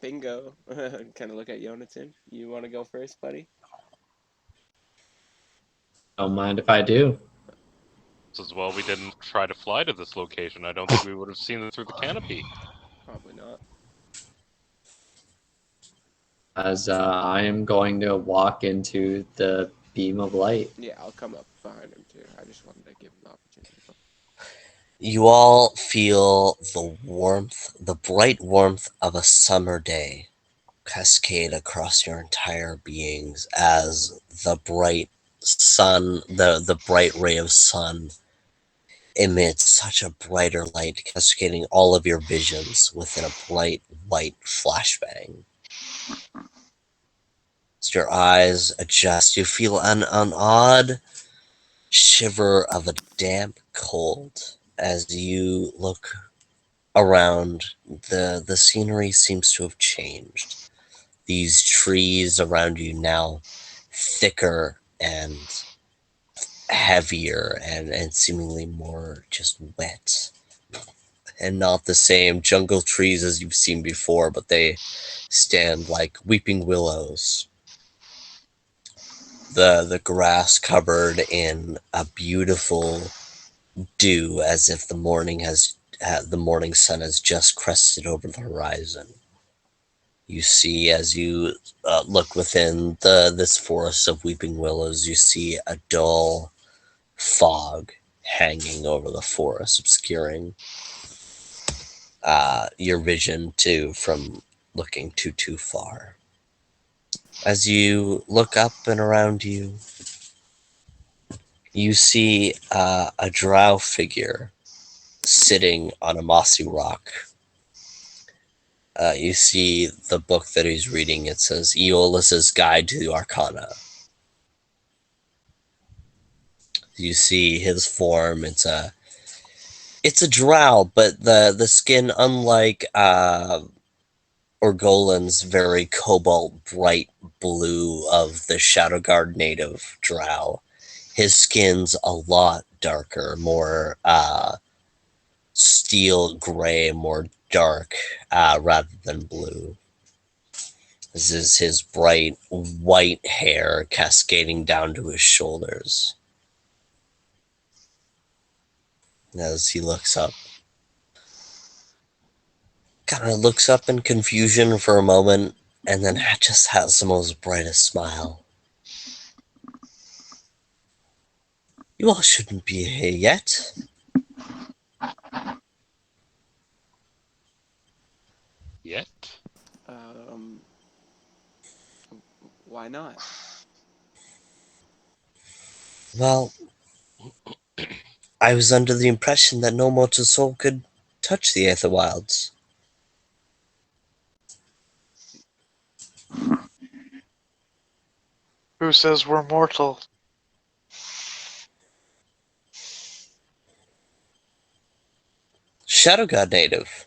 Bingo. Kind of look at Yonatan. You want to go first, buddy? Don't mind if I do. As well, we didn't try to fly to this location. I don't think we would have seen it through the canopy. Probably not. As I am going to walk into the beam of light. Yeah, I'll come up behind him too. I just wanted to give him the opportunity. You all feel the warmth, the bright warmth of a summer day cascade across your entire beings as the bright sun, the bright ray of sun emits such a brighter light, cascading all of your visions within a bright white flashbang. As your eyes adjust, you feel an odd shiver of a damp cold as you look around. The scenery seems to have changed. These trees around you now thicker and heavier and seemingly more just wet, and not the same jungle trees as you've seen before, but they stand like weeping willows. The grass covered in a beautiful dew, as if the morning sun has just crested over the horizon. You see, as you look within this forest of weeping willows, you see a dull fog hanging over the forest, obscuring your vision too from looking too far. As you look up and around you, you see a drow figure sitting on a mossy rock. You see the book that he's reading. It says Aeolus's Guide to the Arcana. You see his form. It's a drow, but the skin, unlike Orgolan's very cobalt bright blue of the Shadowguard native drow, his skin's a lot darker, more steel gray, more dark, rather than blue. This is his bright white hair cascading down to his shoulders. As he looks up, kind of looks up in confusion for a moment, and then just has the most brightest smile. You all shouldn't be here yet. Yet? Um, Why not? Well, I was under the impression that no mortal soul could touch the Aether Wilds. Who says we're mortal? Shadow God native.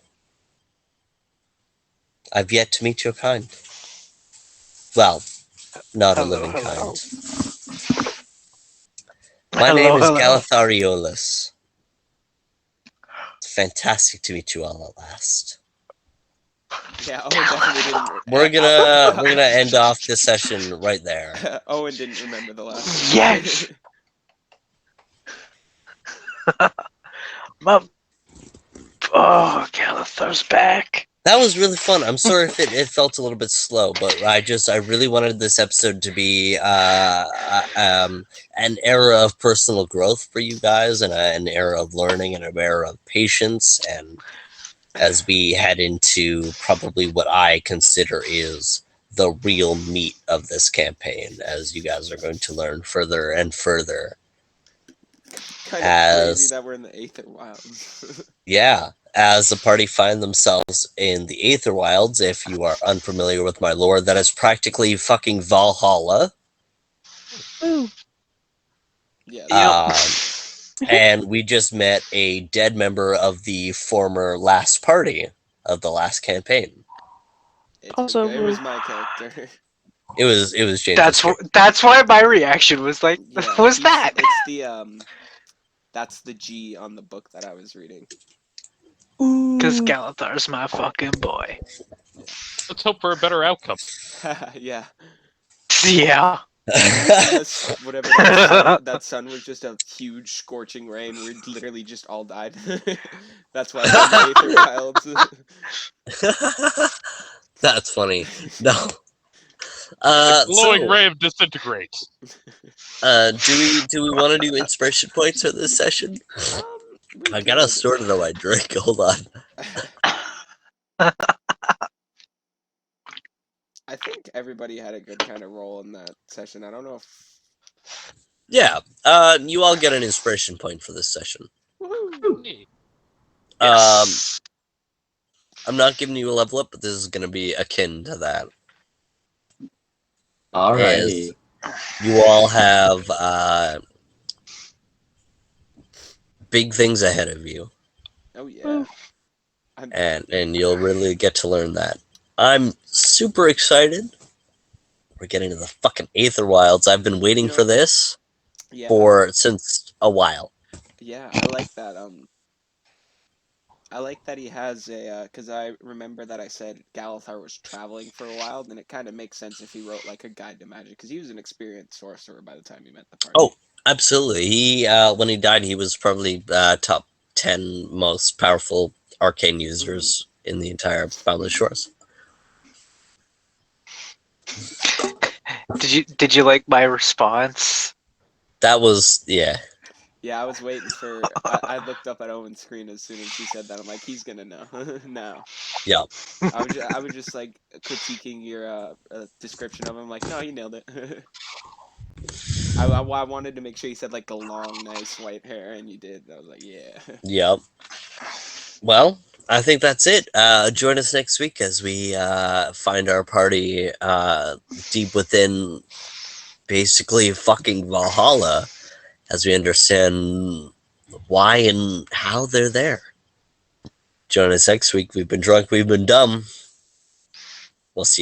I've yet to meet your kind. Well, not a living kind. My name is Galathariolis. It's fantastic to meet you all at last. Yeah, Owen definitely didn't. We're gonna end off this session right there. Owen didn't remember the last. Yes. Oh, Galathar's back. That was really fun. I'm sorry if it felt a little bit slow, but I really wanted this episode to be an era of personal growth for you guys, and an era of learning, and an era of patience, and as we head into probably what I consider is the real meat of this campaign, as you guys are going to learn further and further. Kind of crazy that we're in the Aether Wilds. Yeah, as the party find themselves in the Aether Wilds. If you are unfamiliar with my lore, that is practically fucking Valhalla. Ooh. Yeah. And we just met a dead member of the former last party of the last campaign. It Also, was my character. It was James. That's why my reaction was like, Yeah, was that? It's the that's the G on the book that I was reading. Because Galathar's my fucking boy. Let's hope for a better outcome. Yeah. Yeah. Whatever that sun was just a huge scorching rain. We literally just all died. That's why we're in the Aether Wilds. That's funny. No. Glowing ray of disintegrate. Do we want to do inspiration points for this session? I got a sort of my drink. Hold on. I think everybody had a good kind of role in that session. I don't know if. Yeah. You all get an inspiration point for this session. Yes. I'm not giving you a level up, but this is going to be akin to that. Alrighty. You all have big things ahead of you. Oh yeah. And you'll really get to learn that. I'm super excited. We're getting to the fucking Aether Wilds. I've been waiting for this since a while. Yeah, I like that. I like that he has a, because I remember that I said Galathar was traveling for a while, then it kind of makes sense if he wrote like a guide to magic, because he was an experienced sorcerer by the time he met the party. Oh, absolutely. He, when he died, he was probably top 10 most powerful arcane users in the entire Boundless Shores. Did you like my response? That was, yeah. Yeah, I was waiting for. I looked up at Owen's screen as soon as he said that. I'm like, he's gonna know. No. Yeah. I was just like critiquing your description of him. Like, no, you nailed it. I wanted to make sure you said like a long, nice white hair, and you did. I was like, yeah. Yep. Well, I think that's it. Join us next week as we find our party deep within basically fucking Valhalla, as we understand why and how they're there. Join us next week. We've been drunk, we've been dumb. We'll see you.